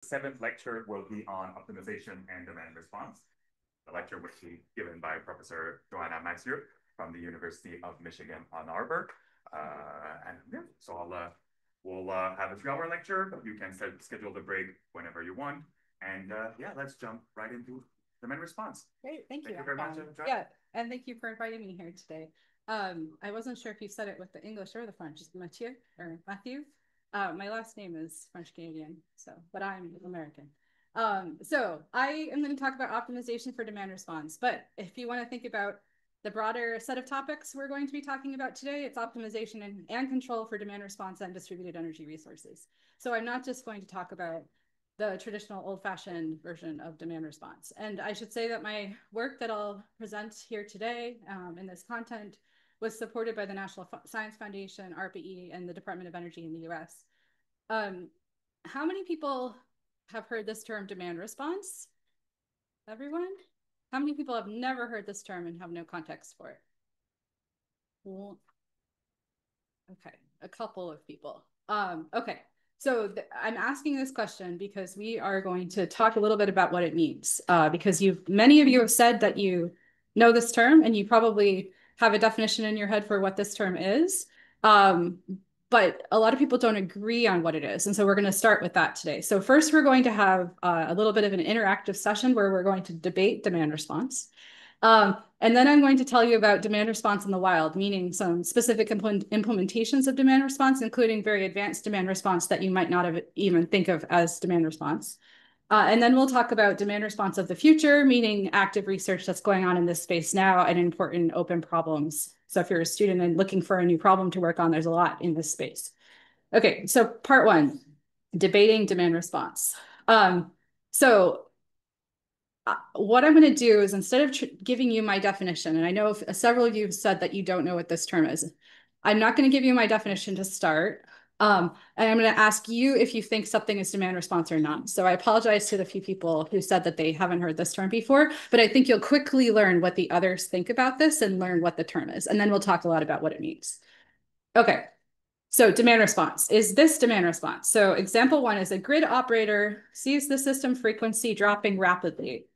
seventh lecture will be on optimization and demand response. The lecture will be given by Professor Johanna Mathieu from the University of Michigan, Ann Arbor. We'll have a 3-hour lecture. You can schedule the break whenever you want. And let's jump right into demand response. Great, thank you. Thank you very much, Johanna. Yeah, and thank you for inviting me here today. I wasn't sure if you said it with the English or the French. Just Mathieu or Mathieu. My last name is French Canadian, but I'm American. So I am going to talk about optimization for demand response. But if you want to think about the broader set of topics we're going to be talking about today, it's optimization and control for demand response and distributed energy resources. So I'm not just going to talk about the traditional old-fashioned version of demand response. And I should say that my work that I'll present here today in this content was supported by the National Science Foundation, ARPA-E, and the Department of Energy in the US. How many people have heard this term demand response? Everyone? How many people have never heard this term and have no context for it? Well, okay, a couple of people. Okay, so I'm asking this question because we are going to talk a little bit about what it means. Because many of you have said that you know this term and you probably have a definition in your head for what this term is. But a lot of people don't agree on what it is. And so we're going to start with that today. So first, we're going to have a little bit of an interactive session where we're going to debate demand response. And then I'm going to tell you about demand response in the wild, meaning some specific implementations of demand response, including very advanced demand response that you might not have even think of as demand response. And then we'll talk about demand response of the future, meaning active research that's going on in this space now and important open problems. So if you're a student and looking for a new problem to work on, there's a lot in this space. Okay, so part 1, debating demand response. What I'm going to do is instead of giving you my definition, and I know several of you have said that you don't know what this term is, I'm not going to give you my definition to start. And I'm going to ask you if you think something is demand response or not. So I apologize to the few people who said that they haven't heard this term before, but I think you'll quickly learn what the others think about this and learn what the term is. And then we'll talk a lot about what it means. Okay, so demand response. Is this demand response? So example 1 is a grid operator sees the system frequency dropping rapidly.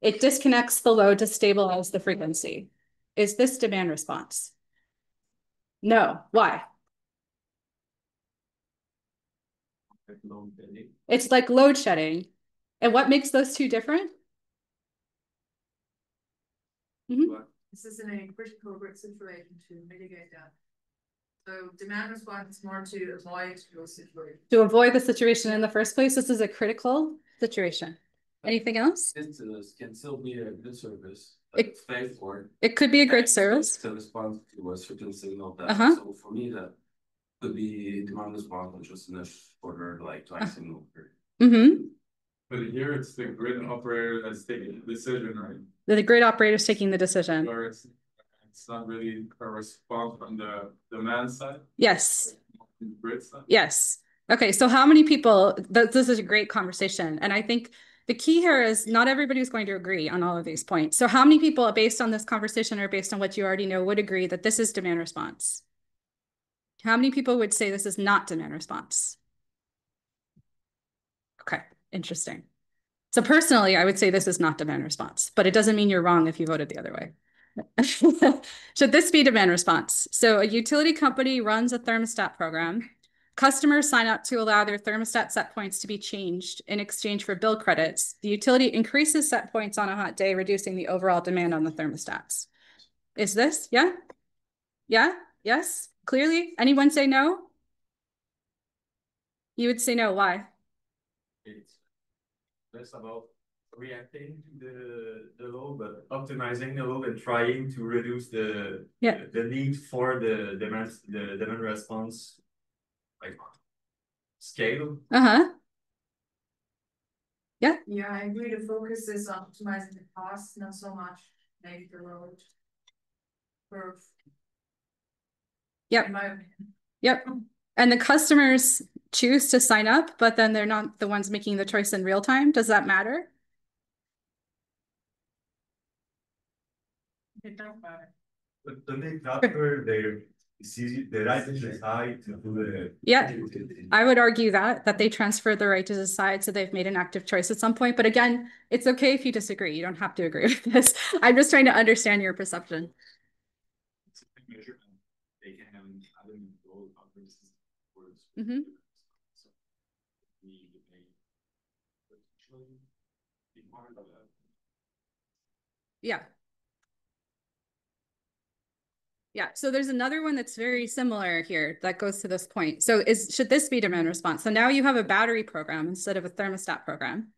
It disconnects the load to stabilize the frequency. Is this demand response? No. Why? It's like load shedding. And what makes those two different? This is in a critical grid situation to mitigate that. So demand response is more to avoid those situations. To avoid the situation in the first place, this is a critical situation. Anything else? It can still be a good service. It could be a great service. To respond to a certain signal. So for me, that could be demand response, just in a shorter time signal period. But here it's the grid operator that's taking the decision, right? The grid operator is taking the decision. Or it's not really a response from the demand side? Yes. The grid side? Yes. Okay, so how many people, this is a great conversation. And I think the key here is not everybody is going to agree on all of these points. So how many people, based on this conversation or based on what you already know, would agree that this is demand response? How many people would say this is not demand response? Okay, interesting. So personally, I would say this is not demand response, but it doesn't mean you're wrong if you voted the other way. Should this be demand response? So a utility company runs a thermostat program. Customers sign up to allow their thermostat set points to be changed in exchange for bill credits. The utility increases set points on a hot day, reducing the overall demand on the thermostats. Is this? Yeah? Yeah? Yes? Clearly? Anyone say no? You would say no. Why? It's less about reacting to the load, but optimizing the load and trying to reduce the need for the demand response scale. Yeah. Yeah, I agree. The focus is on optimizing the cost, not so much make the load curve. Yep. In my opinion. Yep. And the customers choose to sign up, but then they're not the ones making the choice in real time. Does that matter? It does matter. But the need after See, the right to decide to do the. Yeah, I would argue that they transferred the right to decide, so they've made an active choice at some point. But again, it's okay if you disagree. You don't have to agree with this. I'm just trying to understand your perception. It's a measurement. They can have other goal conferences words. Mm-hmm. So we may potentially be part of that. Yeah. Yeah, so there's another one that's very similar here that goes to this point. So should this be demand response? So now you have a battery program instead of a thermostat program.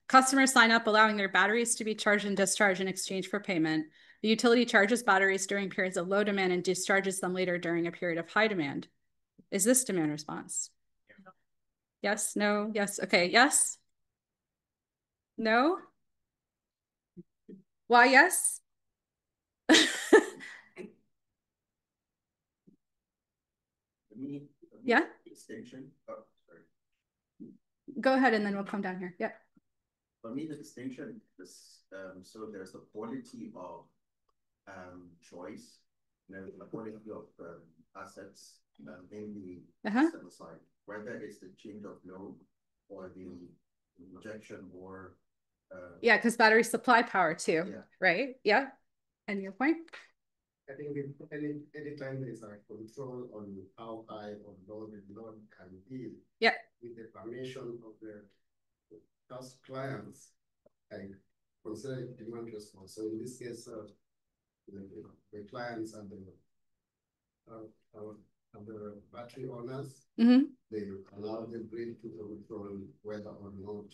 Customers sign up allowing their batteries to be charged and discharged in exchange for payment. The utility charges batteries during periods of low demand and discharges them later during a period of high demand. Is this demand response? Yes, no, yes, okay, yes? No? Why yes? Yeah. Distinction. Oh, sorry. Go ahead and then we'll come down here. Yeah. For me, the distinction is so there's the quality of choice, the quality of assets in the system side, whether it's the change of load or the injection or yeah, because batteries supply power too, yeah. Right? Yeah. And your point? I think anytime there is a control on how high or low the load can be, with the permission of the clients, I consider it demand response. So in this case, the clients and the battery owners, they allow the grid to control whether or not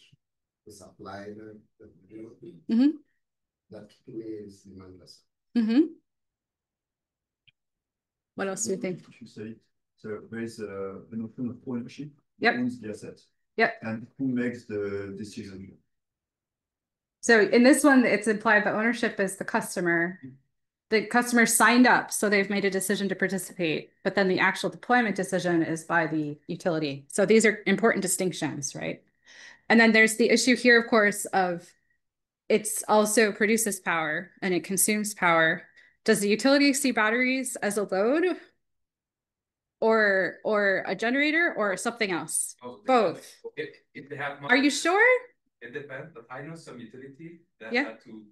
to supply the that to me is demand response. What else do you think? You say so. There is an option of ownership. Yep. Who owns the asset? Yep. And who makes the decision? So in this one, it's implied that ownership is the customer. The customer signed up, so they've made a decision to participate, but then the actual deployment decision is by the utility. So these are important distinctions, right? And then there's the issue here, of course, of it's also produces power and it consumes power. Does the utility see batteries as a load or a generator or something else? Both. If they have Are you sure? It depends, but I know some utility that had to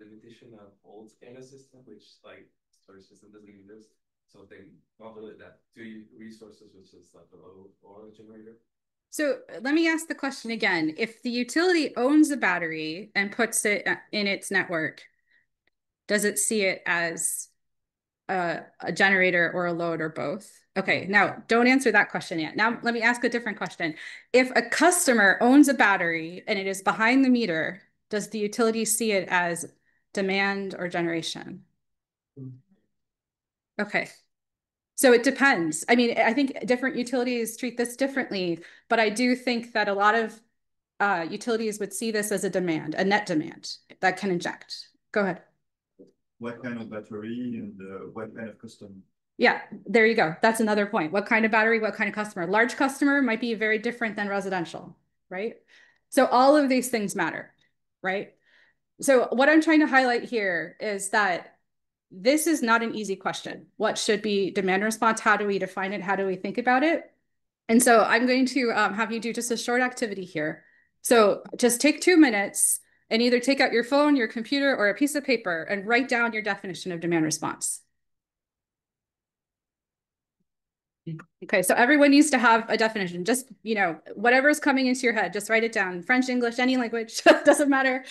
limitation of old SCADA system, which like storage system doesn't even use. So they model it that 2 resources, which is like a load or a generator. So let me ask the question again. If the utility owns a battery and puts it in its network, does it see it as a generator or a load or both? Okay, now don't answer that question yet. Now let me ask a different question. If a customer owns a battery and it is behind the meter, does the utility see it as demand or generation? Okay. So it depends. I mean, I think different utilities treat this differently, but I do think that a lot of utilities would see this as a demand, a net demand that can inject. Go ahead. What kind of battery and what kind of customer? Yeah, there you go. That's another point. What kind of battery, what kind of customer? Large customer might be very different than residential, right? So all of these things matter, right? So what I'm trying to highlight here is that this is not an easy question. What should be demand response? How do we define it? How do we think about it? And so I'm going to have you do just a short activity here. So just take 2 minutes and either take out your phone, your computer, or a piece of paper and write down your definition of demand response. Okay, so everyone needs to have a definition. Just, you know, whatever's coming into your head, just write it down. French, English, any language, doesn't matter.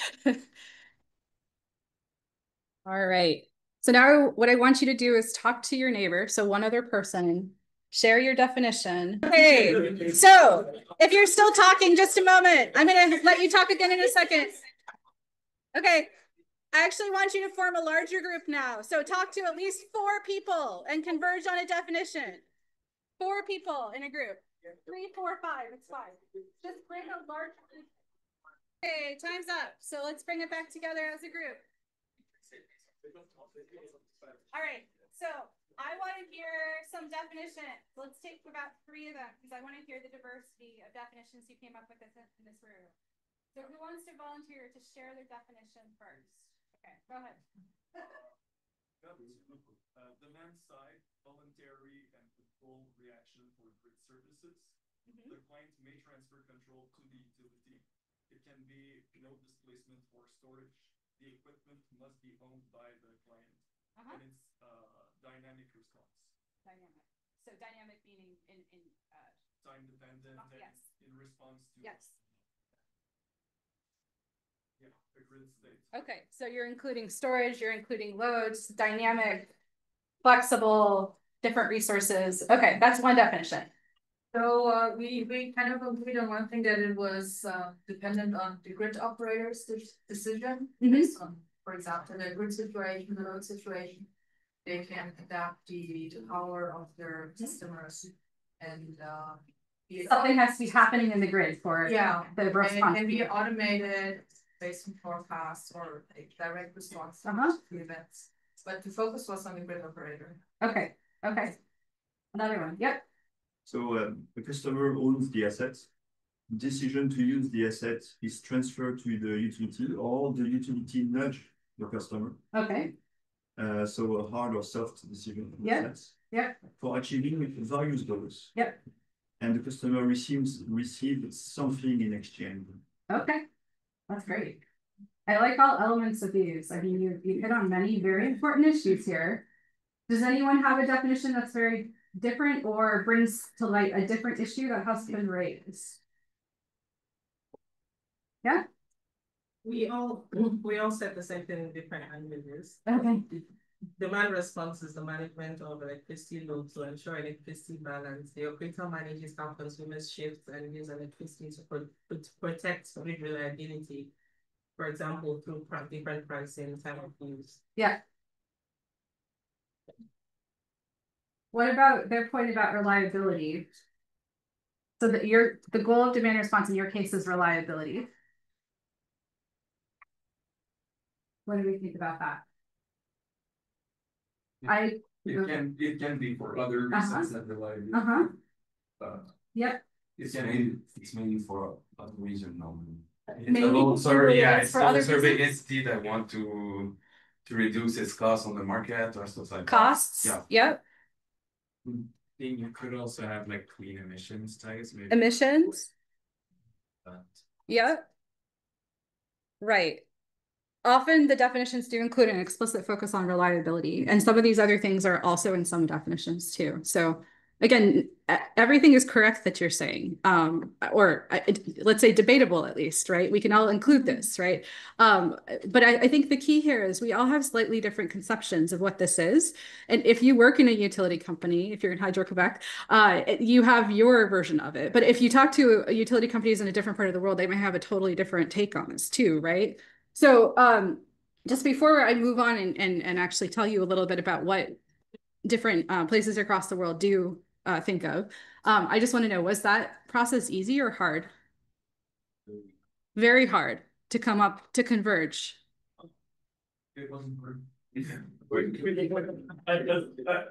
All right. So now what I want you to do is talk to your neighbor. So one other person, share your definition. Okay, so if you're still talking, just a moment. I'm going to let you talk again in a second. Okay, I actually want you to form a larger group now. So talk to at least 4 people and converge on a definition. 4 people in a group. 3, 4, 5, it's fine. Just bring a large group. Okay, time's up. So let's bring it back together as a group. All right, so I want to hear some definitions. Let's take about 3 of them because I want to hear the diversity of definitions you came up with in this room. So who wants to volunteer to share their definition first? Okay, go ahead. Demand side, voluntary and control reaction for grid services. The client may transfer control to the utility. It can be node displacement or storage. The equipment must be owned by the client. And it's dynamic response. Dynamic. So dynamic meaning in time dependent yes. In response to yes. Yeah, the grid state. Okay, so you're including storage, you're including loads, dynamic, flexible, different resources. Okay, that's one definition. So we kind of agreed on one thing, that it was dependent on the grid operator's decision. Based on, for example, the grid situation, the load situation, they can adapt the power of their customers, and something has to be happening in the grid for the response. And it can be automated based on forecasts or a direct response to the events. But the focus was on the grid operator. Okay. Okay. Another one. Yep. So the customer owns the assets. Decision to use the asset is transferred to the utility, or the utility nudge the customer. Okay. So a hard or soft decision. Yeah. Yeah. For achieving various goals. Yep. And the customer receives something in exchange. Okay. That's great. I like all elements of these. I mean, you hit on many very important issues here. Does anyone have a definition that's very different or brings to light a different issue that has been raised? Yeah? We all said the same thing in different languages. Okay. Demand response is the management of electricity load to ensure electricity balance. The operator manages how consumers shift and use electricity to protect grid reliability. For example, through different pricing, time of use. Yeah. What about their point about reliability? So that the goal of demand response in your case is reliability. What do we think about that? It can be for other reasons than reliability. Yep. It's mainly for other reason normally. It's a big entity that want to reduce its cost on the market or stuff like costs. That. Yep. Then you could also have like clean emissions tags. Maybe. Emissions. Yep. Right. Often the definitions do include an explicit focus on reliability, and some of these other things are also in some definitions too. So again, everything is correct that you're saying, or let's say debatable at least, right? We can all include this, right? But I think the key here is we all have slightly different conceptions of what this is. And if you work in a utility company, if you're in Hydro-Quebec, you have your version of it. But if you talk to utility companies in a different part of the world, they might have a totally different take on this too, right? So just before I move on and actually tell you a little bit about what different places across the world do think of, I just want to know, was that process easy or hard? Very hard to come up to converge. It wasn't hard.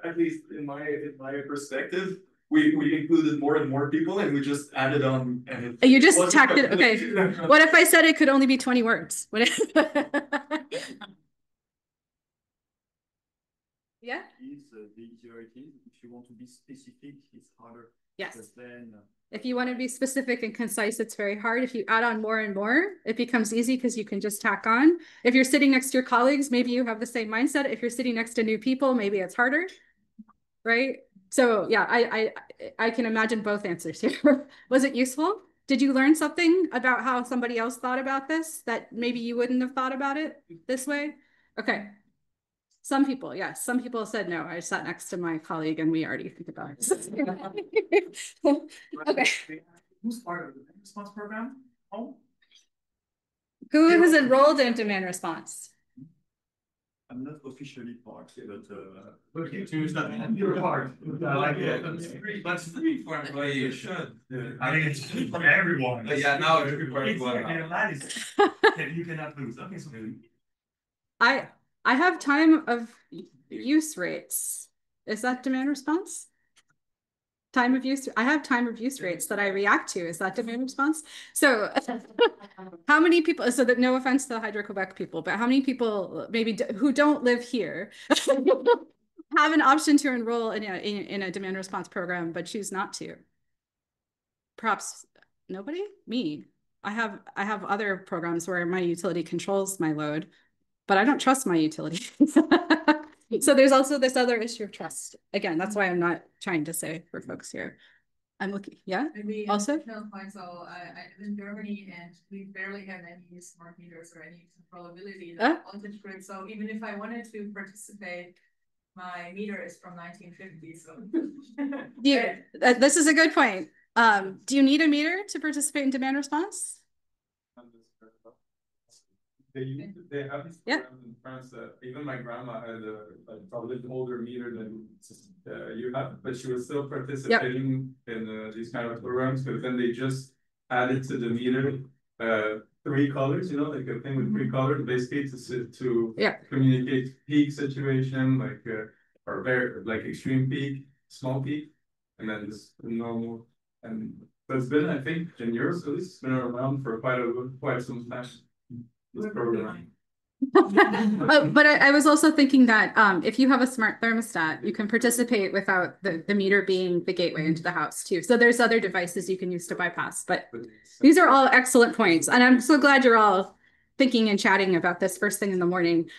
At least in my perspective, we included more and more people, and we just added on. And you just tacked it. Okay. What if I said it could only be 20 words? Yeah. The easier it is. If you want to be specific, it's harder. Yes. Then, if you want to be specific and concise, it's very hard. If you add on more and more, it becomes easy because you can just tack on. If you're sitting next to your colleagues, maybe you have the same mindset. If you're sitting next to new people, maybe it's harder, right? So yeah, I can imagine both answers here. Was it useful? Did you learn something about how somebody else thought about this that maybe you wouldn't have thought about it this way? Okay. Some people, yes. Some people said no. I sat next to my colleague and we already think about it. Okay. Who's part of the demand response program? Who has enrolled in demand response? I'm not officially part, but you choose that you're part. I like it. That's free for employees. You should. I think it's free for everyone. But yeah, now it's free for everyone. You cannot lose. Okay, so I have time of use rates. Is that demand response? time of use. I have time of use rates that I react to. Is that demand response? So how many people, so that no offense to the Hydro-Quebec people, but how many people maybe who don't live here have an option to enroll in a demand response program, but choose not to? Perhaps nobody? Me. I have other programs where my utility controls my load, but I don't trust my utility. So there's also this other issue of trust. Again, that's why I'm not trying to say for folks here. I'm looking, yeah. Maybe also point. So I live in Germany and we barely have any smart meters or any controllability on the grid. So even if I wanted to participate, my meter is from 1950. So this is a good point. Do you need a meter to participate in demand response? They have these programs in France. Even my grandma had probably an older meter than you have, but she was still participating in these kind of programs. But then they just added to the meter 3 colors, you know, like a thing with 3 colors, basically to communicate peak situation, like or very like extreme peak, small peak, and then just normal. And so it's been, I think, in Europe at least, it's been around for quite some time. But I was also thinking that if you have a smart thermostat, you can participate without the meter being the gateway into the house too. So there's other devices you can use to bypass. But these are all excellent points. And I'm so glad you're all thinking and chatting about this first thing in the morning.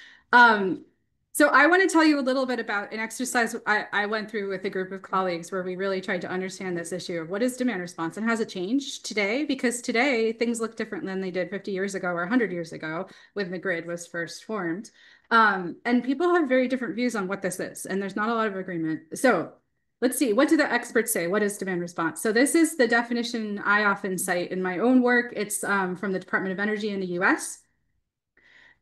So I want to tell you a little bit about an exercise I went through with a group of colleagues where we really tried to understand this issue of what is demand response and has it changed today? Because today things look different than they did 50 years ago or 100 years ago when the grid was first formed. And people have very different views on what this is, and there's not a lot of agreement. So let's see, what do the experts say? What is demand response? So this is the definition I often cite in my own work. It's from the Department of Energy in the US.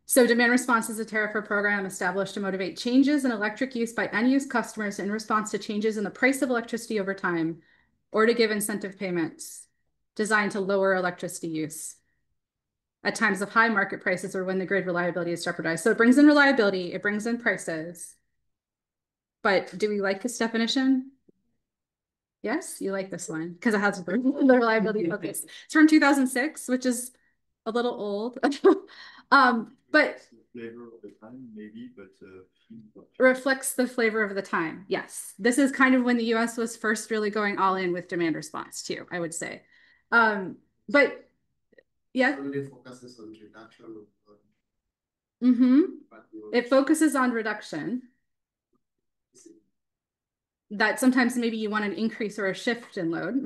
So demand response is a tariff or program established to motivate changes in electric use by end-use customers in response to changes in the price of electricity over time, or to give incentive payments designed to lower electricity use at times of high market prices or when the grid reliability is jeopardized. So it brings in reliability, it brings in prices. But do we like this definition? Yes, you like this one because it has the reliability focus. It's from 2006, which is a little old. But flavor of the time, maybe, but reflects the flavor of the time. Yes, this is kind of when the U.S. was first really going all in with demand response too, I would say. But yeah, it really focuses on reduction. It focuses on reduction. That sometimes maybe you want an increase or a shift in load.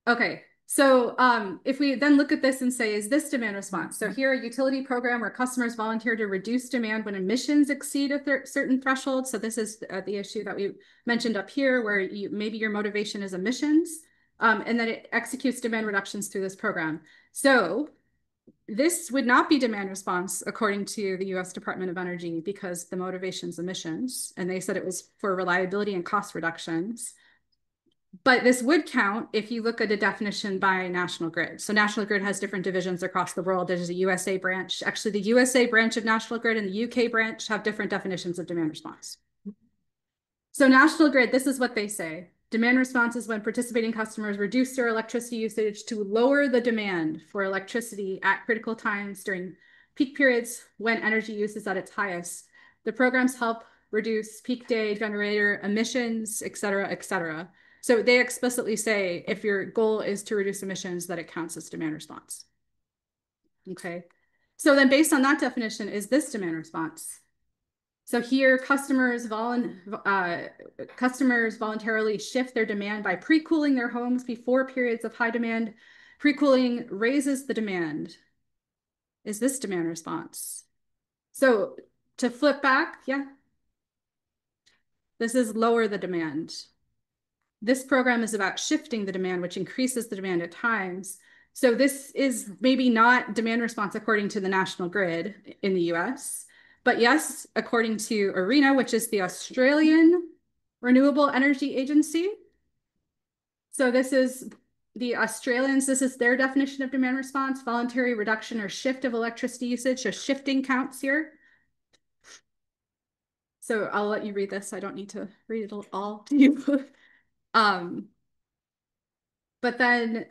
Okay. So if we then look at this and say, is this demand response? So here, a utility program where customers volunteer to reduce demand when emissions exceed a certain threshold. So this is the issue that we mentioned up here, where maybe your motivation is emissions, and then it executes demand reductions through this program. So this would not be demand response according to the US Department of Energy because the motivation's emissions, and they said it was for reliability and cost reductions. But this would count if you look at a definition by National Grid. So National Grid has different divisions across the world. There's a USA branch. Actually, the USA branch of National Grid and the UK branch have different definitions of demand response. So National Grid, this is what they say. Demand response is when participating customers reduce their electricity usage to lower the demand for electricity at critical times during peak periods when energy use is at its highest. The programs help reduce peak day generator emissions, et cetera, et cetera. So they explicitly say if your goal is to reduce emissions, that it counts as demand response. Okay. So then based on that definition, is this demand response? So here, customers voluntarily shift their demand by pre-cooling their homes before periods of high demand. Pre-cooling raises the demand. Is this demand response? So to flip back, yeah. This is lower the demand. This program is about shifting the demand, which increases the demand at times. So this is maybe not demand response according to the National Grid in the US, but yes, according to ARENA, which is the Australian Renewable Energy Agency. So this is the Australians, this is their definition of demand response, voluntary reduction or shift of electricity usage. So shifting counts here. So I'll let you read this. I don't need to read it all to you. But then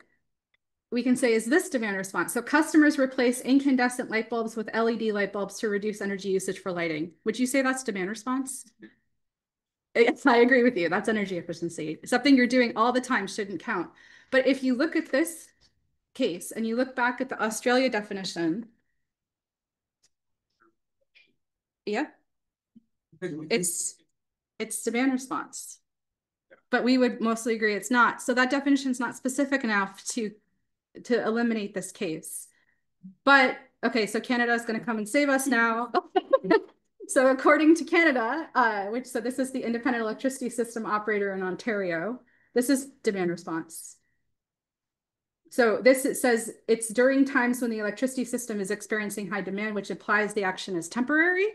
we can say, is this demand response? So customers replace incandescent light bulbs with LED light bulbs to reduce energy usage for lighting. Would you say that's demand response? Yes, I agree with you. That's energy efficiency. Something you're doing all the time shouldn't count. But if you look at this case and you look back at the Australia definition, yeah, it's demand response. But we would mostly agree it's not. So that definition is not specific enough to eliminate this case. But okay, so Canada is going to come and save us now. So according to Canada, so this is the Independent Electricity System Operator in Ontario, this is demand response. So it says it's during times when the electricity system is experiencing high demand, which implies the action is temporary.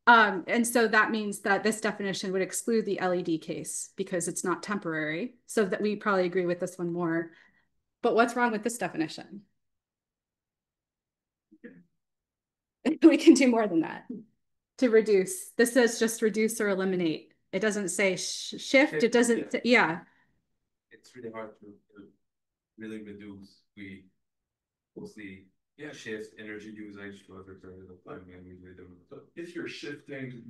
And so that means that this definition would exclude the LED case because it's not temporary. So that we probably agree with this one more. But what's wrong with this definition? We can do more than that to reduce. This says just reduce or eliminate. It doesn't say shift. It doesn't, yeah. It's really hard to really reduce. We mostly shift energy usage to other periods of time, and we really don't. So if you're shifting,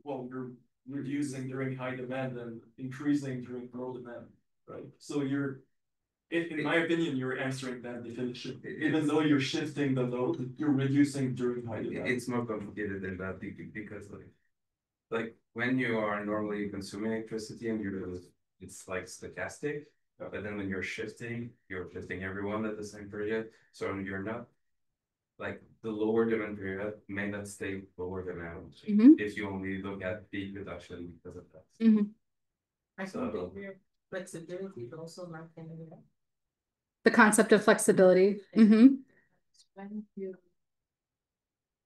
well, you're reducing during high demand and increasing during low demand, right? So in my opinion, you're answering that definition. Even though you're shifting the load, you're reducing during high demand. It's more complicated than that because like when you are normally consuming electricity and it's like stochastic, but then when you're shifting everyone at the same period. So you're not like the lower demand period may not stay lower demand if you only look at peak reduction because of that. I think the flexibility is also not the concept of flexibility. When you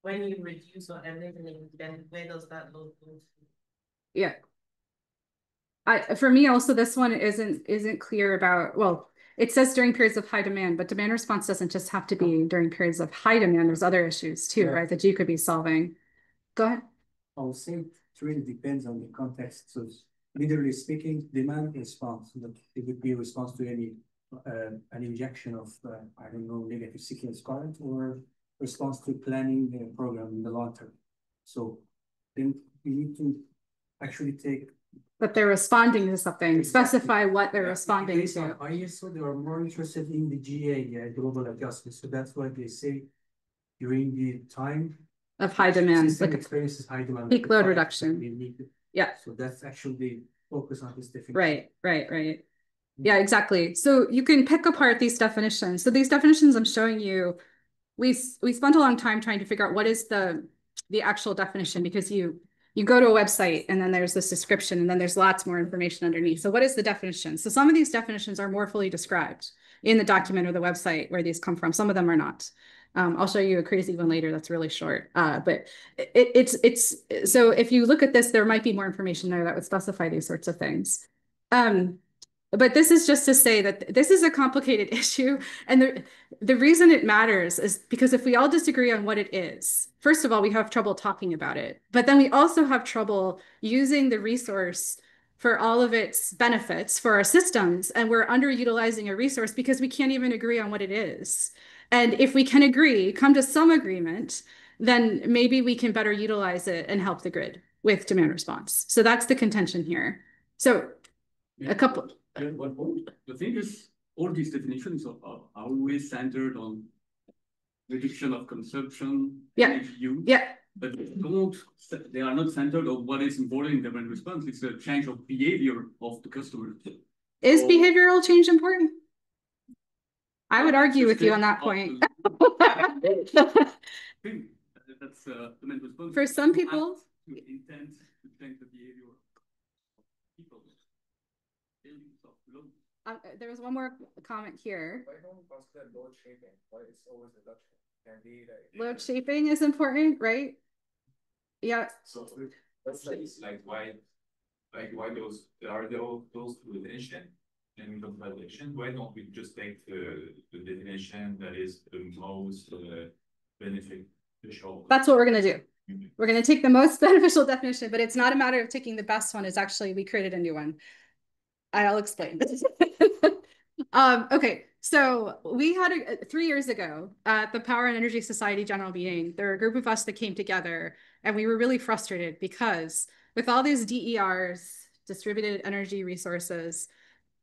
reduce or eliminate, then where does that load go to? Yeah. For me also, this one isn't clear about, well, it says during periods of high demand, but demand response doesn't just have to be during periods of high demand. There's other issues too, right, that you could be solving. Go ahead. I'll say it really depends on the context. So literally speaking, demand response, it would be a response to any an injection of I don't know, negative sequence current, or response to planning the program in the long term. So then we need to actually take. But they're responding to something. Specify what they're responding to. ISO, they are more interested in the GA, global adjustment. So that's why they say during the time of high demand, system experiences high demand, peak load reduction. Yeah. So that's actually the focus on this definition. Right. Yeah, exactly. So you can pick apart these definitions. So these definitions I'm showing you, we spent a long time trying to figure out what is the actual definition, because you go to a website and then there's this description and then there's lots more information underneath. So what is the definition? So some of these definitions are more fully described in the document or the website where these come from. Some of them are not. I'll show you a crazy one later that's really short. But it's so if you look at this, there might be more information there that would specify these sorts of things. But this is just to say that this is a complicated issue. And the reason it matters is because if we all disagree on what it is, first of all, we have trouble talking about it. But then we also have trouble using the resource for all of its benefits for our systems. And we're underutilizing a resource because we can't even agree on what it is. And if we can come to some agreement, then maybe we can better utilize it and help the grid with demand response. So that's the contention here. So a couple. The thing is, all these definitions are always centered on reduction of consumption, energy use. But they are not centered on what is important in demand response. It's a change of behavior of the customer. Is behavioral change important? I would argue with you on that point. That's demand response. For some people. To intend to change the behavior of people. There was one more comment here. Why don't we consider load shaping? Why it's always reduction? Can be load shaping is important, right? Yeah. So that's like why those are those definition and the validation. Why don't we just take the definition that is the most beneficial? That's what we're gonna do. We're going to take the most beneficial definition, but it's not a matter of taking the best one. It's actually, we created a new one. I'll explain. Okay, so we had 3 years ago at the Power and Energy Society General Meeting, there were a group of us that came together and we were really frustrated because with all these DERs, distributed energy resources,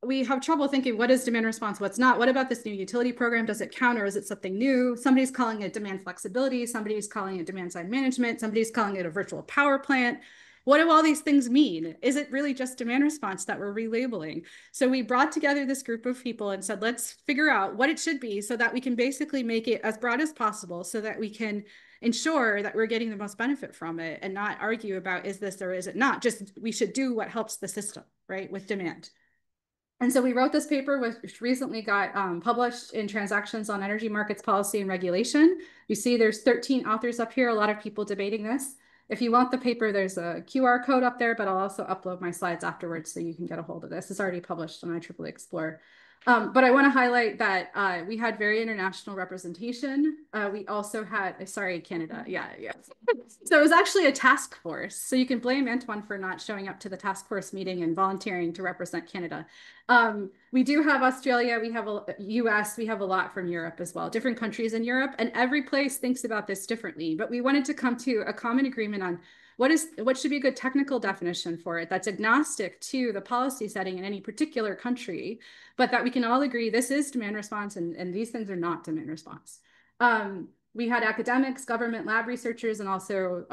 we have trouble thinking what is demand response, what's not. What about this new utility program? Does it count or is it something new? Somebody's calling it demand flexibility. Somebody's calling it demand side management. Somebody's calling it a virtual power plant. What do all these things mean? Is it really just demand response that we're relabeling? So we brought together this group of people and said, let's figure out what it should be so that we can basically make it as broad as possible so that we can ensure that we're getting the most benefit from it and not argue about is this or is it not. Just we should do what helps the system, right, with demand. And so we wrote this paper, which recently got published in Transactions on Energy Markets Policy and Regulation. You see there's 13 authors up here, a lot of people debating this. If you want the paper, there's a QR code up there, but I'll also upload my slides afterwards so you can get a hold of this. It's already published on IEEE Explorer. But I want to highlight that we had very international representation. We also had, sorry, Canada. Yeah. So it was actually a task force. So you can blame Antoine for not showing up to the task force meeting and volunteering to represent Canada. We do have Australia, we have a US, we have a lot from Europe as well, different countries in Europe, and every place thinks about this differently. But we wanted to come to a common agreement on what should be a good technical definition for it that's agnostic to the policy setting in any particular country, but that we can all agree this is demand response and these things are not demand response. We had academics, government lab researchers, and also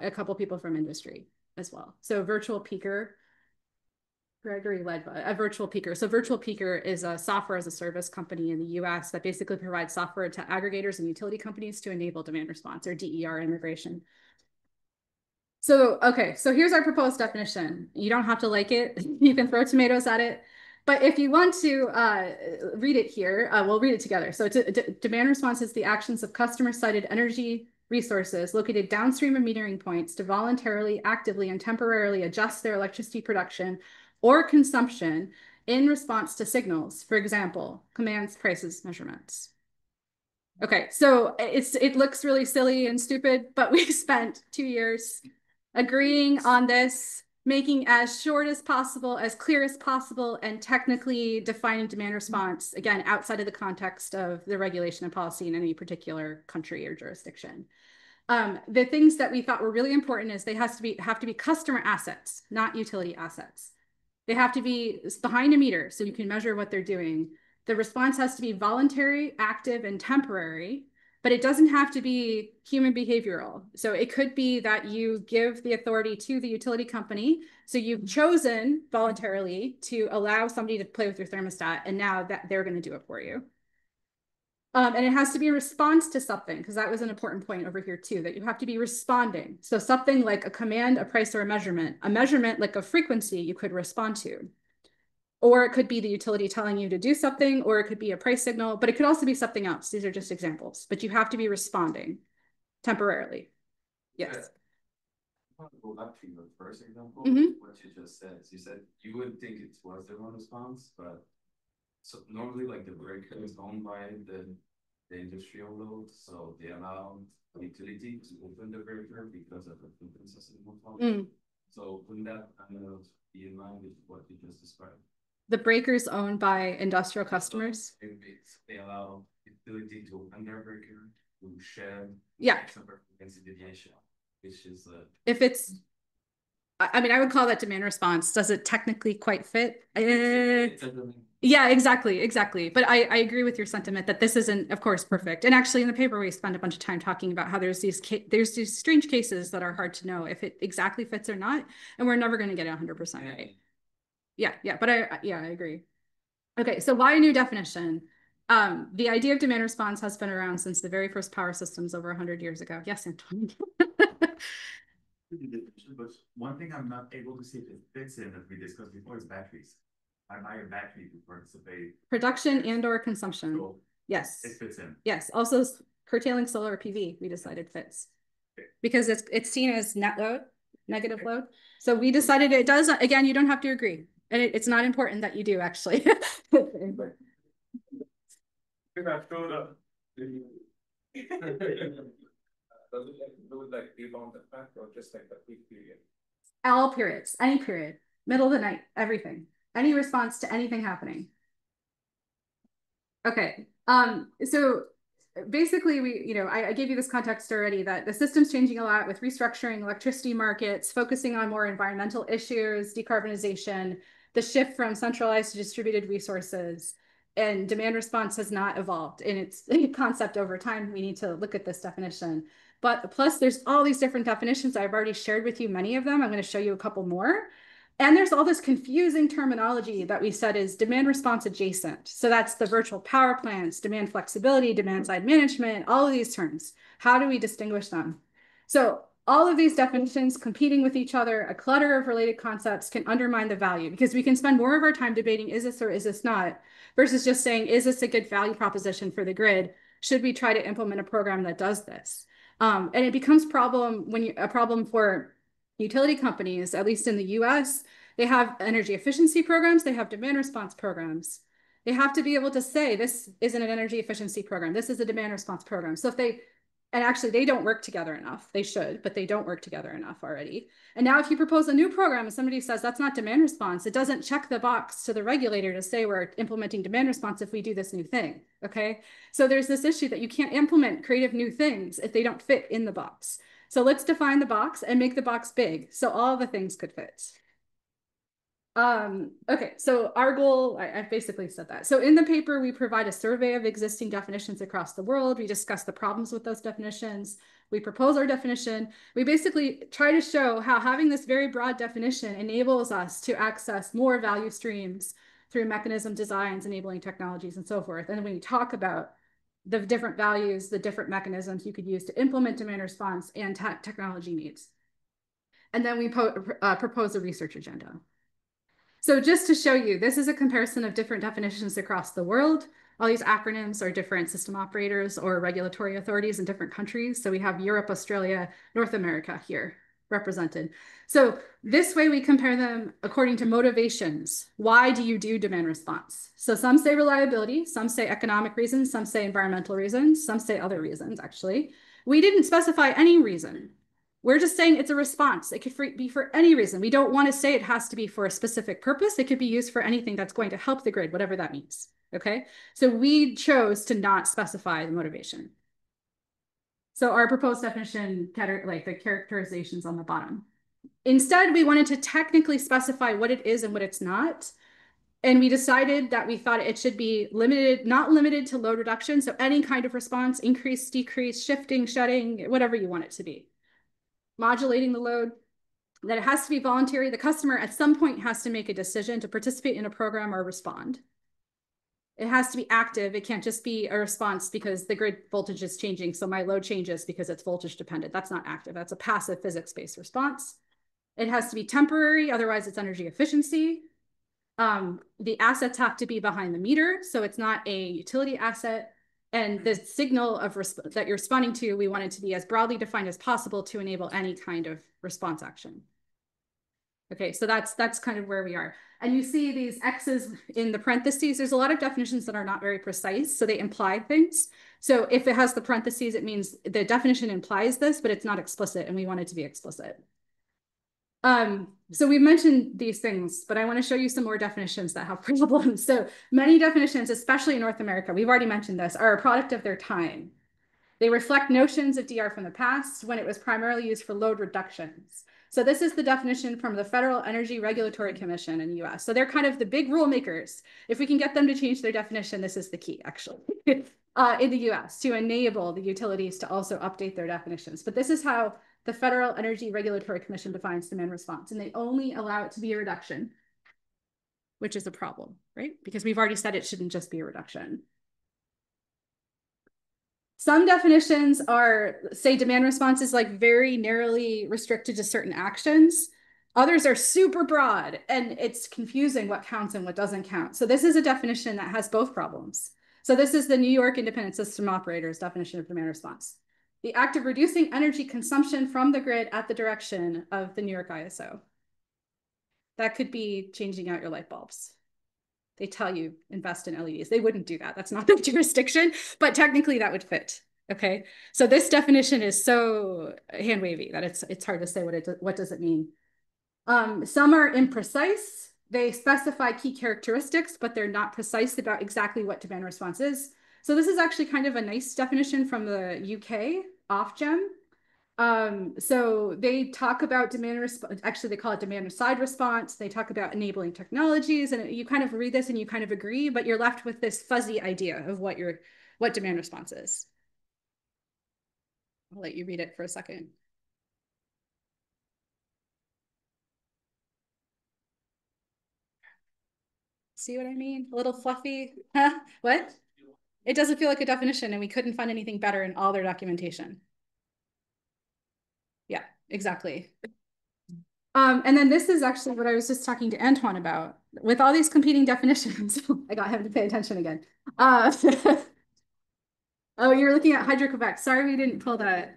a couple people from industry as well. So Virtual Peaker, Gregory led a Virtual Peaker. So Virtual Peaker is a software as a service company in the US that basically provides software to aggregators and utility companies to enable demand response or DER integration. So, okay, so here's our proposed definition. You don't have to like it. You can throw tomatoes at it. But if you want to read it here, we'll read it together. So demand response is the actions of customer-sited energy resources located downstream of metering points to voluntarily, actively, and temporarily adjust their electricity production or consumption in response to signals, for example, commands, prices, measurements. Okay, so it looks really silly and stupid, but we spent 2 years agreeing on this, making as short as possible, as clear as possible, and technically defining demand response, again, outside of the context of the regulation and policy in any particular country or jurisdiction. The things that we thought were really important is they have to be customer assets, not utility assets. They have to be behind a meter so you can measure what they're doing. The response has to be voluntary, active, and temporary, but it doesn't have to be human behavioral. So it could be that you give the authority to the utility company. So you've chosen voluntarily to allow somebody to play with your thermostat, and now that they're going to do it for you. And it has to be a response to something, because that was an important point over here too, that you have to be responding. So something like a command, a price, or a measurement like a frequency you could respond to. Or it could be the utility telling you to do something, or it could be a price signal, but it could also be something else. These are just examples, but you have to be responding temporarily. Yes. I want to go back to your first example, what you just said. You said you would think it was the one response, but so normally like the breaker is owned by the industrial load, so they allow the utility to open the breaker because of the frequency system. So wouldn't that kind of be in line with what you just described? The breakers owned by industrial customers. They allow utility to open their breaker to shed some frequency deviation, which is if it's, I mean, I would call that demand response. Does it technically quite fit? Yeah, exactly. But I agree with your sentiment that this isn't, of course, perfect. And actually, in the paper, we spend a bunch of time talking about how there's these strange cases that are hard to know if it exactly fits or not, and we're never going to get it 100% right. Yeah. But I agree. Okay, so why a new definition? The idea of demand response has been around since the very first power systems over 100 years ago. Yes, Antoine. But one thing I'm not able to see if it fits in, as we discussed before, is batteries. I buy a battery to participate. Production and or consumption. So yes. It fits in. Yes. Also, curtailing solar PV, we decided fits. Okay. Because it's seen as net load, negative load. So we decided it does. Again, you don't have to agree. And it's not important that you do, actually. Does it include like rebound effect or just like the peak period? All periods, any period, middle of the night, everything, any response to anything happening. Okay, so basically I gave you this context already that the system's changing a lot with restructuring electricity markets, focusing on more environmental issues, decarbonization, the shift from centralized to distributed resources, and demand response has not evolved in its concept over time. We need to look at this definition. But plus there's all these different definitions. I've already shared with you many of them. I'm going to show you a couple more. And there's all this confusing terminology that we said is demand response adjacent. So that's the virtual power plants, demand flexibility, demand side management, all of these terms. How do we distinguish them? So all of these definitions competing with each other, a clutter of related concepts can undermine the value because we can spend more of our time debating is this or is this not, versus just saying, is this a good value proposition for the grid? Should we try to implement a program that does this? And it becomes a problem for utility companies, at least in the US, they have energy efficiency programs, they have demand response programs. They have to be able to say, this isn't an energy efficiency program, this is a demand response program. So if and actually they don't work together enough. They should, but they don't work together enough already. And now if you propose a new program and somebody says that's not demand response, it doesn't check the box to the regulator to say we're implementing demand response if we do this new thing, okay? So there's this issue that you can't implement creative new things if they don't fit in the box. So let's define the box and make the box big so all the things could fit. Okay, so our goal, I've basically said that. So in the paper, we provide a survey of existing definitions across the world. We discuss the problems with those definitions. We propose our definition. We basically try to show how having this very broad definition enables us to access more value streams through mechanism designs, enabling technologies, and so forth. And when we talk about the different values, the different mechanisms you could use to implement demand response and technology needs. And then we propose a research agenda. So just to show you, this is a comparison of different definitions across the world. All these acronyms are different system operators or regulatory authorities in different countries. So we have Europe, Australia, North America here represented. So this way we compare them according to motivations. Why do you do demand response? So some say reliability, some say economic reasons, some say environmental reasons, some say other reasons, actually. We didn't specify any reason. We're just saying it's a response. It could be for any reason. We don't want to say it has to be for a specific purpose. It could be used for anything that's going to help the grid, whatever that means, okay? So we chose to not specify the motivation. So our proposed definition, like the characterizations on the bottom. Instead, we wanted to technically specify what it is and what it's not. And we decided that we thought it should be limited, not limited to load reduction. So any kind of response, increase, decrease, shifting, shedding, whatever you want it to be. Modulating the load, that it has to be voluntary. The customer at some point has to make a decision to participate in a program or respond. It has to be active. It can't just be a response because the grid voltage is changing, so my load changes because it's voltage dependent. That's not active. That's a passive physics-based response. It has to be temporary, otherwise it's energy efficiency. The assets have to be behind the meter, so it's not a utility asset. And the signal of that you're responding to, we want it to be as broadly defined as possible to enable any kind of response action. Okay, so that's kind of where we are. And you see these X's in the parentheses. There's a lot of definitions that are not very precise, so they imply things. So if it has the parentheses, it means the definition implies this, but it's not explicit, and we want it to be explicit. So we mentioned these things, but I want to show you some more definitions that have problems. So many definitions, especially in North America, we've already mentioned this, are a product of their time. They reflect notions of DR from the past when it was primarily used for load reductions. So this is the definition from the Federal Energy Regulatory Commission in the US. So they're kind of the big rule makers. If we can get them to change their definition, this is the key, actually, in the US, to enable the utilities to also update their definitions. But this is how the Federal Energy Regulatory Commission defines demand response, and they only allow it to be a reduction, which is a problem, right? Because we've already said it shouldn't just be a reduction. Some definitions are, say, demand response is like very narrowly restricted to certain actions. Others are super broad, and it's confusing what counts and what doesn't count. So this is a definition that has both problems. So this is the New York Independent System Operator's definition of demand response. The act of reducing energy consumption from the grid at the direction of the New York ISO. That could be changing out your light bulbs. They tell you invest in LEDs. They wouldn't do that. That's not their jurisdiction, but technically that would fit. Okay, so this definition is so hand wavy that it's hard to say what does it mean. Some are imprecise. They specify key characteristics, but they're not precise about exactly what demand response is. So this is actually kind of a nice definition from the UK, Ofgem. So they talk about demand response, actually they call it demand side response. They talk about enabling technologies, and you kind of read this and you kind of agree, but you're left with this fuzzy idea of what demand response is. I'll let you read it for a second. See what I mean? A little fluffy. Huh? What? It doesn't feel like a definition, and we couldn't find anything better in all their documentation. Yeah, exactly. And then this is actually what I was just talking to Antoine about. With all these competing definitions, I got him to pay attention again. Oh, you're looking at Hydro-Quebec. Sorry, we didn't pull that.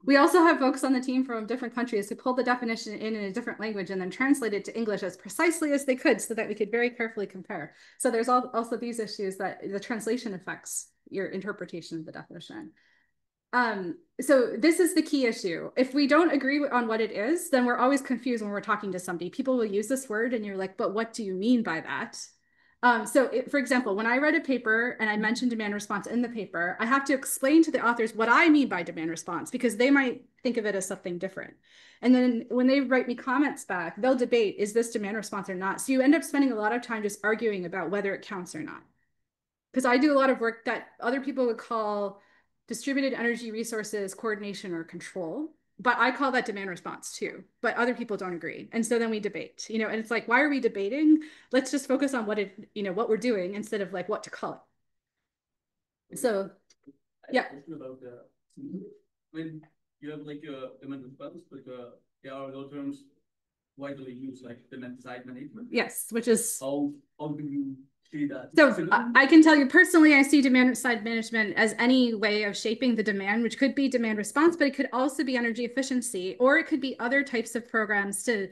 We also have folks on the team from different countries who pulled the definition in a different language and then translated it to English as precisely as they could so that we could very carefully compare. So there's also these issues that the translation affects your interpretation of the definition. So this is the key issue. If we don't agree on what it is, then we're always confused when we're talking to somebody. People will use this word and you're like, but what do you mean by that? For example, when I write a paper and I mention demand response in the paper, I have to explain to the authors what I mean by demand response because they might think of it as something different. And then when they write me comments back, they'll debate, is this demand response or not? So you end up spending a lot of time just arguing about whether it counts or not. Because I do a lot of work that other people would call distributed energy resources coordination or control. But I call that demand response too, but other people don't agree. And so then we debate, and it's like, why are we debating? Let's just focus on what we're doing instead of like what to call it. So, yeah. When you have like a demand response, but there are other terms widely used like demand side management. Yes, which is how do you see that? So I can tell you personally, I see demand side management as any way of shaping the demand, which could be demand response, but it could also be energy efficiency, or it could be other types of programs to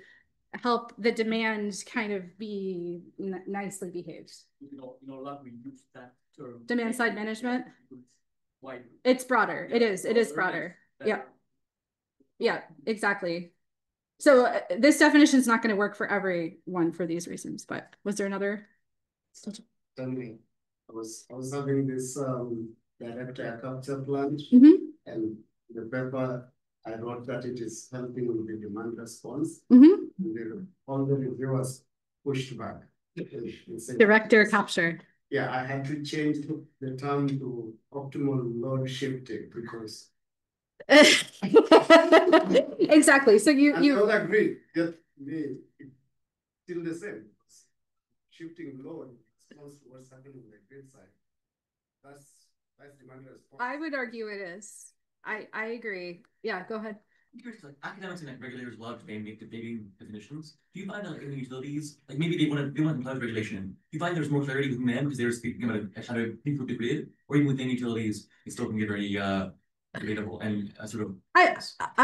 help the demand kind of be nicely behaved. A lot we use that term. Demand side management. Why? It's broader. It is broader. Yeah. Yeah, exactly. So this definition is not going to work for everyone for these reasons, but was there another? Tell me, I was having this direct air capture plant, and the paper I wrote that it is helping with the demand response. And all the reviewers pushed back. Direct air capture. Yeah, I had to change the term to optimal load shifting because exactly. So you don't agree. It's still the same. Shifting load response to what's happening on the grid side. That's demand response. I would argue it is. I agree. Yeah, go ahead. Like academics and regulators love to make debating definitions. Do you find that like, in the utilities, like maybe they want to imply regulation? Do you find there's more clarity within them because they're speaking about how to improve the grid, or even within utilities, it still can get very debatable and sort of.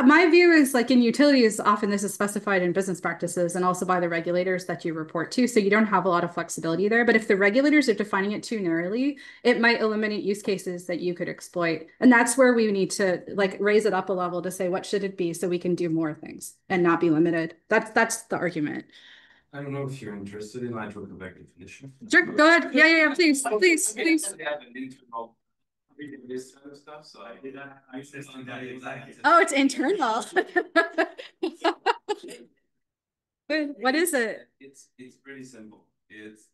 My view is like in utilities, often this is specified in business practices and also by the regulators that you report to. So you don't have a lot of flexibility there. But if the regulators are defining it too narrowly, it might eliminate use cases that you could exploit. And that's where we need to like raise it up a level to say, what should it be so we can do more things and not be limited. That's the argument. I don't know if you're interested in Hydro-Quebec definition. Sure, go ahead. Yeah, please. This kind of stuff, so I did that. Oh, it's internal. What is it? It's pretty simple. It's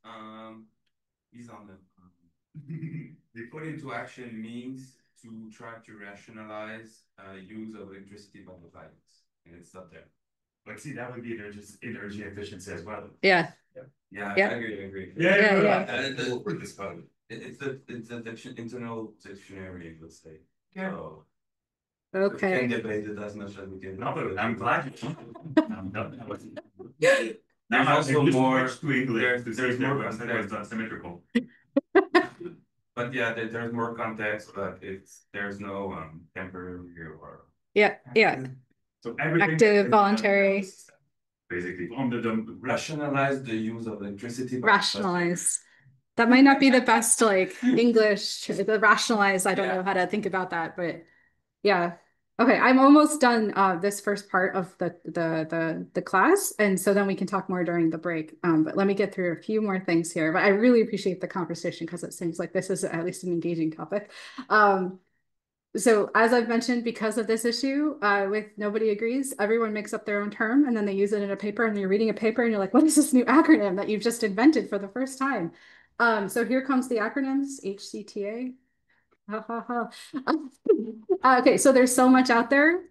these on the they put into action means to try to rationalize use of electricity by the clients, and it's not there. But see, that would be energy efficiency as well. Yeah. Yeah, yeah. I agree. Yeah. It's the internal dictionary, let's say. Yeah. So, okay. We can debate it as much as we can. No, but I'm glad you. I'm done. There's also more. There's more context. Symmetrical. But yeah, there's more context, but there's no temporary or. Yeah. So everything active, voluntary. Basically, on the rationalize the use of electricity. Rationalize. That might not be the best like English, the rationalized. I don't know how to think about that, but yeah. Okay, I'm almost done this first part of the class, and so then we can talk more during the break. But let me get through a few more things here. But I really appreciate the conversation because it seems like this is at least an engaging topic. So as I've mentioned, because of this issue with nobody agrees, everyone makes up their own term and then they use it in a paper and you're reading a paper and you're like, what is this new acronym that you've just invented for the first time? So here comes the acronyms, HCTA. Okay, so there's so much out there.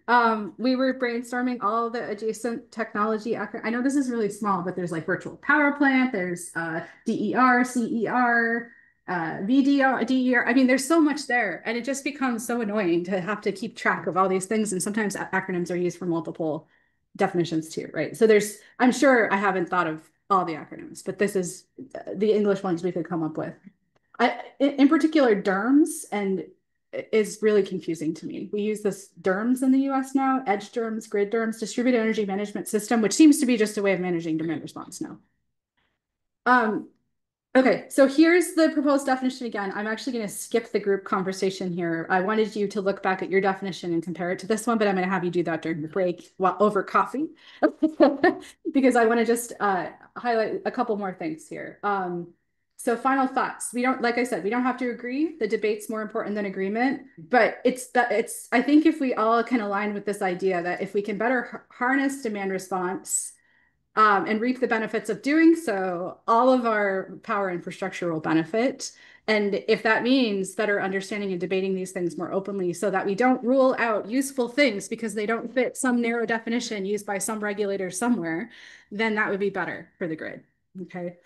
We were brainstorming all the adjacent technology. I know this is really small, but there's like virtual power plant, there's DER, CER, VDR, DER. I mean, there's so much there, and it just becomes so annoying to have to keep track of all these things. And sometimes acronyms are used for multiple definitions too, right? So I'm sure I haven't thought of all the acronyms, but this is the English ones we could come up with. In particular, DERMS is really confusing to me. We use this DERMS in the US now, edge DERMS, grid DERMS, distributed energy management system, which seems to be just a way of managing demand response now. Okay, so here's the proposed definition again. I'm actually going to skip the group conversation here. I wanted you to look back at your definition and compare it to this one, but I'm going to have you do that during the break while over coffee because I want to just highlight a couple more things here. So final thoughts. Like I said, we don't have to agree. The debate's more important than agreement, but I think if we all can align with this idea that if we can better harness demand response and reap the benefits of doing so, all of our power infrastructure will benefit. And if that means better understanding and debating these things more openly so that we don't rule out useful things because they don't fit some narrow definition used by some regulator somewhere, then that would be better for the grid. Okay.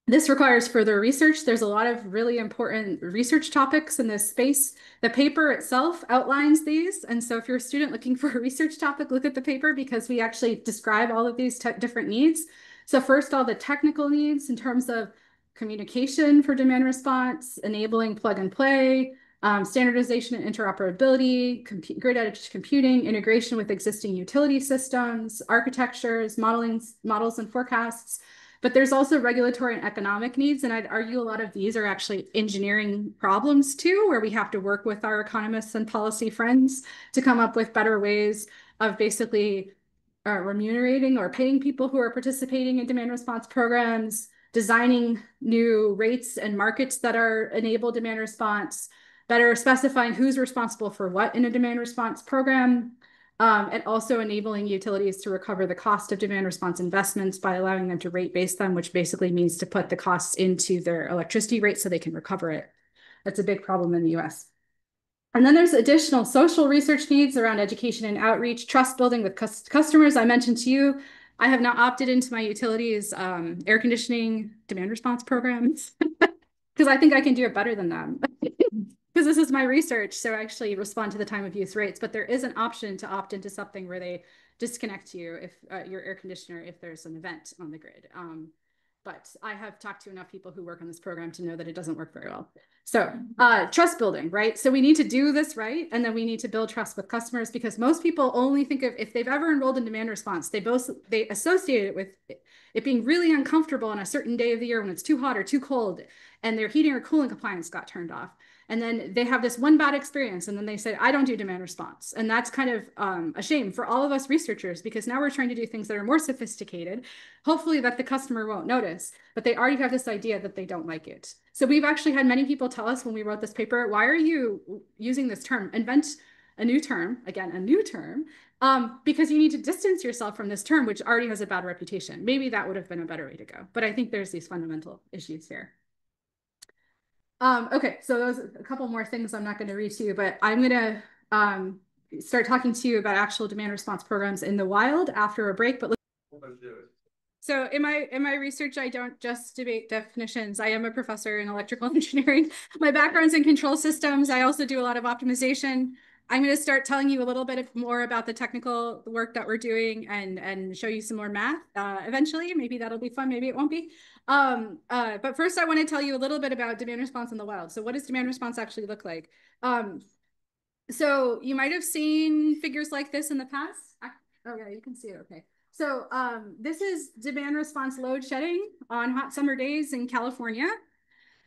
This requires further research. There's a lot of really important research topics in this space. The paper itself outlines these. And so if you're a student looking for a research topic, look at the paper because we actually describe all of these different needs. So first, all the technical needs in terms of communication for demand response, enabling plug and play, standardization and interoperability, grid edge computing, integration with existing utility systems, architectures, models and forecasts. But there's also regulatory and economic needs. And I'd argue a lot of these are actually engineering problems too, where we have to work with our economists and policy friends to come up with better ways of basically remunerating or paying people who are participating in demand response programs, designing new rates and markets that enable demand response, better specifying who's responsible for what in a demand response program, and also enabling utilities to recover the cost of demand response investments by allowing them to rate base them, which basically means to put the costs into their electricity rate so they can recover it. That's a big problem in the US. And then there's additional social research needs around education and outreach, trust building with customers. I mentioned to you, I have now opted into my utilities air conditioning demand response programs because I think I can do it better than them. Because this is my research, so I actually respond to the time of use rates, but there is an option to opt into something where they disconnect you if your air conditioner if there's an event on the grid. But I have talked to enough people who work on this program to know that it doesn't work very well. So trust building, right? So we need to do this right, and then we need to build trust with customers because most people only think of if they've ever enrolled in demand response, they associate it with it being really uncomfortable on a certain day of the year when it's too hot or too cold and their heating or cooling appliance got turned off. And then they have this one bad experience and then they say, I don't do demand response. And that's kind of a shame for all of us researchers because now we're trying to do things that are more sophisticated, hopefully that the customer won't notice, but they already have this idea that they don't like it. So we've actually had many people tell us when we wrote this paper, why are you using this term? Invent a new term, again, a new term, because you need to distance yourself from this term, which already has a bad reputation. Maybe that would have been a better way to go. But I think there's these fundamental issues here. Okay, so those are a couple more things I'm not going to read to you, but I'm going to start talking to you about actual demand response programs in the wild after a break. But so in my research, I don't just debate definitions. I am a professor in electrical engineering. My background's in control systems. I also do a lot of optimization. I'm going to start telling you a little bit more about the technical work that we're doing and show you some more math eventually. Maybe that'll be fun. Maybe it won't be. But first, I want to tell you a little bit about demand response in the wild. So what does demand response actually look like? So you might have seen figures like this in the past. Oh, yeah, you can see it. Okay. So this is demand response load shedding on hot summer days in California.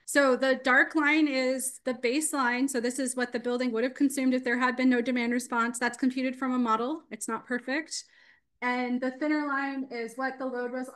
So the dark line is the baseline. So this is what the building would have consumed if there had been no demand response. That's computed from a model. It's not perfect. And the thinner line is what the load was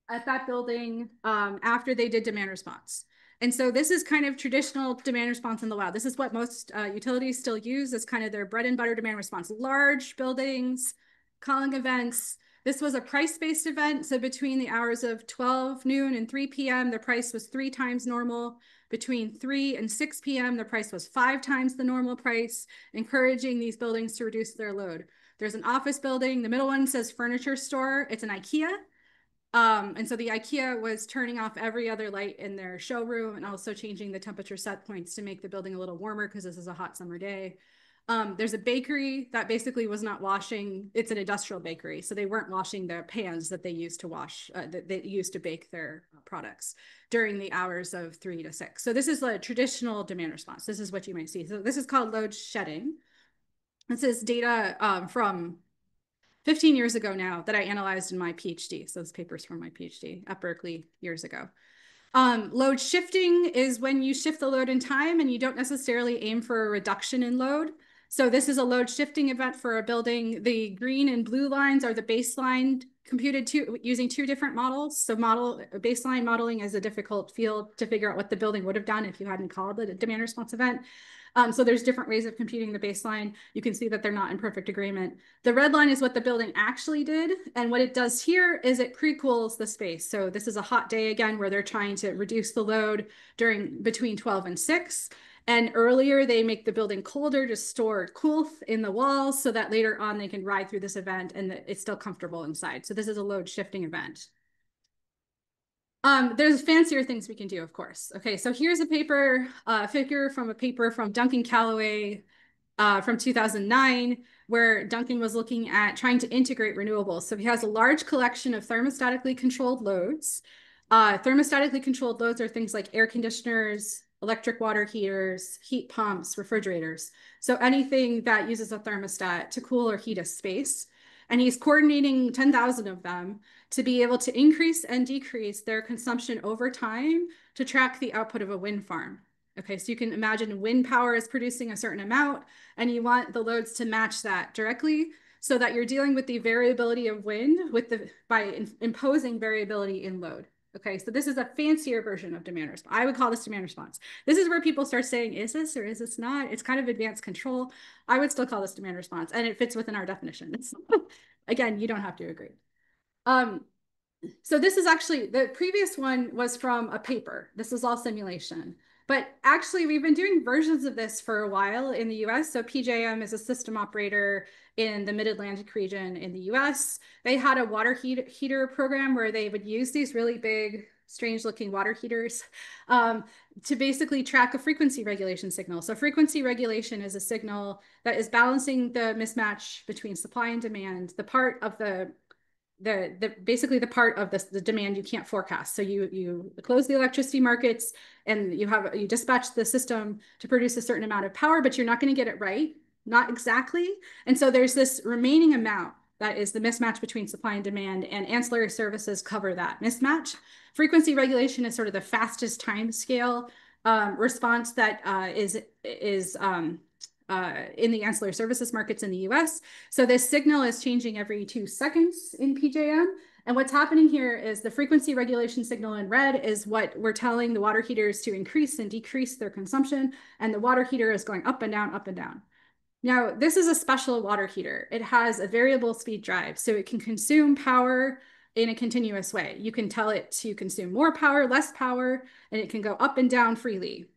at that building after they did demand response. And so this is kind of traditional demand response in the wild. This is what most utilities still use as kind of their bread and butter demand response. Large buildings, calling events. This was a price-based event. So between the hours of 12 noon and 3 p.m., the price was 3 times normal. Between 3 and 6 p.m., the price was 5 times the normal price, encouraging these buildings to reduce their load. There's an office building. The middle one says furniture store. It's an IKEA. And so the IKEA was turning off every other light in their showroom and also changing the temperature set points to make the building a little warmer because this is a hot summer day. There's a bakery that basically was not washing. It's an industrial bakery. So they weren't washing the pans that they used to wash, that they used to bake their products during the hours of 3 to 6. So this is a traditional demand response. This is what you might see. So this is called load shedding. This is data from 15 years ago now that I analyzed in my PhD. So this paper's from my PhD at Berkeley years ago. Load shifting is when you shift the load in time and you don't necessarily aim for a reduction in load. So this is a load shifting event for a building. The green and blue lines are the baseline computed using 2 different models. So baseline modeling is a difficult field to figure out what the building would have done if you hadn't called it a demand response event. So there's different ways of computing the baseline. You can see that they're not in perfect agreement. The red line is what the building actually did. And what it does here is it pre-cools the space. So this is a hot day again, where they're trying to reduce the load between 12 and 6. And earlier they make the building colder to store coolth in the walls so that later on they can ride through this event and it's still comfortable inside. So this is a load shifting event. There's fancier things we can do, of course. Okay, so here's a figure from a paper from Duncan Calloway from 2009, where Duncan was looking at trying to integrate renewables. So he has a large collection of thermostatically controlled loads. Thermostatically controlled loads are things like air conditioners, electric water heaters, heat pumps, refrigerators. So anything that uses a thermostat to cool or heat a space. And he's coordinating 10,000 of them to be able to increase and decrease their consumption over time to track the output of a wind farm. Okay, so you can imagine wind power is producing a certain amount and you want the loads to match that directly so that you're dealing with the variability of wind by imposing variability in load. Okay, so this is a fancier version of demand response. I would call this demand response. This is where people start saying, is this or is this not? It's kind of advanced control. I would still call this demand response, and it fits within our definition. Again, you don't have to agree. So this is actually, the previous one was from a paper. This is all simulation. But actually, we've been doing versions of this for a while in the US. So PJM is a system operator in the Mid-Atlantic region in the US. They had a water heater program where they would use these really big, strange-looking water heaters to basically track a frequency regulation signal. So frequency regulation is a signal that is balancing the mismatch between supply and demand, the part of basically the part of the demand you can't forecast. So you close the electricity markets and you dispatch the system to produce a certain amount of power, but you're not going to get it right, not exactly. And so there's this remaining amount that is the mismatch between supply and demand, and ancillary services cover that mismatch. Frequency regulation is sort of the fastest time scale response that is in the ancillary services markets in the US. So this signal is changing every 2 seconds in PJM. And what's happening here is the frequency regulation signal in red is what we're telling the water heaters to increase and decrease their consumption. And the water heater is going up and down, up and down. Now, this is a special water heater. It has a variable speed drive, so it can consume power in a continuous way. You can tell it to consume more power, less power, and it can go up and down freely.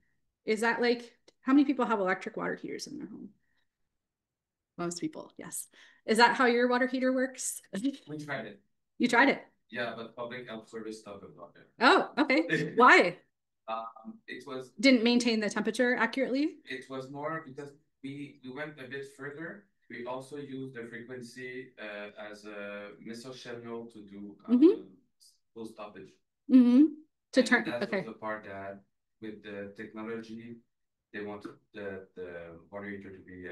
Is that like, how many people have electric water heaters in their home? Most people, yes. Is that how your water heater works? We tried it. You tried it? Yeah, but public health service stuff about it. Oh, okay. Why? It was... Didn't maintain the temperature accurately? It was more because we went a bit further. We also used the frequency as a missile signal to do full stoppage. To turn, that okay. was the part that with the technology, they wanted the water heater to be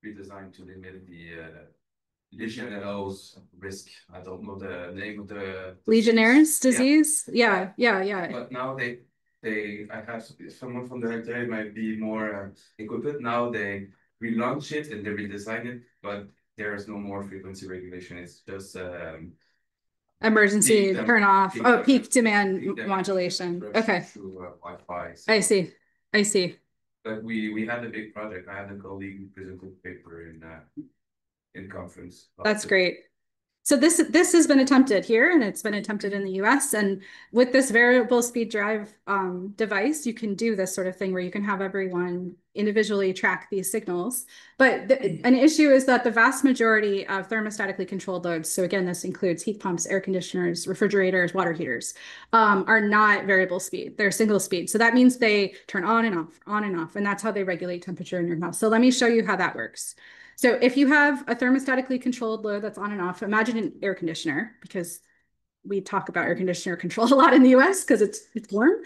redesigned to limit the Legionnaires risk. I don't know the name of the... Legionnaires disease? Yeah. But now I have someone from the military might be more equipped now. They relaunch it and they redesign it, but there is no more frequency regulation. It's just emergency turn off. Peak demand modulation. Okay. Through Wi-Fi. I see. I see. But we had a big project. I had a colleague who presented a paper in conference. That's great. So this has been attempted here, and it's been attempted in the US. And with this variable speed drive device, you can do this sort of thing where you can have everyone individually track these signals. But an issue is that the vast majority of thermostatically controlled loads, so again, this includes heat pumps, air conditioners, refrigerators, water heaters, are not variable speed. They're single speed. So that means they turn on and off, and that's how they regulate temperature in your house. So let me show you how that works. So if you have a thermostatically controlled load that's on and off, imagine an air conditioner, because we talk about air conditioner control a lot in the US because it's warm.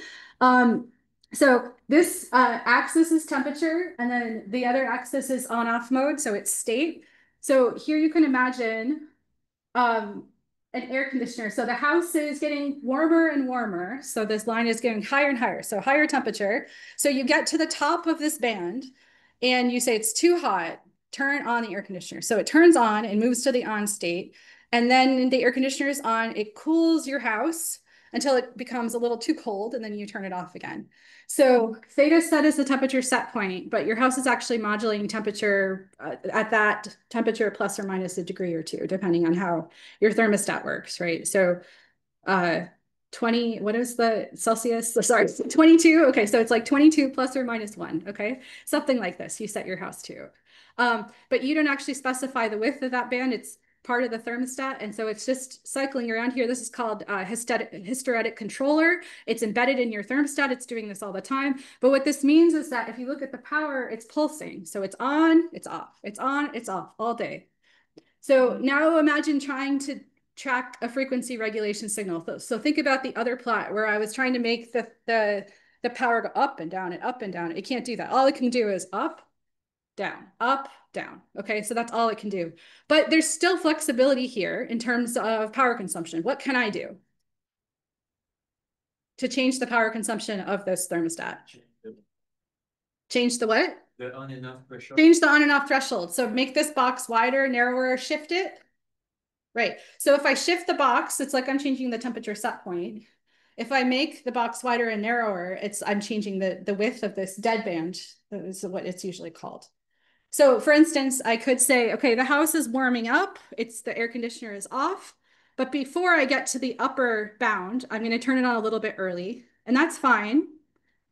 So this axis is temperature, and then the other axis is on-off mode, so it's state. So here you can imagine an air conditioner. So the house is getting warmer and warmer. So this line is getting higher and higher, so higher temperature. So you get to the top of this band, and you say it's too hot. Turn on the air conditioner. So it turns on and moves to the on state. And then the air conditioner is on, it cools your house until it becomes a little too cold, and then you turn it off again. So theta set is the temperature set point, but your house is actually modulating temperature at that temperature plus or minus a degree or two, depending on how your thermostat works, right? So 20, what is the Celsius? Sorry, 22. Okay, so it's like 22 plus or minus 1, okay? Something like this, you set your house to. But you don't actually specify the width of that band. It's part of the thermostat. And so it's just cycling around here. This is called a hysteretic controller. It's embedded in your thermostat. It's doing this all the time. But what this means is that if you look at the power, it's pulsing. So it's on, it's off, it's on, it's off all day. So now imagine trying to track a frequency regulation signal. So think about the other plot where I was trying to make the power go up and down and up and down. It can't do that. All it can do is up, down, up, down. Okay, so that's all it can do. But there's still flexibility here in terms of power consumption. What can I do to change the power consumption of this thermostat? Change the what? The on and off threshold. Change the on and off threshold. So make this box wider, narrower, shift it. Right. So if I shift the box, it's like I'm changing the temperature set point. If I make the box wider and narrower, I'm changing the width of this dead band. That is what it's usually called. So for instance, I could say, okay, the house is warming up. The air conditioner is off. But before I get to the upper bound, I'm going to turn it on a little bit early. And that's fine.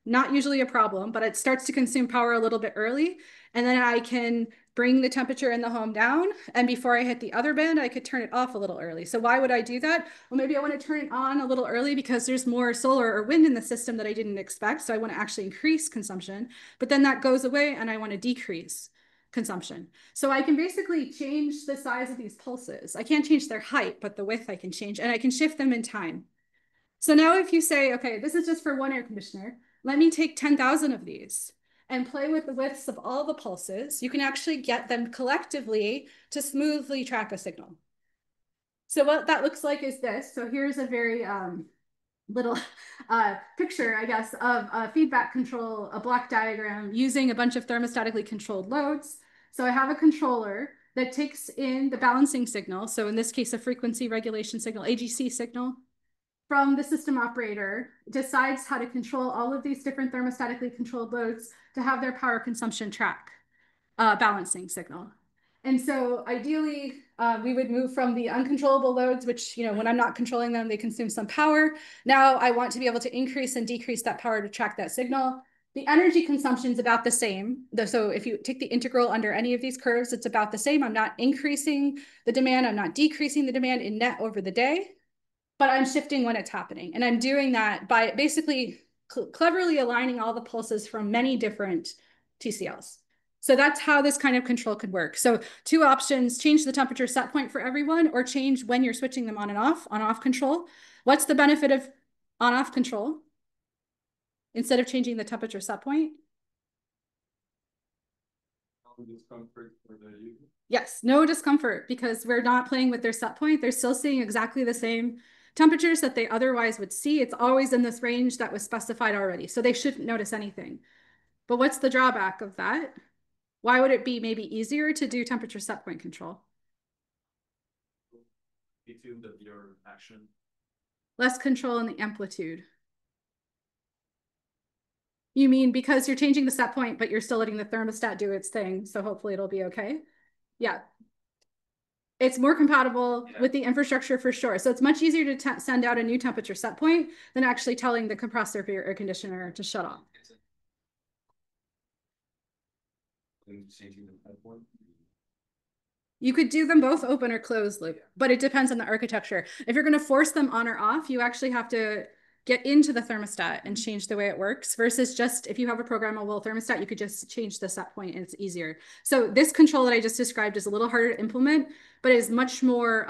Not usually a problem, but it starts to consume power a little bit early. And then I can bring the temperature in the home down. And before I hit the other band, I could turn it off a little early. So why would I do that? Well, maybe I want to turn it on a little early because there's more solar or wind in the system that I didn't expect. So I want to actually increase consumption, but then that goes away and I want to decrease consumption. So I can basically change the size of these pulses. I can't change their height, but the width I can change, and I can shift them in time. So now if you say, okay, this is just for one air conditioner, let me take 10,000 of these and play with the widths of all the pulses, you can actually get them collectively to smoothly track a signal. So what that looks like is this. So here's a very little picture, I guess, of a feedback control, a block diagram using a bunch of thermostatically controlled loads. So I have a controller that takes in the balancing signal. So in this case, a frequency regulation signal, AGC signal, from the system operator, decides how to control all of these different thermostatically controlled loads to have their power consumption track balancing signal. And so ideally, we would move from the uncontrollable loads, which, when I'm not controlling them, they consume some power. Now I want to be able to increase and decrease that power to track that signal. The energy consumption is about the same. So if you take the integral under any of these curves, it's about the same. I'm not increasing the demand. I'm not decreasing the demand in net over the day, but I'm shifting when it's happening. And I'm doing that by basically cleverly aligning all the pulses from many different TCLs. So that's how this kind of control could work. So 2 options: change the temperature set point for everyone, or change when you're switching them on off control. What's the benefit of on-off control instead of changing the temperature set point? No discomfort for the user. Yes, no discomfort, because we're not playing with their set point. They're still seeing exactly the same temperatures that they otherwise would see. It's always in this range that was specified already. So they shouldn't notice anything. But what's the drawback of that? Why would it be maybe easier to do temperature set point control? You feel that your action. Less control in the amplitude. You mean because you're changing the set point, but you're still letting the thermostat do its thing. So hopefully it'll be okay. Yeah. It's more compatible with the infrastructure for sure. So it's much easier to send out a new temperature set point than actually telling the compressor for your air conditioner to shut off. You could do them both open or closed loop, but it depends on the architecture. If you're going to force them on or off, you actually have to get into the thermostat and change the way it works versus just if you have a programmable thermostat, you could just change the set point and it's easier. So this control that I just described is a little harder to implement, but is much more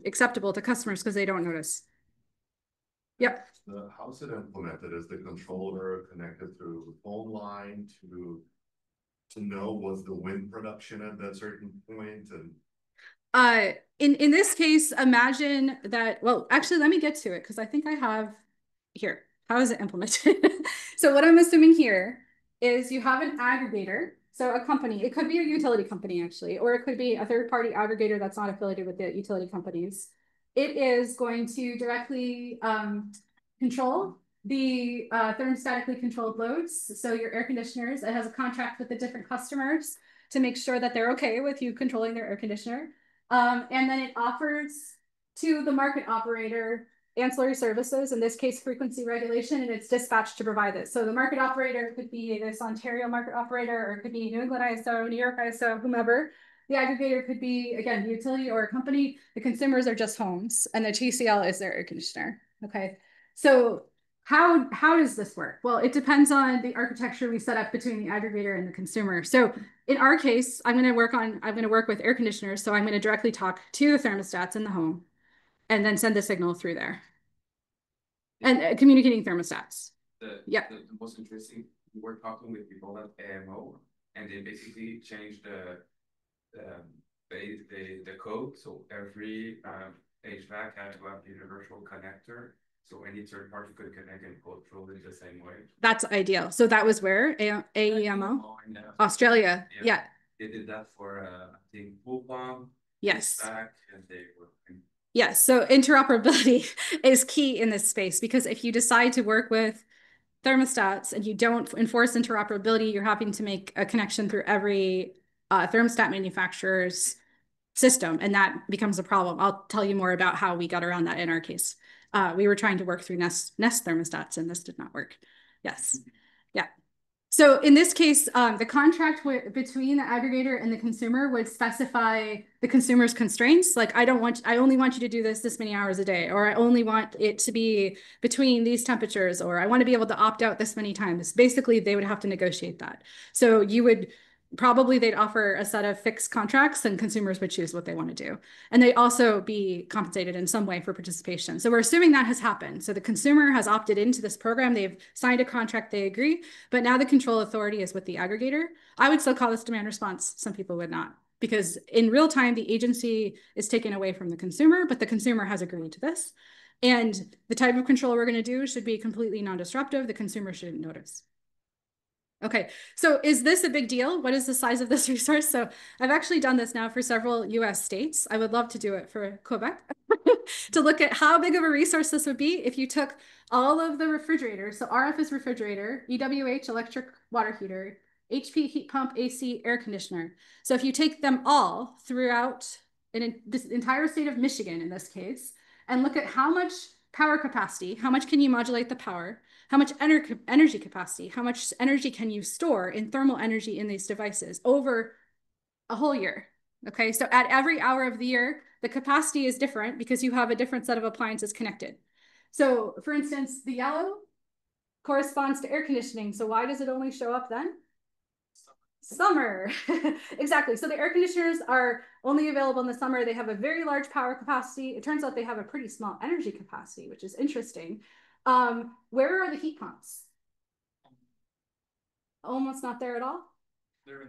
acceptable to customers because they don't notice. Yep. How's it implemented? Is the controller connected through the phone line to know what's the wind production at that certain point? And in this case, imagine that, well, actually, let me get to it because I think I have here. How is it implemented? So what I'm assuming here is you have an aggregator. So a company, it could be a utility company actually, or it could be a third-party aggregator that's not affiliated with the utility companies. It is going to directly control the thermostatically controlled loads. So your air conditioners, it has a contract with the different customers to make sure that they're okay with you controlling their air conditioner. And then it offers to the market operator ancillary services, in this case, frequency regulation, and it's dispatched to provide this. So the market operator could be this Ontario market operator, or it could be New England ISO, New York ISO, whomever. The aggregator could be, again, the utility or a company. The consumers are just homes, and the TCL is their air conditioner. Okay, so how does this work? Well, it depends on the architecture we set up between the aggregator and the consumer. So in our case, I'm going to work with air conditioners. So I'm going to directly talk to the thermostats in the home and then send the signal through there. And communicating thermostats. The most interesting, we were talking with people at AMO, and they basically changed the code. So every HVAC had to have a universal connector. So any third party could connect and control it the same way. That's ideal. So that was where? AEMO? Australia. Yeah. They did that for, I think, pool pump. Yes. And they were. Yes. So interoperability is key in this space because if you decide to work with thermostats and you don't enforce interoperability, you're having to make a connection through every thermostat manufacturer's system, and that becomes a problem. I'll tell you more about how we got around that in our case. We were trying to work through Nest thermostats, and this did not work. Yes. Yeah. So in this case, the contract between the aggregator and the consumer would specify the consumer's constraints. Like, I only want you to do this many hours a day, or I only want it to be between these temperatures, or I want to be able to opt out this many times. Basically, they would have to negotiate that. So they'd offer a set of fixed contracts and consumers would choose what they want to do. And they also be compensated in some way for participation. So we're assuming that has happened. So the consumer has opted into this program. They've signed a contract, they agree, but now the control authority is with the aggregator. I would still call this demand response. Some people would not, because in real time, the agency is taken away from the consumer, but the consumer has agreed to this. And the type of control we're going to do should be completely non-disruptive. The consumer shouldn't notice. Okay, so is this a big deal? What is the size of this resource? So I've actually done this now for several US states. I would love to do it for Quebec to look at how big of a resource this would be if you took all of the refrigerators. So RF is refrigerator, EWH, electric water heater, HP heat pump, AC, air conditioner. So if you take them all throughout this entire state of Michigan in this case, and look at how much power capacity, how much can you modulate the power, how much energy capacity, how much energy can you store in thermal energy in these devices over a whole year. Okay, so at every hour of the year, the capacity is different because you have a different set of appliances connected. So for instance, the yellow corresponds to air conditioning. So why does it only show up then? Summer. Exactly. So the air conditioners are only available in the summer. They have a very large power capacity. It turns out they have a pretty small energy capacity, which is interesting. Where are the heat pumps? Almost not there at all. They're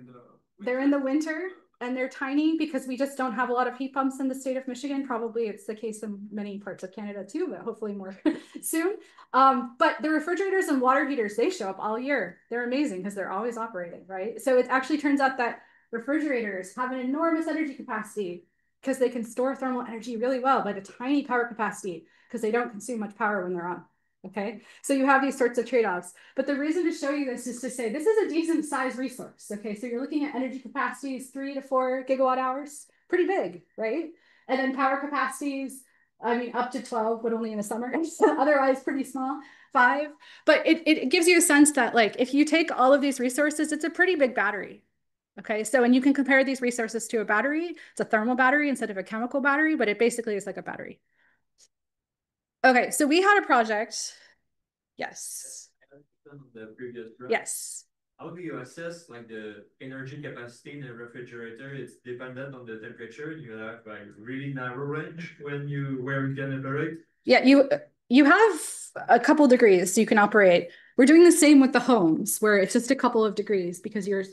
in the winter. and they're tiny because we just don't have a lot of heat pumps in the state of Michigan. Probably it's the case in many parts of Canada too, but hopefully more soon. But the refrigerators and water heaters, they show up all year. They're amazing because they're always operating, right? So it actually turns out that refrigerators have an enormous energy capacity because they can store thermal energy really well, but a tiny power capacity because they don't consume much power when they're on. Okay, so you have these sorts of trade-offs. But the reason to show you this is to say this is a decent size resource. Okay, so you're looking at energy capacities 3 to 4 gigawatt hours, pretty big, right? And then power capacities, I mean, up to 12, but only in the summer. Otherwise, pretty small, 5. But it gives you a sense that, like, if you take all of these resources, it's a pretty big battery. Okay, so and you can compare these resources to a battery. It's a thermal battery instead of a chemical battery, but it basically is like a battery. Okay, so we had a project. Yes. The previous graph. Yes. How do you assess like the energy capacity in a refrigerator? It's dependent on the temperature. You have like really narrow range where you can operate. Yeah, you have a couple degrees you can operate. We're doing the same with the homes where it's just a couple of degrees because you're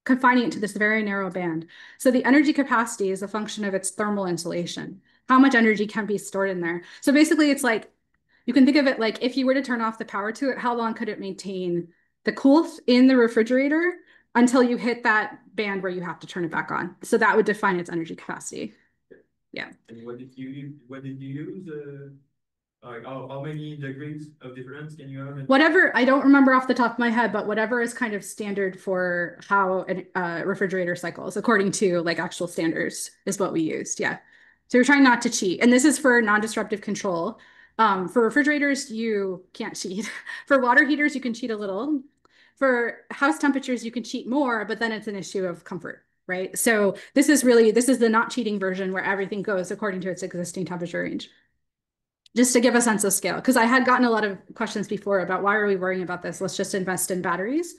confining it to this very narrow band. So the energy capacity is a function of its thermal insulation. How much energy can be stored in there? So basically it's like, you can think of it like if you were to turn off the power to it, how long could it maintain the cool in the refrigerator until you hit that band where you have to turn it back on? So that would define its energy capacity. Yeah. And what did you use? Like how many degrees of difference can you have? Whatever, I don't remember off the top of my head, but whatever is kind of standard for how a refrigerator cycles according to like actual standards is what we used. Yeah. So we're trying not to cheat. And this is for non-disruptive control. For refrigerators, you can't cheat. For water heaters, you can cheat a little. For house temperatures, you can cheat more, but then it's an issue of comfort, right? So this is the not cheating version where everything goes according to its existing temperature range. Just to give a sense of scale, because I had gotten a lot of questions before about why are we worrying about this? Let's just invest in batteries.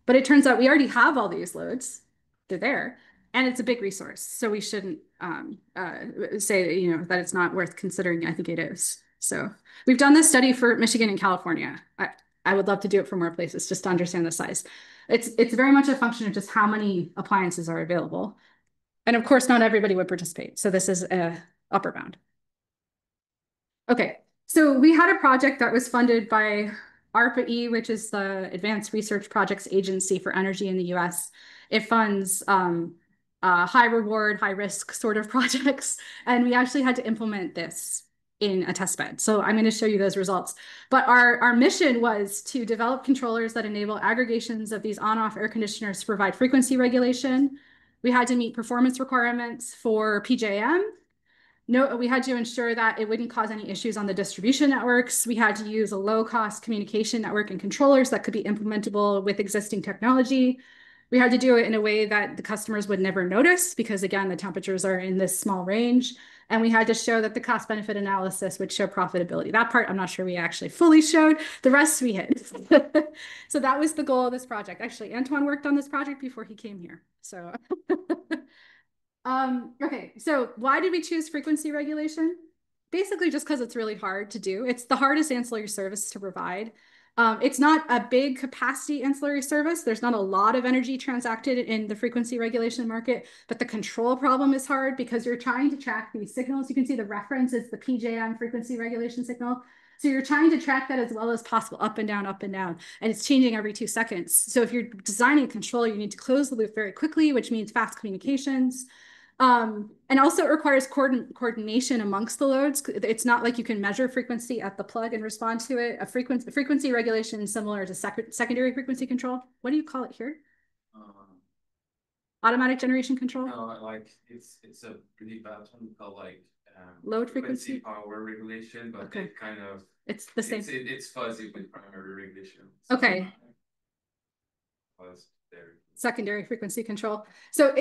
But it turns out we already have all these loads. They're there. And it's a big resource. So we shouldn't say, that it's not worth considering. I think it is. So we've done this study for Michigan and California. I would love to do it for more places just to understand the size. It's very much a function of just how many appliances are available. And of course, not everybody would participate. So this is a upper bound. Okay, so we had a project that was funded by ARPA-E, which is the Advanced Research Projects Agency for Energy in the US. It funds high reward, high risk sort of projects. And we actually had to implement this in a test bed. So I'm going to show you those results. But our mission was to develop controllers that enable aggregations of these on-off air conditioners to provide frequency regulation. We had to meet performance requirements for PJM. No, we had to ensure that it wouldn't cause any issues on the distribution networks. We had to use a low-cost communication network and controllers that could be implementable with existing technology. We had to do it in a way that the customers would never notice because, again, the temperatures are in this small range. And we had to show that the cost-benefit analysis would show profitability. That part, I'm not sure we actually fully showed. The rest we hit. So that was the goal of this project. Actually, Antoine worked on this project before he came here. So... Okay, so why did we choose frequency regulation? Basically just because it's really hard to do. It's the hardest ancillary service to provide. It's not a big capacity ancillary service. There's not a lot of energy transacted in the frequency regulation market, but the control problem is hard because you're trying to track these signals. You can see the reference is the PJM frequency regulation signal. So you're trying to track that as well as possible, up and down, and it's changing every 2 seconds. So if you're designing a control, you need to close the loop very quickly, which means fast communications. And also it requires coordination amongst the loads. It's not like you can measure frequency at the plug and respond to it. A frequency regulation similar to secondary frequency control. What do you call it here? Automatic generation control? No, like it's a really bad one called like load frequency power regulation, but okay. it kind of it's the same. It's fuzzy with primary regulation. So okay. Secondary frequency control. So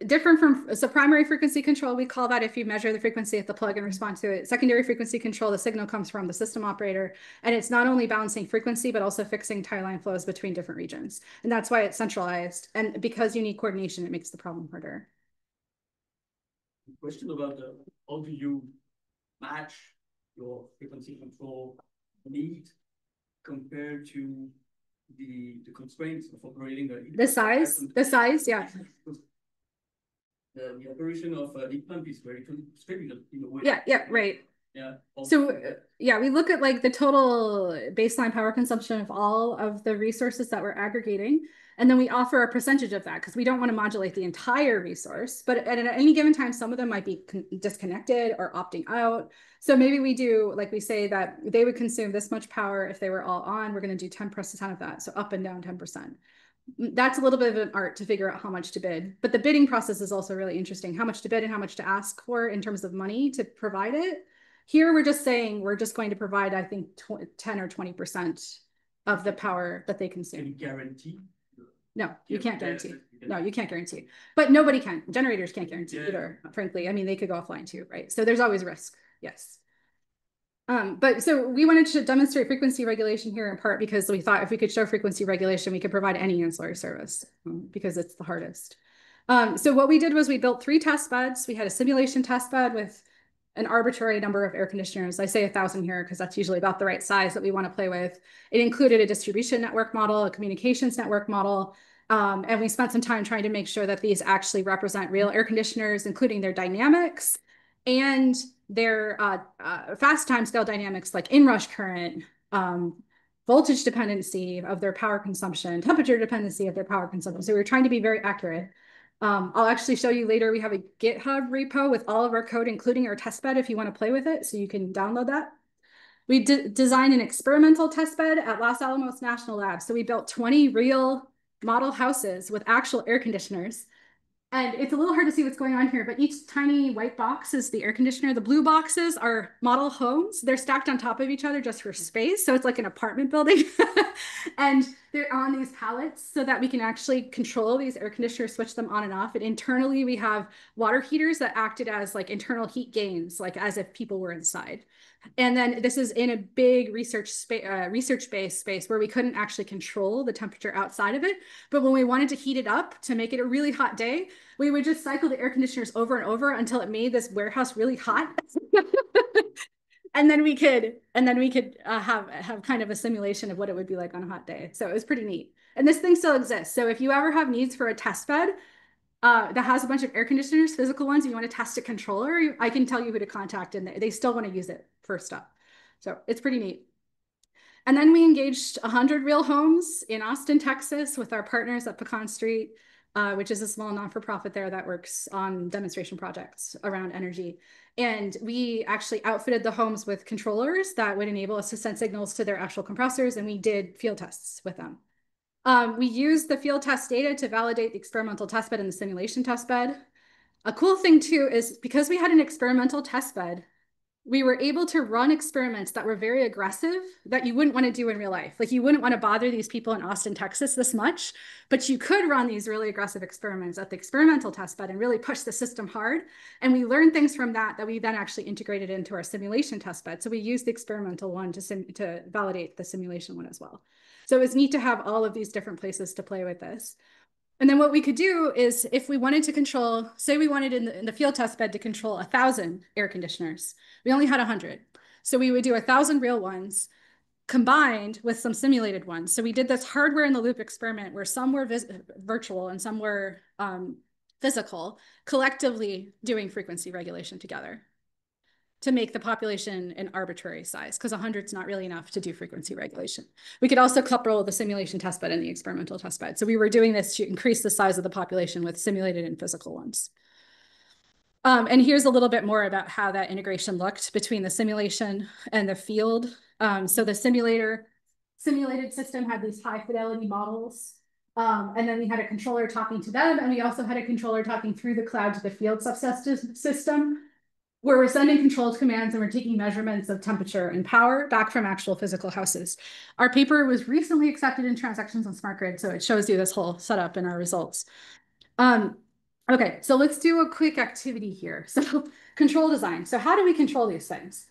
different from, so primary frequency control, we call that if you measure the frequency at the plug and respond to it. Secondary frequency control, the signal comes from the system operator, and it's not only balancing frequency, but also fixing tie line flows between different regions. And that's why it's centralized. And because you need coordination, it makes the problem harder. Question about how do you match your frequency control need compared to the constraints of operating the size, yeah. the operation of heat pump is very constricted in a way. Yeah, right. Yeah. So yeah, we look at like the total baseline power consumption of all of the resources that we're aggregating. And then we offer a percentage of that because we don't want to modulate the entire resource. But at any given time, some of them might be disconnected or opting out. So maybe we do, like we say that they would consume this much power if they were all on. We're going to do 10% of that. So up and down 10%. That's a little bit of an art to figure out how much to bid. But the bidding process is also really interesting. How much to bid and how much to ask for in terms of money to provide it. Here, we're just saying we're just going to provide, I think, 10 or 20% of the power that they consume. Can you guarantee? No, you can't guarantee. No, you can't guarantee. But nobody can. Generators can't guarantee either, frankly. I mean, they could go offline too, right? So there's always risk. Yes. But so we wanted to demonstrate frequency regulation here in part because we thought if we could show frequency regulation, we could provide any ancillary service because it's the hardest. So what we did was we built 3 test beds. We had a simulation test bed with an arbitrary number of air conditioners. I say 1,000 here because that's usually about the right size that we want to play with. It included a distribution network model, a communications network model, and we spent some time trying to make sure that these actually represent real air conditioners, including their dynamics and their fast timescale dynamics like inrush current, voltage dependency of their power consumption, temperature dependency of their power consumption. So we were trying to be very accurate. I'll actually show you later. We have a GitHub repo with all of our code, including our testbed, if you want to play with it. So you can download that. We designed an experimental testbed at Los Alamos National Lab. So we built 20 real model houses with actual air conditioners. And it's a little hard to see what's going on here, but each tiny white box is the air conditioner. The blue boxes are model homes. They're stacked on top of each other just for space. So it's like an apartment building. And they're on these pallets so that we can actually control these air conditioners, switch them on and off. And internally, we have water heaters that acted as like internal heat gains, like as if people were inside. And then this is in a big research-based space where we couldn't actually control the temperature outside of it. But when we wanted to heat it up to make it a really hot day, we would just cycle the air conditioners over and over until it made this warehouse really hot. And then we could have kind of a simulation of what it would be like on a hot day. So it was pretty neat. And this thing still exists. So if you ever have needs for a test bed, that has a bunch of air conditioners, physical ones, and you want to test a controller, I can tell you who to contact, and they still want to use it for stuff. So it's pretty neat. And then we engaged 100 real homes in Austin, Texas with our partners at Pecan Street, which is a small non-for-profit there that works on demonstration projects around energy. And we actually outfitted the homes with controllers that would enable us to send signals to their actual compressors, and we did field tests with them. We used the field test data to validate the experimental testbed and the simulation testbed. A cool thing too is because we had an experimental testbed, we were able to run experiments that were very aggressive that you wouldn't want to do in real life. Like you wouldn't want to bother these people in Austin, Texas this much, but you could run these really aggressive experiments at the experimental testbed and really push the system hard. And we learned things from that we then actually integrated into our simulation testbed. So we used the experimental one to validate the simulation one as well. So it was neat to have all of these different places to play with this. And then what we could do is if we wanted to control, say we wanted in the field test bed to control 1,000 air conditioners, we only had 100. So we would do 1,000 real ones combined with some simulated ones. So we did this hardware in the loop experiment where some were virtual and some were physical, collectively doing frequency regulation together to make the population an arbitrary size, because 100 is not really enough to do frequency regulation. We could also couple the simulation testbed and the experimental testbed. So we were doing this to increase the size of the population with simulated and physical ones. And here's a little bit more about how that integration looked between the simulation and the field. So the simulated system had these high fidelity models. And then we had a controller talking to them. And we also had a controller talking through the cloud to the field system, where we're sending controlled commands and we're taking measurements of temperature and power back from actual physical houses. Our paper was recently accepted in Transactions on Smart Grid, so it shows you this whole setup in our results. Okay, so let's do a quick activity here. So control design. So how do we control these things?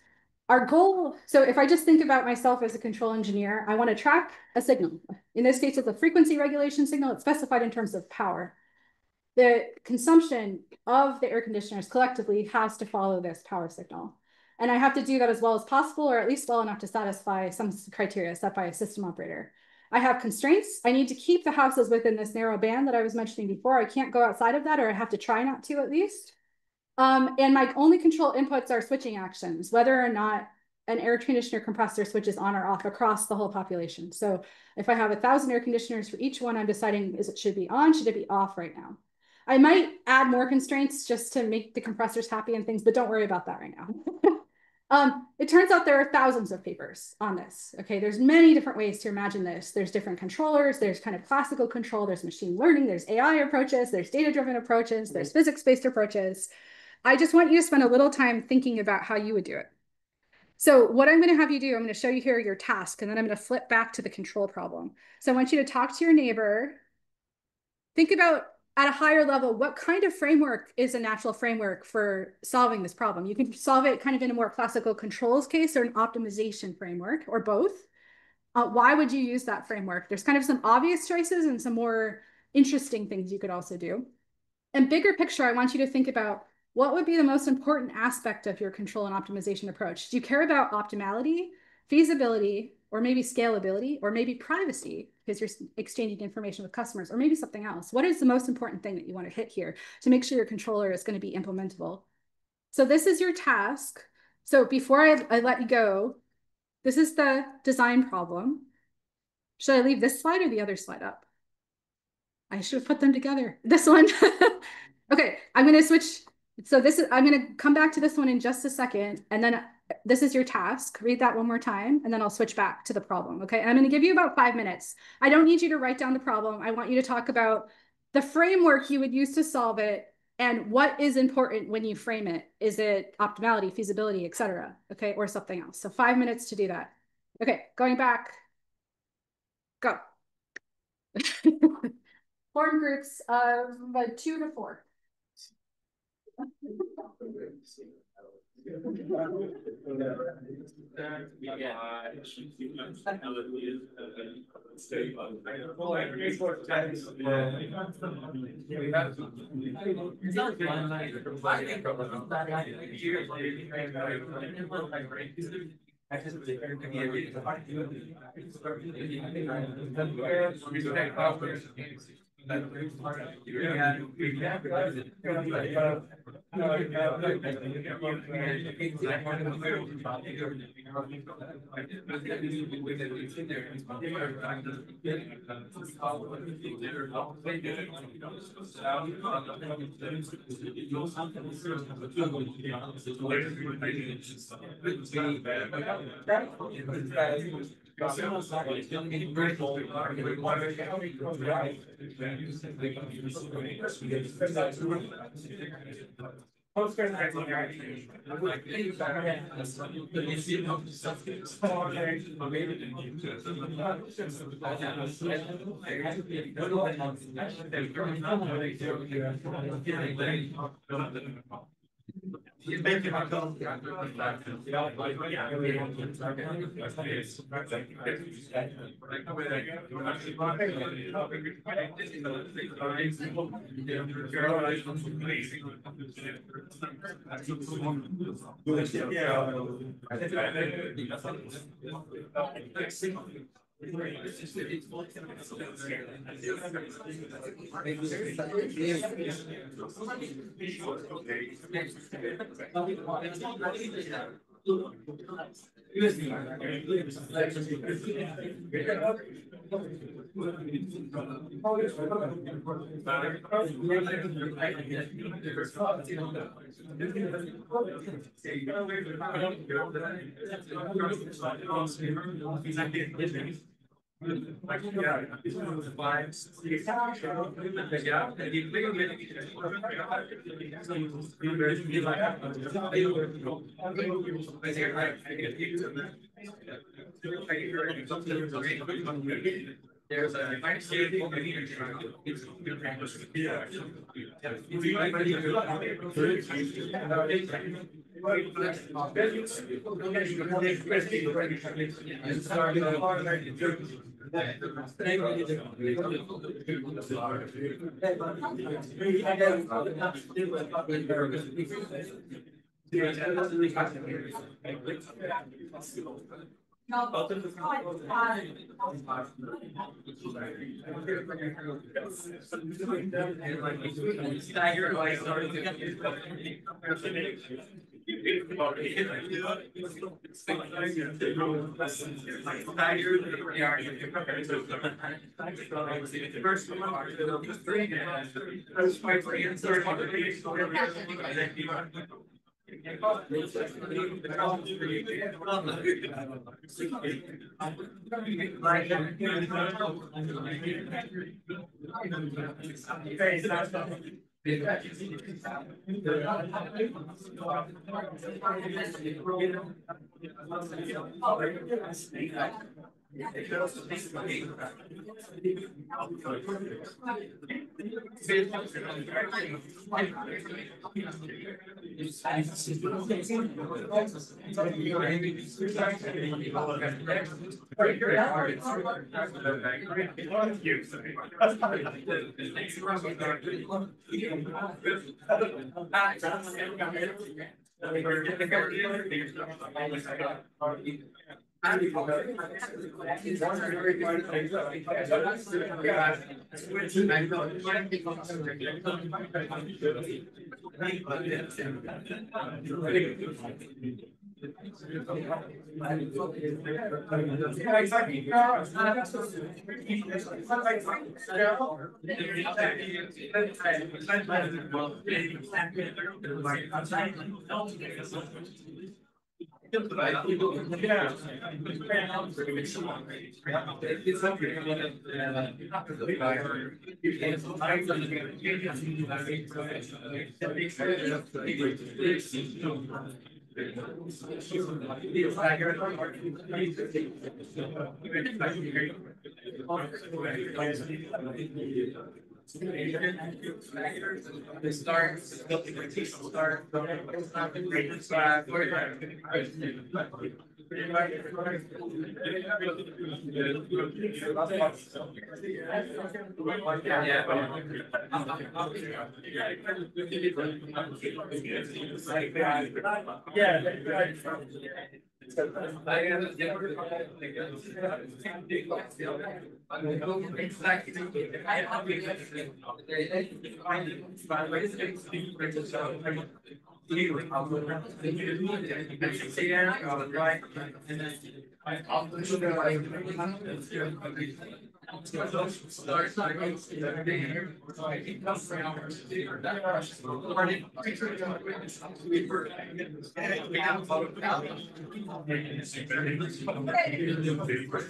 Our goal, so if I just think about myself as a control engineer, I want to track a signal. In this case, it's a frequency regulation signal. It's specified in terms of power. The consumption of the air conditioners collectively has to follow this power signal. And I have to do that as well as possible, or at least well enough to satisfy some criteria set by a system operator. I have constraints. I need to keep the houses within this narrow band that I was mentioning before. I can't go outside of that, or I have to try not to at least. And my only control inputs are switching actions, whether or not an air conditioner compressor switches on or off across the whole population. So if I have 1,000 air conditioners for each one, I'm deciding should it be on, should it be off right now? I might add more constraints just to make the compressors happy and things, but don't worry about that right now. It turns out there are thousands of papers on this. Okay, there's many different ways to imagine this. There's different controllers, there's kind of classical control, there's machine learning, there's AI approaches, there's data-driven approaches, there's physics-based approaches. I just want you to spend a little time thinking about how you would do it. So what I'm going to have you do, I'm going to show you here your task, and then I'm going to flip back to the control problem. So I want you to talk to your neighbor. Think about, at a higher level, what kind of framework is a natural framework for solving this problem? You can solve it kind of in a more classical controls case or an optimization framework, or both. Why would you use that framework? There's kind of some obvious choices and some more interesting things you could also do. And bigger picture, I want you to think about what would be the most important aspect of your control and optimization approach. Do you care about optimality, feasibility, or maybe scalability, or maybe privacy, because you're exchanging information with customers, or maybe something else? What is the most important thing that you want to hit here to make sure your controller is going to be implementable? So this is your task. So before I let you go, this is the design problem. Should I leave this slide or the other slide up? I should have put them together. This one. Okay, I'm going to switch. So I'm going to come back to this one in just a second. And then this is your task. Read that one more time, and then I'll switch back to the problem. Okay, and I'm going to give you about 5 minutes. I don't need you to write down the problem. I want you to talk about the framework you would use to solve it and what is important when you frame it. Is it optimality, feasibility, et cetera, okay, or something else? So 5 minutes to do that. Okay, going back. Go. Form groups of 2 to 4. There's a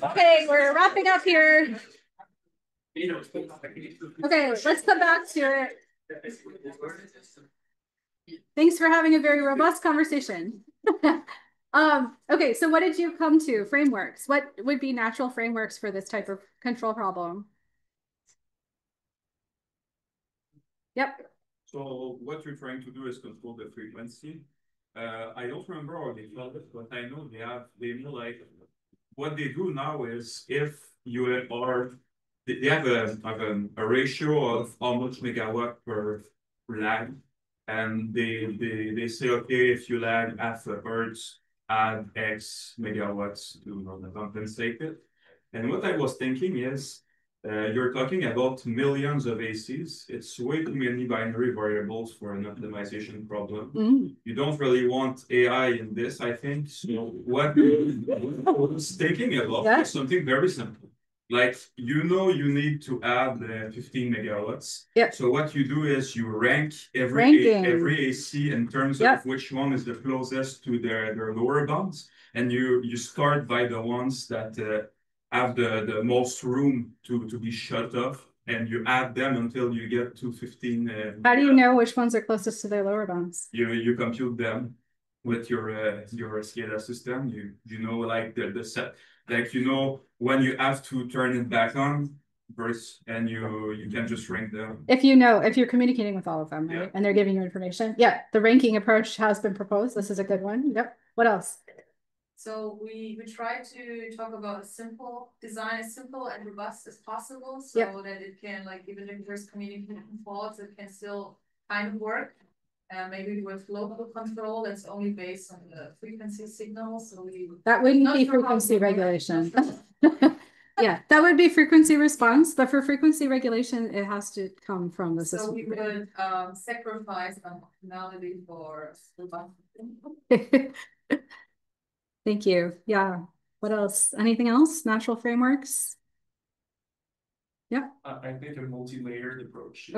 Okay, we're wrapping up here. Okay, let's come back to it. Thanks for having a very robust conversation. Okay, so what did you come to? Frameworks. What would be natural frameworks for this type of control problem? Yep. So what you're trying to do is control the frequency. I don't remember how they call it, but I know they know like what they do now is if you are they have a ratio of how much megawatt per lag, and they say, okay, if you lag half a hertz, add X megawatts to compensate it. And what I was thinking is, you're talking about millions of ACs. It's way too many binary variables for an optimization problem. You don't really want AI in this, I think. So what I was thinking about is something very simple. Like, you need to add 15 megawatts. Yep. So what you do is you rank every AC in terms of which one is the closest to their lower bounds. And you start by the ones that have the most room to be shut off, and you add them until you get to 15. How do you know which ones are closest to their lower bounds? You compute them with your SCADA system. You know like the set, like when you have to turn it back on versus, and you can just rank them. If you're communicating with all of them, right? And they're giving you information. Yeah, the ranking approach has been proposed. This is a good one. Yep. What else? So we try to talk about design as simple and robust as possible, so that it can, like, even if there's communication faults, it can still kind of work. And maybe with local control, that's only based on the frequency signal. So that wouldn't be frequency regulation. Yeah, that would be frequency response, but for frequency regulation, it has to come from the system. So we would sacrifice some optionality for. Thank you. Yeah. What else? Anything else? Natural frameworks? Yeah. I think a multi-layered approach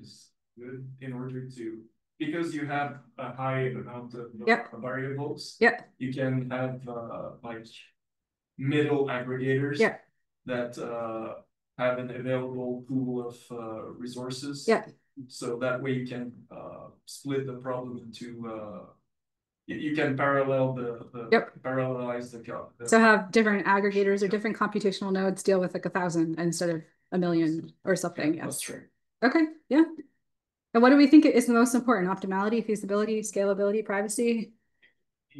is good in order to, because you have a high amount of variables. Yeah. You can have like middle aggregators that have an available pool of resources. Yeah. So that way you can split the problem into you can parallel parallelize the so have different aggregators or different computational nodes deal with like 1,000 instead of 1,000,000 or something. Yes. That's true. Okay. Yeah. And what do we think is the most important? Optimality, feasibility, scalability, privacy?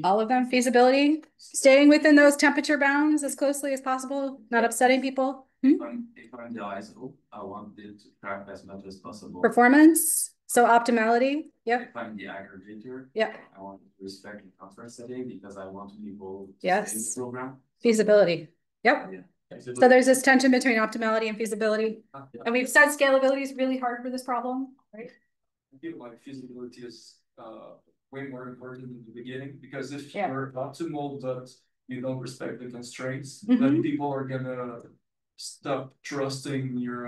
All of them. Feasibility, staying within those temperature bounds as closely as possible, not upsetting people. If I'm the ISO, I want it to track as much as possible. Performance, so optimality. Yep. If I'm the aggregator, I want to respect the conference setting because I want to be able to stay in the program. Feasibility. Yep. So there's this tension between optimality and feasibility. And we've said scalability is really hard for this problem, right? I feel like feasibility is way more important in the beginning, because if you're optimal but you don't respect the constraints, then people are gonna stop trusting your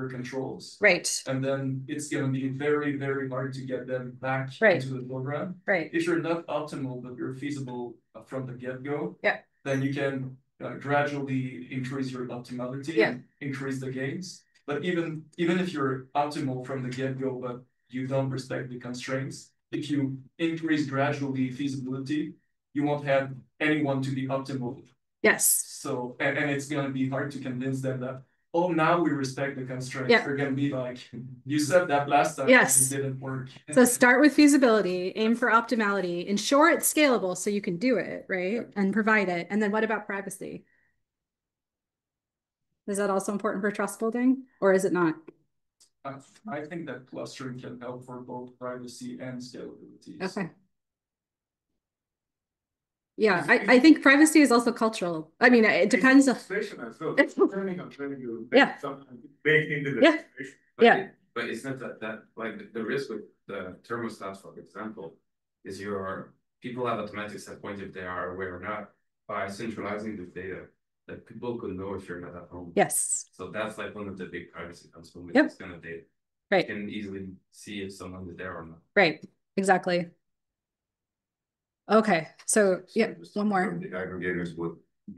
controls. Right. And then it's gonna be very, very hard to get them back into the program. Right. If you're not optimal but you're feasible from the get-go, then you can gradually increase your optimality and increase the gains. But even if you're optimal from the get-go but you don't respect the constraints, if you increase gradually feasibility, you won't have anyone to be optimal. Yes. So, and it's going to be hard to convince them that, oh, now we respect the constraints. They're going to be like, you said that last time. Yes. And it didn't work. So start with feasibility, aim for optimality, ensure it's scalable so you can do it, right? And provide it. And then what about privacy? Is that also important for trust building, or is it not? I think that clustering can help for both privacy and scalability. Okay. Yeah, I think privacy is also cultural. I mean, it depends on. Yeah. But it's not that like the risk with the thermostats, for example, is people have automatic set point if they are aware or not. By centralizing this data, that people could know if you're not at home. Yes. So that's like one of the big privacy concerns with this kind of data. Right. You can easily see if someone is there or not. Right. Exactly. Okay. So one more. The aggregators would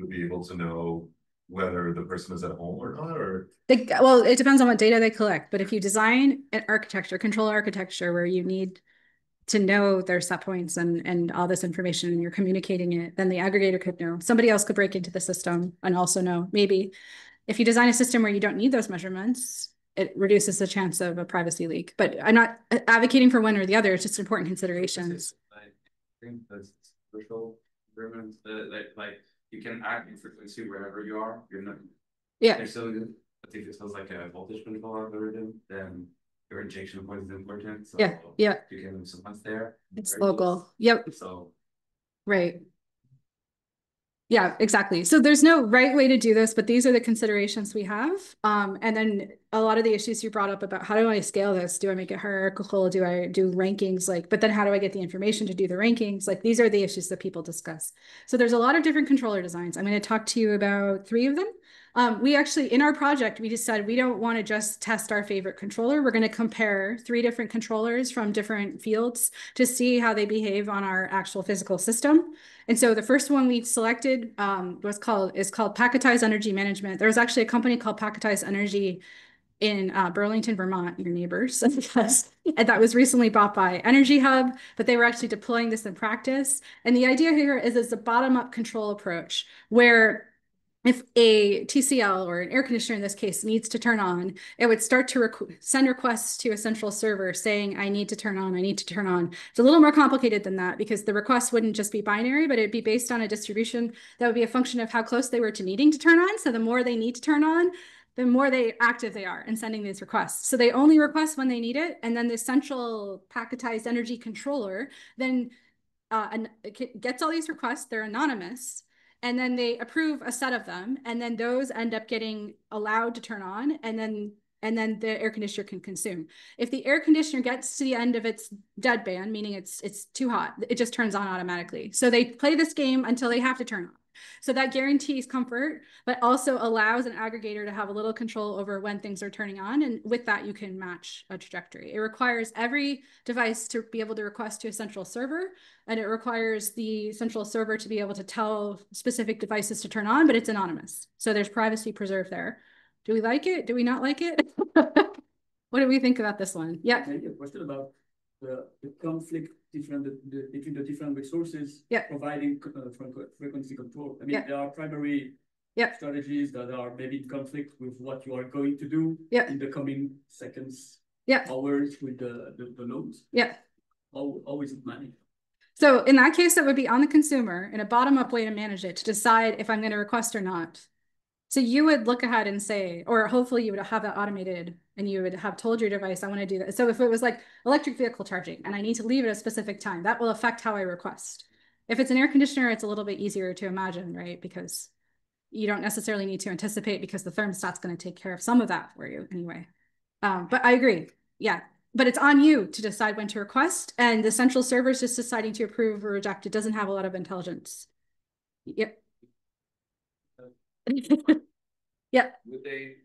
be able to know whether the person is at home or not, or well, it depends on what data they collect. But if you design an architecture, control architecture, where you need to know their set points and all this information and you're communicating it, then the aggregator could know. Somebody else could break into the system and also know. Maybe if you design a system where you don't need those measurements, it reduces the chance of a privacy leak. But I'm not advocating for one or the other. It's just important considerations. I think that's crucial. Like you can act in frequency wherever you are. You're not. They're still good. But if it feels like a voltage control algorithm, then your injection point is important. So you can move someone's there. It's local. Yep. So right. Yeah, exactly. So there's no right way to do this, but these are the considerations we have. And then a lot of the issues you brought up about how do I scale this? Do I make it hierarchical? Do I do rankings? But then how do I get the information to do the rankings? These are the issues that people discuss. So there's a lot of different controller designs. I'm going to talk to you about 3 of them. We actually, in our project, we just said we don't want to just test our favorite controller. We're going to compare 3 different controllers from different fields to see how they behave on our actual physical system. And so the first one we selected is called Packetized Energy Management. There was actually a company called Packetized Energy in Burlington, Vermont, your neighbors, and that was recently bought by Energy Hub, but they were actually deploying this in practice. And the idea here is it's a bottom-up control approach where if a TCL or an air conditioner in this case needs to turn on, it would start to send requests to a central server saying, I need to turn on, I need to turn on. It's a little more complicated than that because the request wouldn't just be binary, but it'd be based on a distribution that would be a function of how close they were to needing to turn on. So the more they need to turn on, the more active they are in sending these requests. So they only request when they need it. And then the central packetized energy controller then gets all these requests. They're anonymous. And then they approve a set of them. And then those end up getting allowed to turn on. And then the air conditioner can consume. If the air conditioner gets to the end of its deadband, meaning it's too hot, it just turns on automatically. So they play this game until they have to turn on. So that guarantees comfort, but also allows an aggregator to have a little control over when things are turning on. And with that, you can match a trajectory. It requires every device to be able to request to a central server, and it requires the central server to be able to tell specific devices to turn on, but it's anonymous. So there's privacy preserved there. Do we like it? Do we not like it? What do we think about this one? Yeah. Maybe a question about the conflict between the different resources providing frequency control. I mean, there are primary strategies that are maybe in conflict with what you are going to do in the coming seconds, hours with the loads. How is it managed? So in that case, that would be on the consumer in a bottom-up way to manage it, to decide if I'm going to request or not. So you would look ahead and say, or hopefully you would have that automated and you would have told your device, I want to do that. So if it was like electric vehicle charging and I need to leave at a specific time, that will affect how I request. If it's an air conditioner, it's a little bit easier to imagine, right? Because you don't necessarily need to anticipate because the thermostat's going to take care of some of that for you anyway. But I agree. Yeah. But it's on you to decide when to request, and the central server is just deciding to approve or reject. It doesn't have a lot of intelligence. Yep. Yep. Would they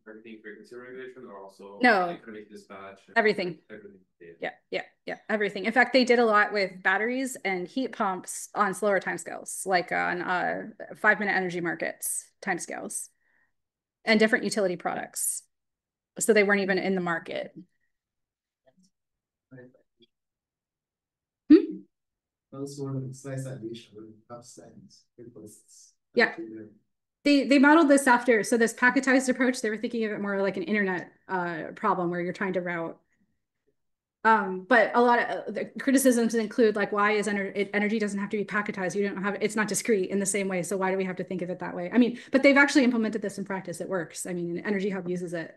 everything frequency regulation or also economic dispatch? Everything. Yeah, everything. In fact, they did a lot with batteries and heat pumps on slower timescales, like on 5-minute energy markets timescales, and different utility products. So they weren't even in the market. Yeah. They modeled this after, so this packetized approach, they were thinking of it more like an internet problem where you're trying to route. But a lot of the criticisms include like, why is energy doesn't have to be packetized? You don't have, it's not discrete in the same way. So why do we have to think of it that way? I mean, but they've actually implemented this in practice. It works. I mean, Energy Hub uses it.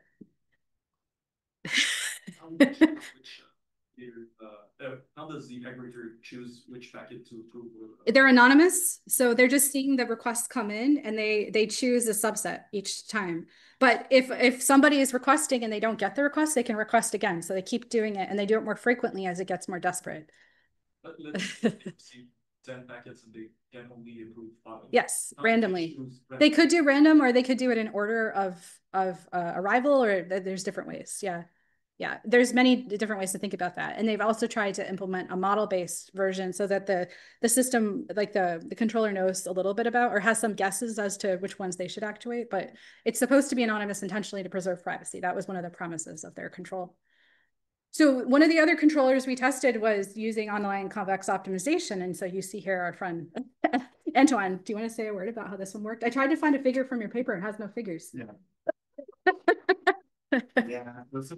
How does the aggregator choose which packet to approve? They're anonymous, so they're just seeing the requests come in, and they choose a subset each time. But if somebody is requesting and they don't get the request, they can request again. So they keep doing it, and they do it more frequently as it gets more desperate. But let's see 10 packets and they can only approve 5. Yes, randomly. They could do random, or they could do it in order of arrival, or there's different ways. Yeah, there's many different ways to think about that. And they've also tried to implement a model-based version so that the system, like the controller knows a little bit about, or has some guesses as to which ones they should actuate, but it's supposed to be anonymous intentionally to preserve privacy. That was one of the promises of their control. So one of the other controllers we tested was using online convex optimization. And so you see here our friend, Antoine, do you want to say a word about how this one worked? I tried to find a figure from your paper. It has no figures. Yeah. Yeah, but so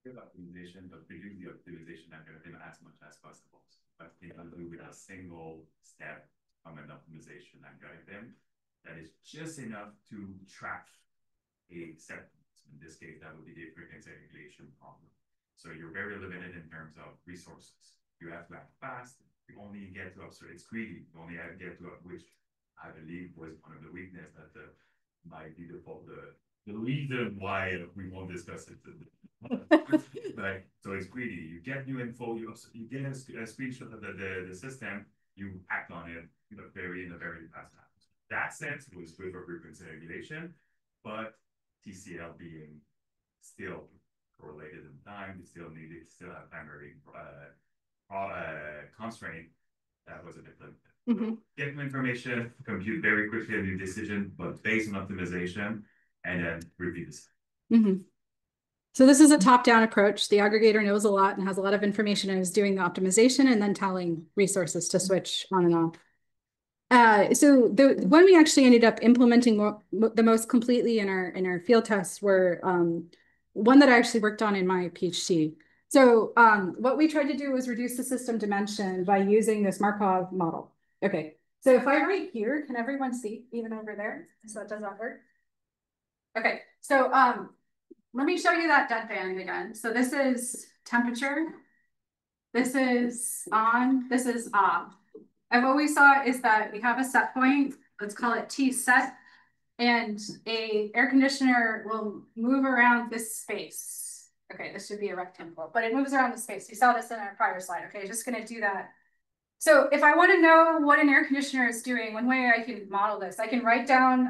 good optimization, but we do the optimization algorithm as much as possible. But we can do with a single step from an optimization algorithm that is just enough to track a set. In this case, that would be the frequency regulation problem. So you're very limited in terms of resources. You have to act fast. You only get to observe. It's greedy. You only get to which I believe was one of the weaknesses that might be the reason why we won't discuss it. Like, so it's greedy. You get new info. You get a screenshot of the system. You act on it in a very fast manner. That sense was good for frequency regulation, but TCL being still correlated in time, still have primary constraint. That was a bit limited. Mm-hmm. Get new information, compute very quickly a new decision, but based on optimization, and then repeat this. Mm-hmm. So this is a top-down approach. The aggregator knows a lot and has a lot of information and is doing the optimization and then telling resources to switch on and off. So the one we actually ended up implementing the most completely in our field tests were one that I actually worked on in my PhD. So what we tried to do was reduce the system dimension by using this Markov model. Okay, So if I write here, can everyone see even over there? So that does not work. Okay, so let me show you that deadband again. So this is temperature. This is on, this is off. And what we saw is that we have a set point, let's call it T set, and a air conditioner will move around this space. Okay, this should be a rectangle, but it moves around the space. You saw this in our prior slide. Okay, just gonna do that. So if I want to know what an air conditioner is doing, one way I can model this, I can write down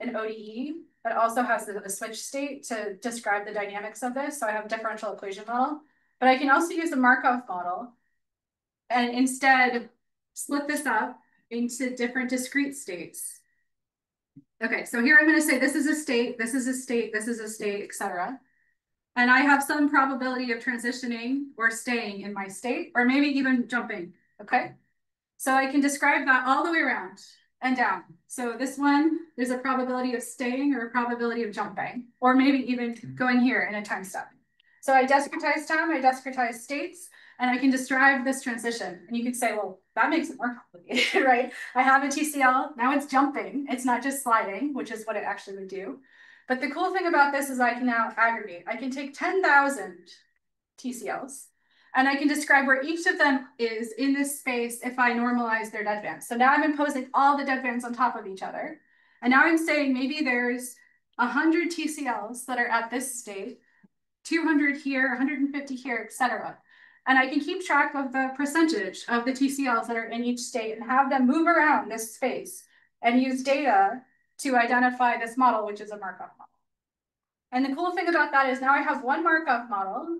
an ODE that also has a switch state to describe the dynamics of this. So I have a differential equation model, but I can also use a Markov model and instead split this up into different discrete states. Okay, so here I'm going to say this is a state, this is a state, this is a state, etc. And I have some probability of transitioning or staying in my state, or maybe even jumping. Okay, so I can describe that all the way around and down. So this one, there's a probability of staying or a probability of jumping, or maybe even going here in a time step. So I discretize time, I discretize states, and I can describe this transition. And you could say, well, that makes it more complicated, right? I have a TCL, now it's jumping. It's not just sliding, which is what it actually would do. But the cool thing about this is I can now aggregate. I can take 10,000 TCLs, and I can describe where each of them is in this space if I normalize their deadbands. So now I'm imposing all the deadbands on top of each other. And now I'm saying maybe there's 100 TCLs that are at this state, 200 here, 150 here, etc. And I can keep track of the percentage of the TCLs that are in each state and have them move around this space and use data to identify this model, which is a Markov model. And the cool thing about that is now I have one Markov model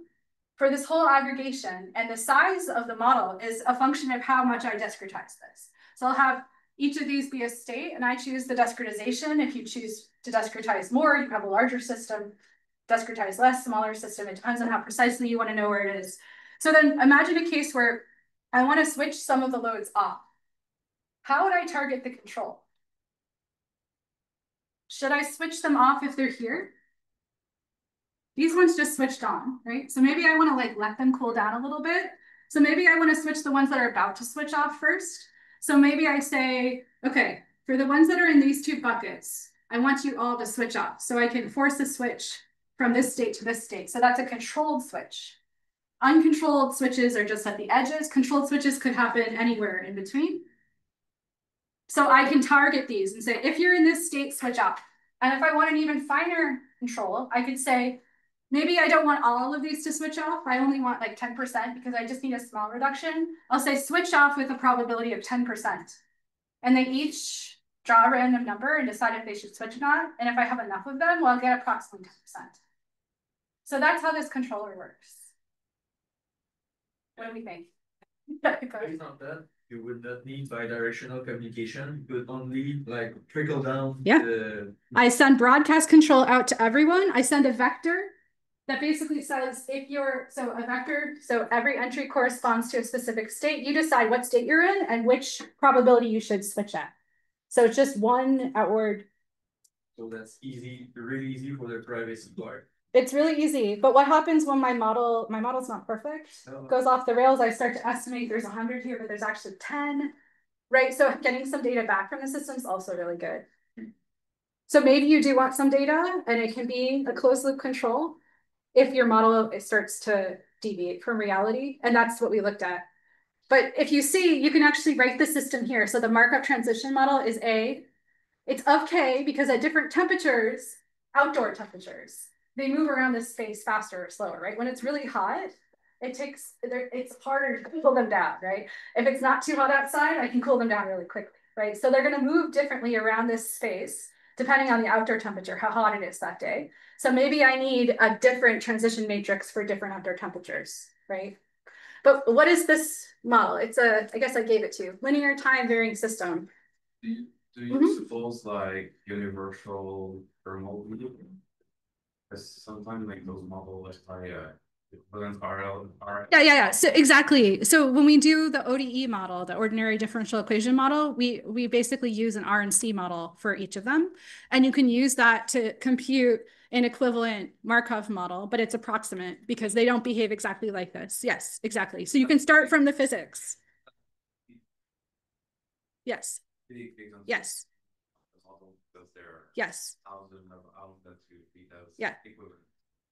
for this whole aggregation, and the size of the model is a function of how much I discretize this. So I'll have each of these be a state, and I choose the discretization. If you choose to discretize more, you have a larger system, discretize less, smaller system. It depends on how precisely you want to know where it is. So then imagine a case where I want to switch some of the loads off. How would I target the control? Should I switch them off if they're here? These ones just switched on, right? So maybe I want to like let them cool down a little bit. So maybe I want to switch the ones that are about to switch off first. So maybe I say, okay, for the ones that are in these two buckets, I want you all to switch off. So I can force a switch from this state to this state. So that's a controlled switch. Uncontrolled switches are just at the edges. Controlled switches could happen anywhere in between. So I can target these and say, if you're in this state, switch off. And if I want an even finer control, I could say, maybe I don't want all of these to switch off. I only want like 10% because I just need a small reduction. I'll say switch off with a probability of 10%. And they each draw a random number and decide if they should switch or not. And if I have enough of them, well, I'll get approximately 10%. So that's how this controller works. What do we think? Based on that, you would not need bidirectional communication. You could only like trickle down. Yeah. I send broadcast control out to everyone. I send a vector that basically says if you're, so a vector, so every entry corresponds to a specific state. You decide what state you're in and which probability you should switch at. So it's just one outward. So that's easy, really easy for the privacy part. It's really easy, but what happens when my model's not perfect, goes off the rails, I start to estimate there's 100 here, but there's actually 10, right? So getting some data back from the system is also really good. So maybe you do want some data and it can be a closed loop control if your model starts to deviate from reality. And that's what we looked at. But if you see, you can actually write the system here. So the Markov transition model is A. It's of K because at different temperatures, outdoor temperatures, they move around this space faster or slower, right? When it's really hot, it's harder to cool them down, right? If it's not too hot outside, I can cool them down really quickly, right? So they're gonna move differently around this space, depending on the outdoor temperature, how hot it is that day. So maybe I need a different transition matrix for different outdoor temperatures, right? But what is this model? It's I guess I gave it to you, linear time varying system. Do you suppose like universal thermal medium? Because sometimes like those models like Yeah. So exactly. So when we do the ODE model, the ordinary differential equation model, we basically use an RNC model for each of them. And you can use that to compute an equivalent Markov model, but it's approximate because they don't behave exactly like this. Yes, exactly. So you can start from the physics. Yes. Yes. Yes. Yeah.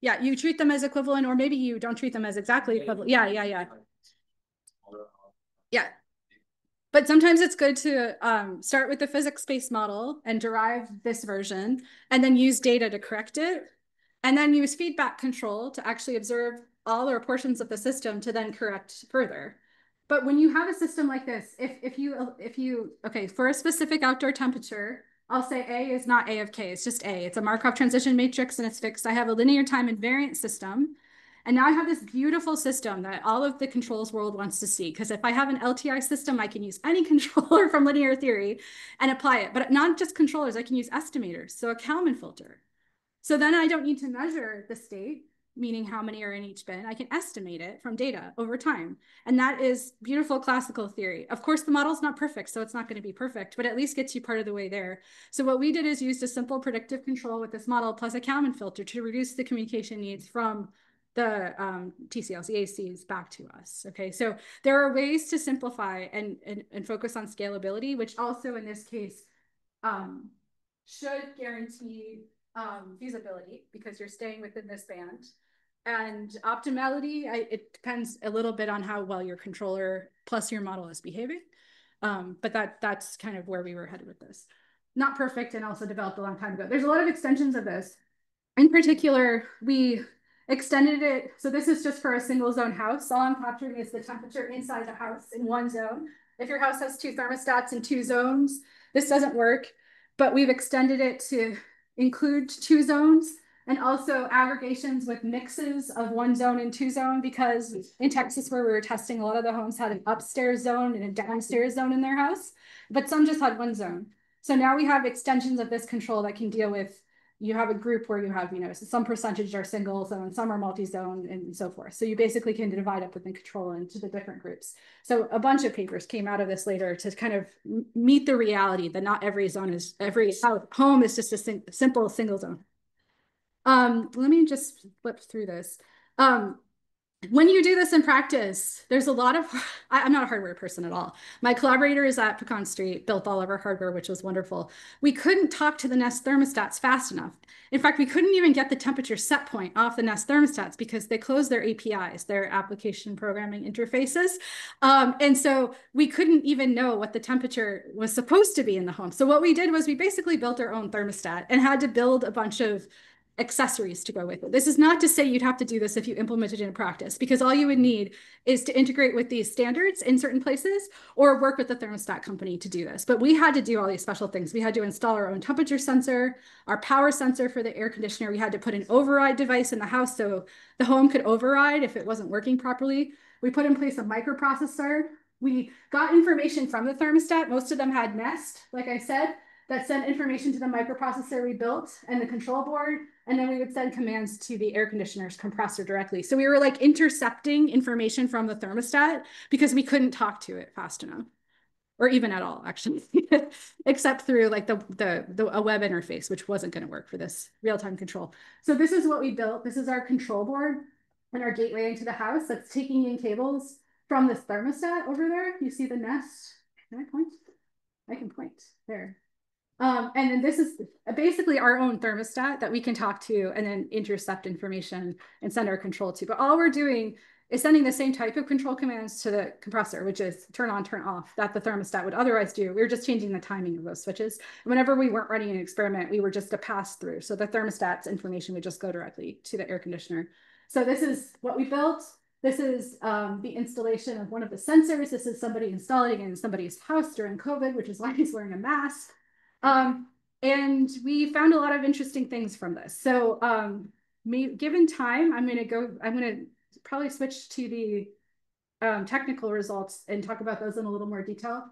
Yeah, you treat them as equivalent, or maybe you don't treat them as exactly equivalent. Yeah. Yeah. But sometimes it's good to start with the physics-based model and derive this version, and then use data to correct it, and then use feedback control to actually observe all or portions of the system to then correct further. But when you have a system like this, if you okay, for a specific outdoor temperature, I'll say A is not A of K, it's just A. It's a Markov transition matrix and it's fixed. I have a linear time invariant system. And now I have this beautiful system that all of the controls world wants to see. Because if I have an LTI system, I can use any controller from linear theory and apply it. But not just controllers, I can use estimators. So a Kalman filter. So then I don't need to measure the state, meaning how many are in each bin. I can estimate it from data over time. And that is beautiful classical theory. Of course, the model's not perfect, so it's not going to be perfect, but at least gets you part of the way there. So what we did is used a simple predictive control with this model plus a Kalman filter to reduce the communication needs from the TCLs, the ACs back to us. Okay, so there are ways to simplify and focus on scalability, which also in this case should guarantee feasibility because you're staying within this band. And optimality, it depends a little bit on how well your controller plus your model is behaving. But that's kind of where we were headed with this. Not perfect and also developed a long time ago. There's a lot of extensions of this. In particular, we extended it. So this is just for a single zone house. All I'm capturing is the temperature inside the house in one zone. If your house has 2 thermostats in 2 zones, this doesn't work, but we've extended it to include 2 zones and also aggregations with mixes of 1 zone and 2 zone, because in Texas where we were testing, a lot of the homes had an upstairs zone and a downstairs zone in their house, but some just had 1 zone. So now we have extensions of this control that can deal with, you have a group where you have, some percentage are single zone, some are multi-zone and so forth. So you basically can divide up within control into the different groups. So a bunch of papers came out of this later to kind of meet the reality that not every zone is, every home is just a simple single zone. Let me just flip through this. When you do this in practice, there's a lot of, I'm not a hardware person at all. My collaborators at Pecan Street built all of our hardware, which was wonderful. We couldn't talk to the Nest thermostats fast enough. In fact, we couldn't even get the temperature set point off the Nest thermostats because they closed their APIs, their application programming interfaces. And so we couldn't even know what the temperature was supposed to be in the home. So what we did was we basically built our own thermostat and had to build a bunch of accessories to go with it. This is not to say you'd have to do this if you implemented it in practice, because all you would need is to integrate with these standards in certain places or work with the thermostat company to do this. But we had to do all these special things. We had to install our own temperature sensor, our power sensor for the air conditioner. We had to put an override device in the house so the home could override if it wasn't working properly. We put in place a microprocessor. We got information from the thermostat. Most of them had Nest, like I said, that sent information to the microprocessor we built and the control board. And then we would send commands to the air conditioner's compressor directly. So we were like intercepting information from the thermostat because we couldn't talk to it fast enough, or even at all, actually, except through like a web interface, which wasn't going to work for this real-time control. So this is what we built. This is our control board and our gateway into the house that's taking in cables from this thermostat over there. You see the Nest? Can I point? I can point there. And then this is basically our own thermostat that we can talk to and then intercept information and send our control to. But all we're doing is sending the same type of control commands to the compressor, which is turn on, turn off, that the thermostat would otherwise do. We were just changing the timing of those switches. Whenever we weren't running an experiment, we were just a pass through. So the thermostat's information would just go directly to the air conditioner. So this is what we built. This is the installation of one of the sensors. This is somebody installing it in somebody's house during COVID, which is why he's wearing a mask. And we found a lot of interesting things from this. So given time, I'm going to probably switch to the technical results and talk about those in a little more detail.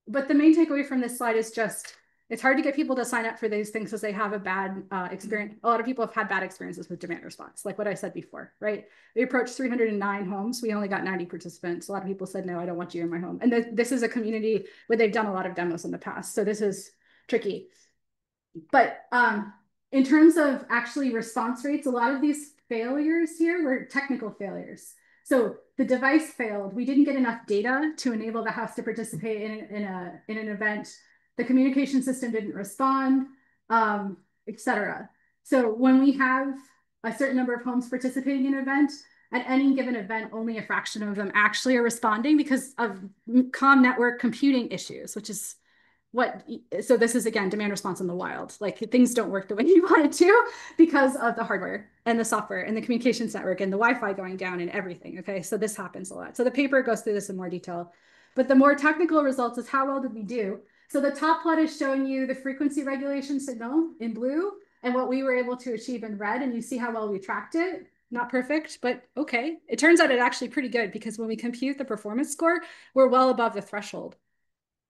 But the main takeaway from this slide is just, it's hard to get people to sign up for these things because they have a bad experience. A lot of people have had bad experiences with demand response, like what I said before, right? We approached 309 homes. We only got 90 participants. A lot of people said, no, I don't want you in my home. And this is a community where they've done a lot of demos in the past. So this is tricky. But in terms of actually response rates, a lot of these failures here were technical failures. So the device failed. We didn't get enough data to enable the house to participate in an event the communication system didn't respond, etc. So when we have a certain number of homes participating in an event, at any given event, only a fraction of them actually are responding because of comm network computing issues, which is so this is again, demand response in the wild. Like things don't work the way you want it to because of the hardware and the software and the communications network and the Wi-Fi going down and everything, okay? So this happens a lot. So the paper goes through this in more detail, but the more technical results is how well did we do? So the top plot is showing you the frequency regulation signal in blue and what we were able to achieve in red, and you see how well we tracked it. Not perfect, but okay. It turns out it's actually pretty good because when we compute the performance score, we're well above the threshold.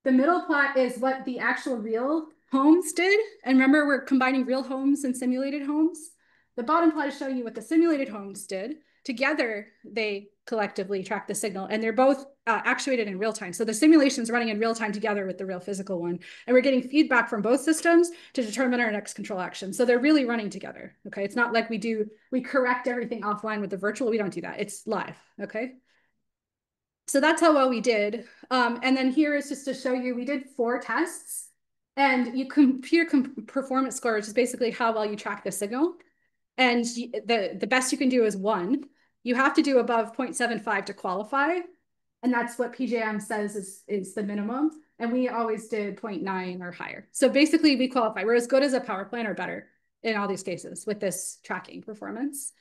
The middle plot is what the actual real homes did. And remember, we're combining real homes and simulated homes. The bottom plot is showing you what the simulated homes did. Together, they collectively track the signal, and they're both actuated in real time. So the simulation's running in real time together with the real physical one. And we're getting feedback from both systems to determine our next control action. So they're really running together, okay? It's not like we correct everything offline with the virtual. We don't do that. It's live, okay? So that's how well we did. And then here is just to show you, we did 4 tests, and you compute performance score, which is basically how well you track the signal. And the best you can do is 1. You have to do above 0.75 to qualify. And that's what PJM says is the minimum. And we always did 0.9 or higher. So basically we qualify. We're as good as a power plant or better in all these cases with this tracking performance.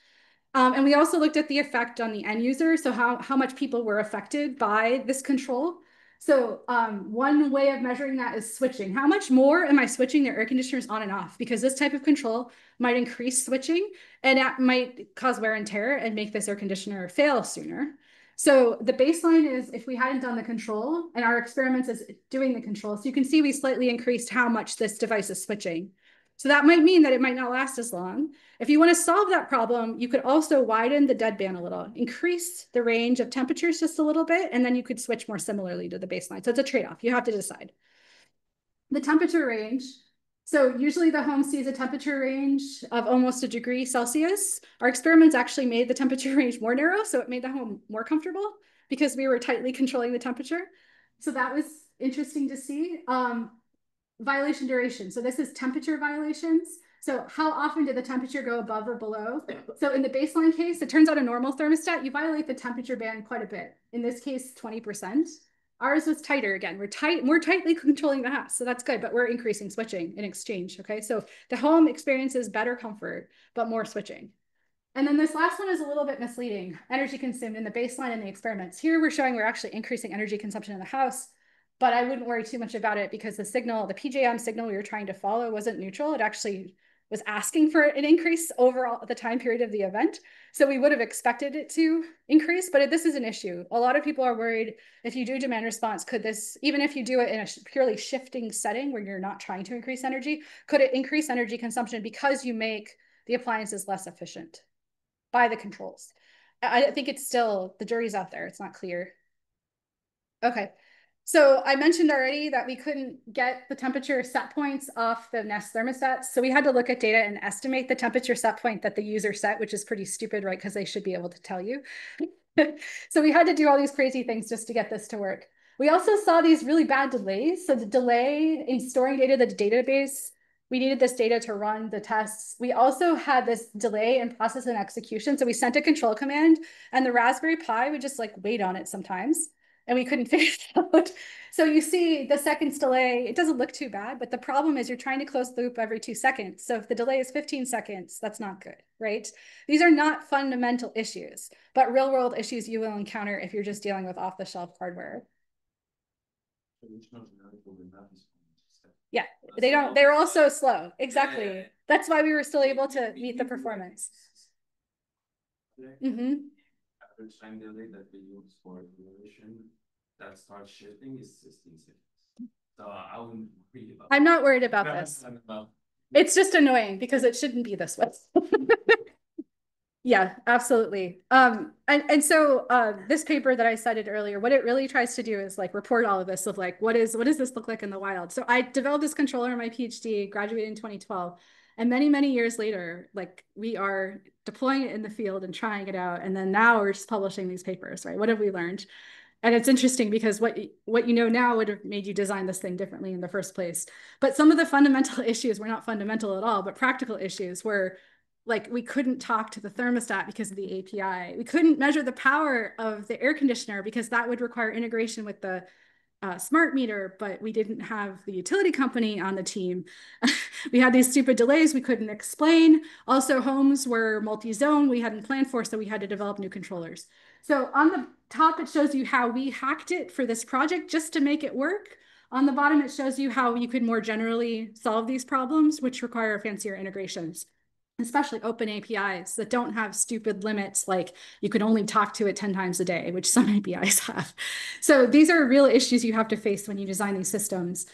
And we also looked at the effect on the end user. So how much people were affected by this control. So one way of measuring that is switching. How much more am I switching their air conditioners on and off? Because this type of control might increase switching, and that might cause wear and tear and make this air conditioner fail sooner. So the baseline is if we hadn't done the control, and our experiments is doing the control. So you can see we slightly increased how much this device is switching. So that might mean that it might not last as long. If you want to solve that problem, you could also widen the deadband a little, increase the range of temperatures just a little bit, and then you could switch more similarly to the baseline. So it's a trade-off. You have to decide. The temperature range. So usually the home sees a temperature range of almost 1 degree Celsius. Our experiments actually made the temperature range more narrow, so it made the home more comfortable because we were tightly controlling the temperature. So that was interesting to see. Violation duration. So this is temperature violations. So how often did the temperature go above or below? So in the baseline case, it turns out a normal thermostat, you violate the temperature band quite a bit. In this case, 20%. Ours was tighter again. We're tightly controlling the house. So that's good, but we're increasing switching in exchange, okay? So the home experiences better comfort, but more switching. And then this last one is a little bit misleading. Energy consumed in the baseline and the experiments. Here we're showing we're actually increasing energy consumption in the house, but I wouldn't worry too much about it because the PJM signal we were trying to follow wasn't neutral. It actually was asking for an increase overall at the time period of the event. So we would have expected it to increase, but this is an issue. A lot of people are worried if you do demand response, could this, even if you do it in a purely shifting setting where you're not trying to increase energy, could it increase energy consumption because you make the appliances less efficient by the controls? I think it's still, the jury's out there. It's not clear. Okay. So I mentioned already that we couldn't get the temperature set points off the Nest thermostats. So we had to look at data and estimate the temperature set point that the user set, which is pretty stupid, right? Because they should be able to tell you. So we had to do all these crazy things just to get this to work. We also saw these really bad delays. So the delay in storing data, the database, we needed this data to run the tests. We also had this delay in process and execution. So we sent a control command and the Raspberry Pi would just like wait on it sometimes. And we couldn't figure it out. So you see the seconds delay, it doesn't look too bad, but the problem is you're trying to close the loop every 2 seconds. So if the delay is 15 seconds, that's not good, right? These are not fundamental issues, but real world issues you will encounter if you're just dealing with off-the-shelf hardware. Yeah, they're also slow. Exactly. That's why we were still able to meet the performance. Mm-hmm. Average time delay that we use for duration that starts shifting is 16 seconds. So I wouldn't worry about I'm not worried about this. It's just annoying because it shouldn't be this way. Yeah, absolutely. And so this paper that I cited earlier, what it really tries to do is like report all of this of like, what does this look like in the wild? So I developed this controller in my PhD, graduated in 2012. And many, many years later, like we are deploying it in the field and trying it out. And then now we're just publishing these papers, right? What have we learned? And it's interesting because what you know now would have made you design this thing differently in the first place. But some of the fundamental issues were not fundamental at all, but practical issues were like we couldn't talk to the thermostat because of the API. We couldn't measure the power of the air conditioner because that would require integration with the smart meter, but we didn't have the utility company on the team. We had these stupid delays we couldn't explain. Also, homes were multi-zone we hadn't planned for, so we had to develop new controllers. So on the top, it shows you how we hacked it for this project just to make it work. On the bottom, it shows you how you could more generally solve these problems, which require fancier integrations, especially open APIs that don't have stupid limits like you could only talk to it 10 times a day, which some APIs have. So these are real issues you have to face when you design these systems.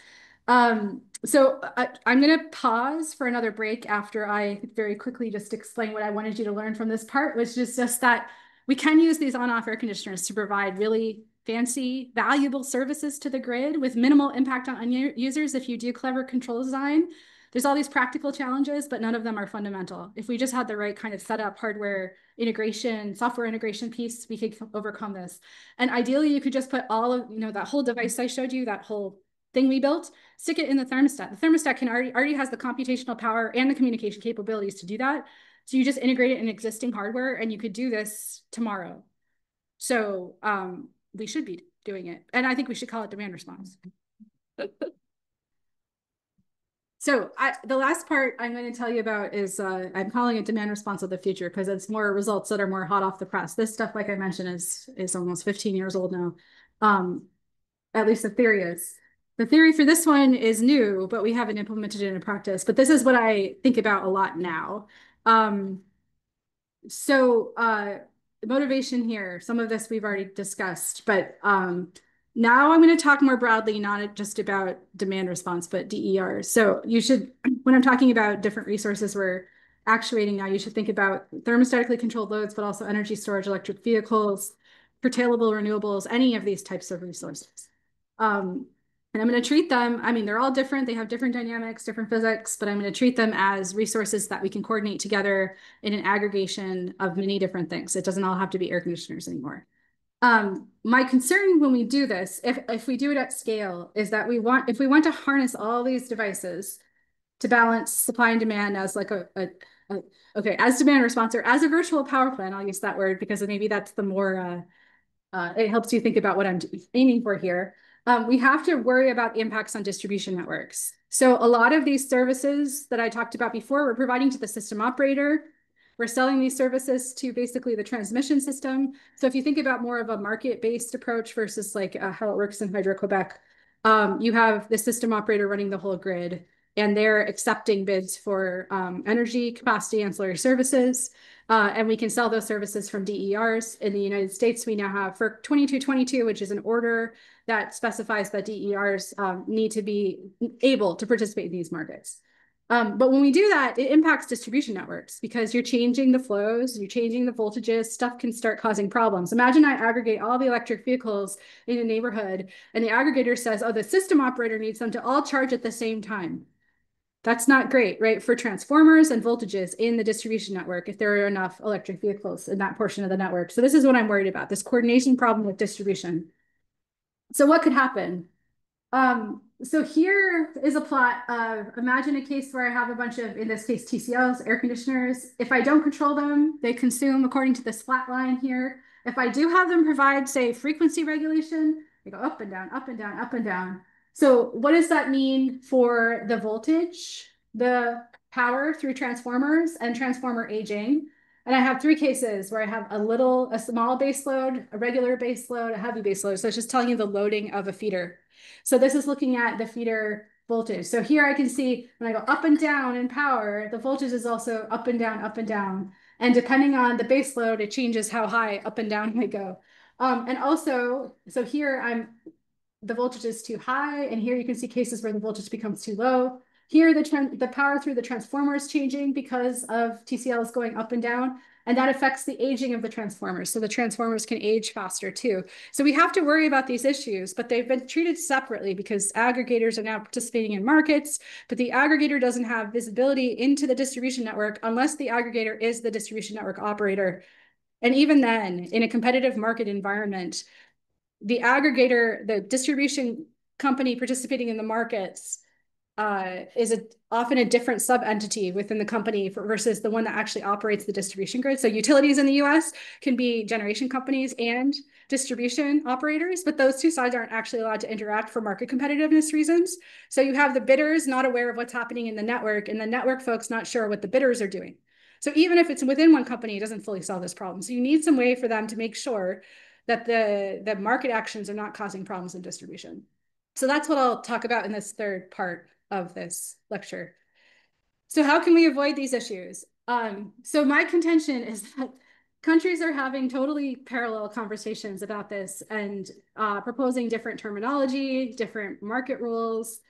I'm going to pause for another break after I very quickly just explain what I wanted you to learn from this part, which is just that we can use these on-off air conditioners to provide really fancy, valuable services to the grid with minimal impact on users if you do clever control design. There's all these practical challenges, but none of them are fundamental. If we just had the right kind of setup, hardware integration, software integration piece, we could overcome this. And ideally, you could just put all of, that whole device I showed you, that whole thing we built, stick it in the thermostat. The thermostat can already has the computational power and the communication capabilities to do that. So you just integrate it in existing hardware and you could do this tomorrow. So we should be doing it. And I think we should call it demand response. So the last part I'm going to tell you about is I'm calling it demand response of the future because it's more results that are more hot off the press. This stuff, like I mentioned, is almost 15 years old now. At least the theory is. The theory for this one is new, but we haven't implemented it in practice. But this is what I think about a lot now. The motivation here, some of this we've already discussed, but now I'm going to talk more broadly, not just about demand response, but DER. So you should, when I'm talking about different resources we're actuating now, you should think about thermostatically controlled loads, but also energy storage, electric vehicles, curtailable renewables, any of these types of resources. And I'm going to treat them, they're all different. They have different dynamics, different physics, but I'm going to treat them as resources that we can coordinate together in an aggregation of many different things. It doesn't all have to be air conditioners anymore. My concern when we do this, if we do it at scale, is that if we want to harness all these devices to balance supply and demand as like as demand response or as a virtual power plant, I'll use that word because maybe that's the more, it helps you think about what I'm aiming for here. We have to worry about the impacts on distribution networks. So a lot of these services that I talked about before, we're providing to the system operator. We're selling these services to basically the transmission system. So if you think about more of a market-based approach versus like how it works in Hydro-Quebec, you have the system operator running the whole grid, and they're accepting bids for energy, capacity, ancillary services. And we can sell those services from DERs. In the United States, we now have for 2222, which is an order that specifies that DERs need to be able to participate in these markets. But when we do that, it impacts distribution networks because you're changing the flows, you're changing the voltages, stuff can start causing problems. Imagine I aggregate all the electric vehicles in a neighborhood and the aggregator says, oh, the system operator needs them to all charge at the same time. That's not great, right? For transformers and voltages in the distribution network, if there are enough electric vehicles in that portion of the network. So this is what I'm worried about, this coordination problem with distribution. So what could happen? So here is a plot of, imagine a case where I have a bunch of, in this case, TCLs, air conditioners. If I don't control them, they consume according to this flat line here. If I do have them provide, say, frequency regulation, they go up and down, up and down, up and down. So what does that mean for the voltage, the power through transformers and transformer aging? And I have three cases where I have a small base load, a regular base load, a heavy base load. So it's just telling you the loading of a feeder. So this is looking at the feeder voltage. So here I can see when I go up and down in power, the voltage is also up and down, up and down. And depending on the base load, it changes how high up and down I go. And also, so here the voltage is too high, and here you can see cases where the voltage becomes too low. Here, the power through the transformer is changing because of TCLs going up and down, and that affects the aging of the transformers. So the transformers can age faster too. So we have to worry about these issues, but they've been treated separately because aggregators are now participating in markets, but the aggregator doesn't have visibility into the distribution network unless the aggregator is the distribution network operator. And even then, in a competitive market environment, the aggregator, the distribution company participating in the markets is often a different sub-entity within the company versus the one that actually operates the distribution grid. So utilities in the US can be generation companies and distribution operators, but those two sides aren't actually allowed to interact for market competitiveness reasons. So you have the bidders not aware of what's happening in the network, and the network folks not sure what the bidders are doing. So even if it's within one company, it doesn't fully solve this problem. So you need some way for them to make sure that the market actions are not causing problems in distribution. So that's what I'll talk about in this third part of this lecture. So how can we avoid these issues? So my contention is that countries are having totally parallel conversations about this and proposing different terminology, different market rules,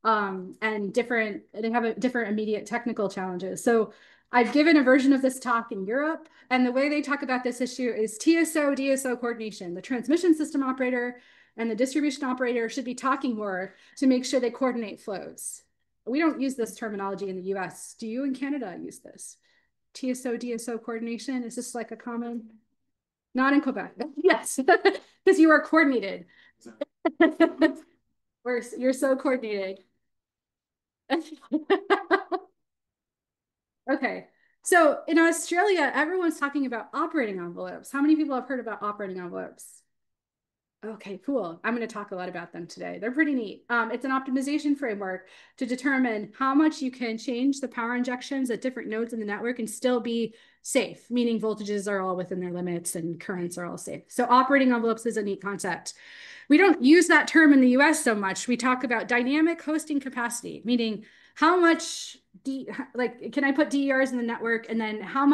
and they have different immediate technical challenges. So I've given a version of this talk in Europe, and the way they talk about this issue is TSO-DSO coordination. The transmission system operator and the distribution operator should be talking more to make sure they coordinate flows. We don't use this terminology in the US. Do you in Canada use this? TSO-DSO coordination, is this like a common? Not in Quebec, yes, because you are coordinated. You're so coordinated. Okay, so in Australia, everyone's talking about operating envelopes. How many people have heard about operating envelopes? Okay, cool. I'm going to talk a lot about them today. They're pretty neat. It's an optimization framework to determine how much you can change the power injections at different nodes in the network and still be safe, meaning voltages are all within their limits and currents are all safe. So operating envelopes is a neat concept. We don't use that term in the US so much. We talk about dynamic hosting capacity, meaning how much, can I put DERs in the network, and then how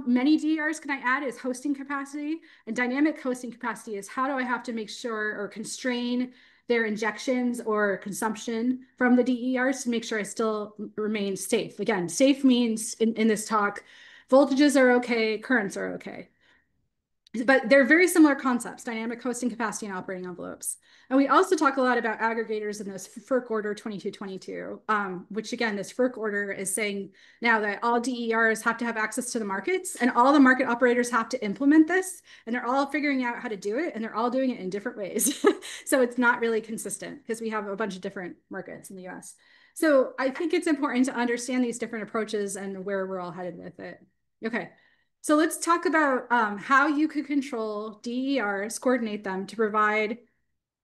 many DERs can I add is hosting capacity, and dynamic hosting capacity is how do I have to make sure or constrain their injections or consumption from the DERs to make sure I still remain safe. Again, safe means in this talk, voltages are okay, currents are okay. But they're very similar concepts, dynamic hosting capacity and operating envelopes. And we also talk a lot about aggregators in this FERC order 2222, which again, this FERC order is saying now that all DERs have to have access to the markets and all the market operators have to implement this, and they're all figuring out how to do it, and they're all doing it in different ways. So it's not really consistent because we have a bunch of different markets in the US. So I think it's important to understand these different approaches and where we're all headed with it. Okay. So let's talk about how you could control DERs, coordinate them to provide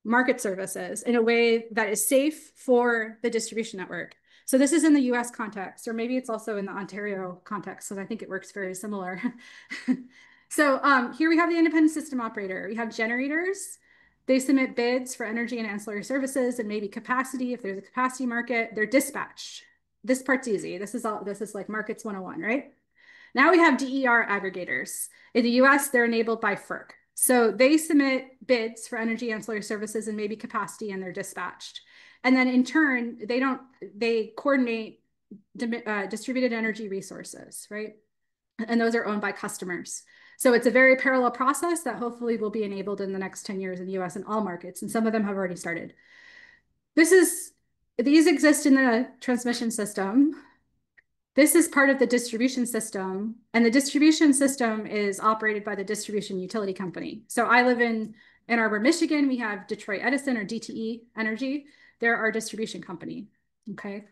market services in a way that is safe for the distribution network. So this is in the US context, or maybe it's also in the Ontario context, because I think it works very similar. So here we have the independent system operator. We have generators. They submit bids for energy and ancillary services and maybe capacity. If there's a capacity market, they're dispatched. This part's easy. This is like markets 101, right? Now we have DER aggregators. In the US, they're enabled by FERC. So they submit bids for energy ancillary services and maybe capacity, and they're dispatched. And then in turn, they coordinate distributed energy resources, right? And those are owned by customers. So it's a very parallel process that hopefully will be enabled in the next 10 years in the US in all markets, and some of them have already started. These exist in the transmission system. This is part of the distribution system, and the distribution system is operated by the distribution utility company. So I live in Ann Arbor, Michigan. We have Detroit Edison, or DTE Energy. They're our distribution company, okay?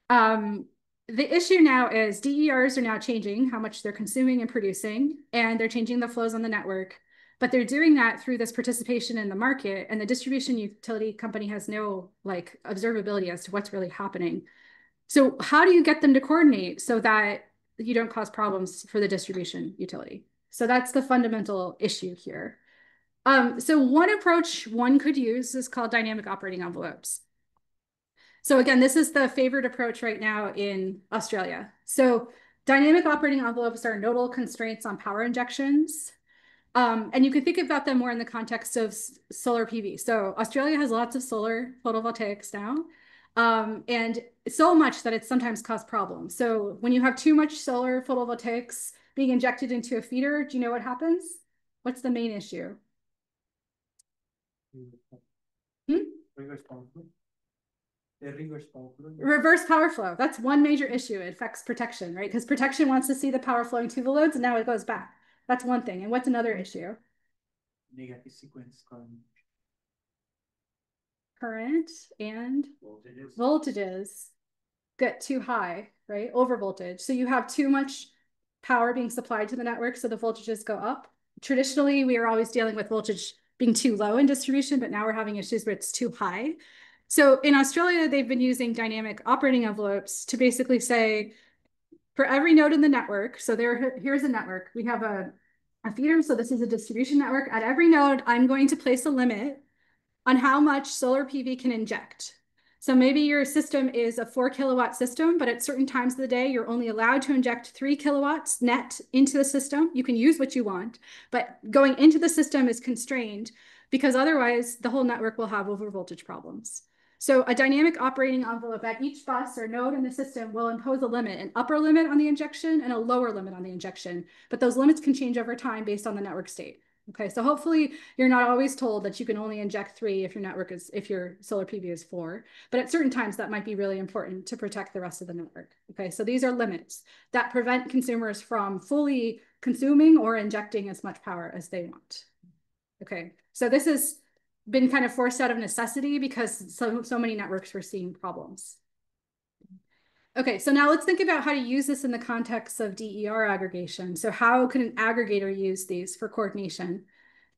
The issue now is DERs are now changing how much they're consuming and producing, and they're changing the flows on the network, but they're doing that through this participation in the market, and the distribution utility company has no observability as to what's really happening. So how do you get them to coordinate so that you don't cause problems for the distribution utility? So that's the fundamental issue here. So one approach one could use is called dynamic operating envelopes. So again, this is the favored approach right now in Australia. So dynamic operating envelopes are nodal constraints on power injections. And you can think about them more in the context of solar PV. So Australia has lots of solar photovoltaics now. And so much that it's sometimes caused problems. So when you have too much solar photovoltaics being injected into a feeder, do you know what happens? What's the main issue? Reverse power flow. That's one major issue. It affects protection, right? Because protection wants to see the power flowing to the loads, and now it goes back. That's one thing. And what's another issue? negative sequence current and voltages get too high, right? Over voltage. So you have too much power being supplied to the network, so the voltages go up. Traditionally, we are always dealing with voltage being too low in distribution, but now we're having issues where it's too high. So in Australia, they've been using dynamic operating envelopes to basically say, for every node in the network, so here's a network. We have a feeder, so this is a distribution network. At every node, I'm going to place a limit on how much solar PV can inject. So maybe your system is a 4 kilowatt system, but at certain times of the day, you're only allowed to inject 3 kilowatts net into the system. You can use what you want, but going into the system is constrained because otherwise the whole network will have overvoltage problems. So a dynamic operating envelope at each bus or node in the system will impose a limit, an upper limit on the injection and a lower limit on the injection. But those limits can change over time based on the network state. Okay, so hopefully you're not always told that you can only inject 3 if your solar PV is 4, but at certain times that might be really important to protect the rest of the network. Okay, so these are limits that prevent consumers from fully consuming or injecting as much power as they want. Okay, so this has been kind of forced out of necessity because so many networks were seeing problems. Okay, so now let's think about how to use this in the context of DER aggregation. So how can an aggregator use these for coordination?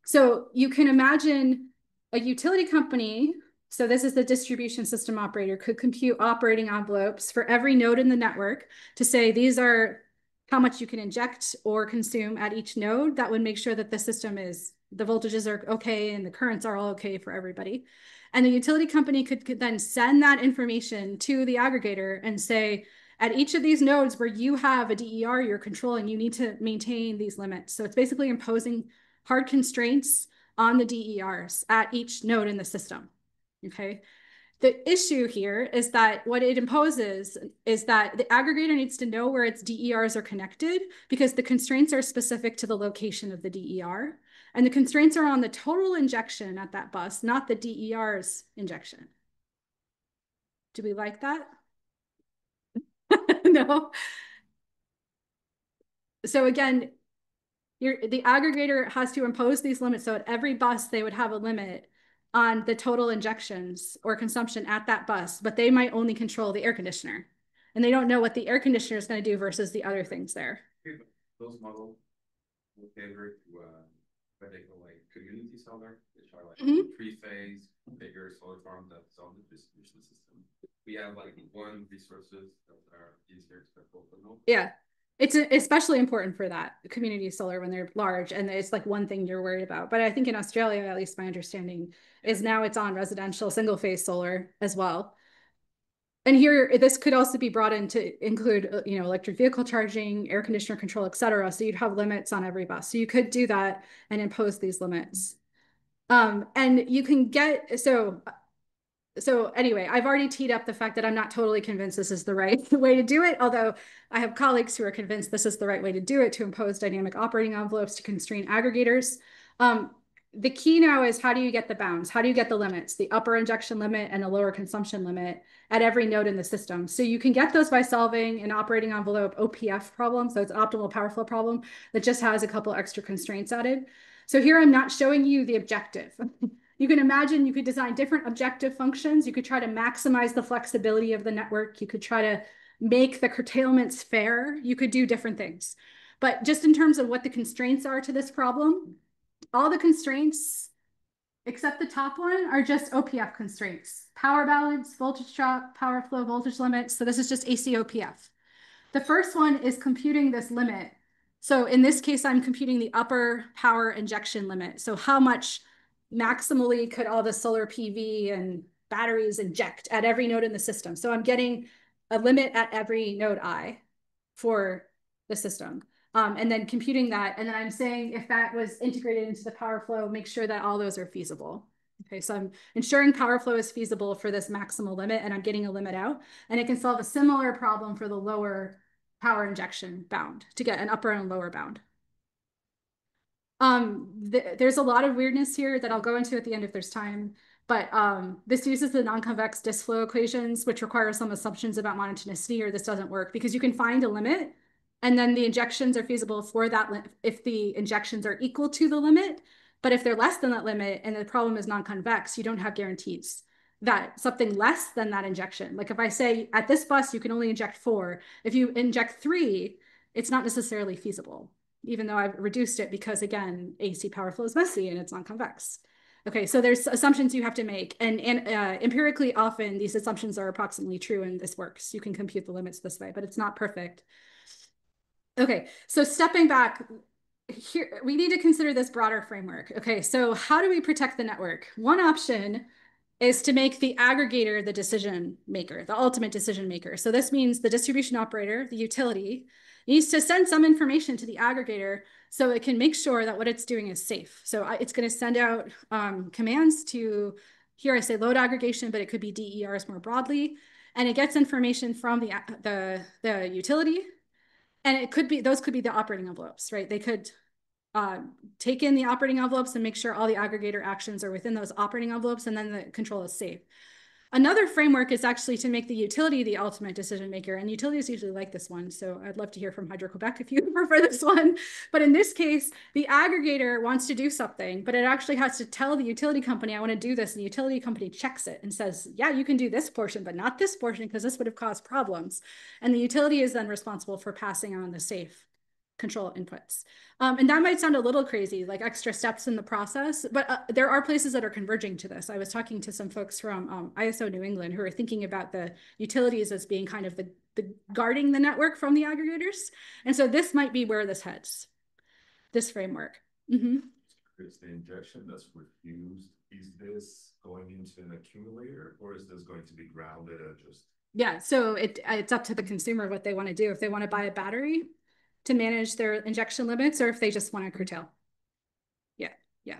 So you can imagine a utility company, so this is the distribution system operator, could compute operating envelopes for every node in the network to say these are how much you can inject or consume at each node. That would make sure that the system the voltages are okay and the currents are all okay for everybody. And the utility company could then send that information to the aggregator and say, at each of these nodes where you have a DER you're controlling, you need to maintain these limits. So it's basically imposing hard constraints on the DERs at each node in the system, okay? The issue here is that what it imposes is that the aggregator needs to know where its DERs are connected because the constraints are specific to the location of the DER. And the constraints are on the total injection at that bus, not the DER's injection. Do we like that? No. So again, the aggregator has to impose these limits. So at every bus, they would have a limit on the total injections or consumption at that bus, but they might only control the air conditioner. And they don't know what the air conditioner is going to do versus the other things there. Those models will favor to what they call like community solar, which are like three-phase, bigger solar farms that's on the distribution system. We have like one resources that are easier to control. Yeah. It's especially important for that community solar when they're large and it's like one thing you're worried about. But I think in Australia, at least my understanding is now it's on residential single phase solar as well. And here, this could also be brought in to include, electric vehicle charging, air conditioner control, et cetera. So you'd have limits on every bus. So you could do that and impose these limits. And you can get, so anyway, I've already teed up the fact that I'm not totally convinced this is the right way to do it, although I have colleagues who are convinced this is the right way to do it, to impose dynamic operating envelopes to constrain aggregators. The key now is how do you get the bounds? How do you get the limits, the upper injection limit and the lower consumption limit at every node in the system? So you can get those by solving an operating envelope OPF problem. So it's an optimal power flow problem that just has a couple extra constraints added. So here I'm not showing you the objective. You can imagine you could design different objective functions. You could try to maximize the flexibility of the network. You could try to make the curtailments fair. You could do different things. But just in terms of what the constraints are to this problem, all the constraints, except the top one, are just OPF constraints. Power balance, voltage drop, power flow, voltage limits. So this is just AC OPF. The first one is computing this limit. So in this case, I'm computing the upper power injection limit. So how much maximally could all the solar PV and batteries inject at every node in the system? So I'm getting a limit at every node I for the system. And then computing that. And then I'm saying if that was integrated into the power flow, make sure that all those are feasible. Okay, so I'm ensuring power flow is feasible for this maximal limit and I'm getting a limit out. And it can solve a similar problem for the lower power injection bound to get an upper and lower bound. There's a lot of weirdness here that I'll go into at the end if there's time, but this uses the non-convex disk flow equations, which require some assumptions about monotonicity, or this doesn't work because you can find a limit and then the injections are feasible for that if the injections are equal to the limit, But if they're less than that limit and the problem is non-convex, you don't have guarantees that something less than that injection. Like if I say at this bus, you can only inject 4. If you inject 3, it's not necessarily feasible, even though I've reduced it because, again, AC power flow is messy and it's non-convex. Okay, so there's assumptions you have to make. And empirically, often these assumptions are approximately true and this works. You can compute the limits this way, but it's not perfect. Okay, so stepping back, here we need to consider this broader framework. Okay, so how do we protect the network? One option is to make the aggregator the decision maker, the ultimate decision maker. So this means the distribution operator, the utility, needs to send some information to the aggregator so it can make sure that what it's doing is safe. So it's going to send out commands to, here I say load aggregation, but it could be DERs more broadly. And it gets information from the utility. And it could be, those could be the operating envelopes, right? They could take in the operating envelopes and make sure all the aggregator actions are within those operating envelopes, and then the control is safe. Another framework is actually to make the utility the ultimate decision maker, and utilities usually like this one, so I'd love to hear from Hydro-Quebec if you prefer this one. But in this case, the aggregator wants to do something, but it actually has to tell the utility company, I want to do this, and the utility company checks it and says, yeah, you can do this portion, but not this portion because this would have caused problems. And the utility is then responsible for passing on the safe control inputs. And that might sound a little crazy, like extra steps in the process, but there are places that are converging to this. I was talking to some folks from ISO New England who are thinking about the utilities as being kind of the guarding the network from the aggregators. And so this might be where this heads, this framework. Is the injection that's refused, is this going into an accumulator or is this going to be grounded at just? Yeah, so it's up to the consumer what they want to do. If they want to buy a battery to manage their injection limits, or if they just want to curtail. Yeah.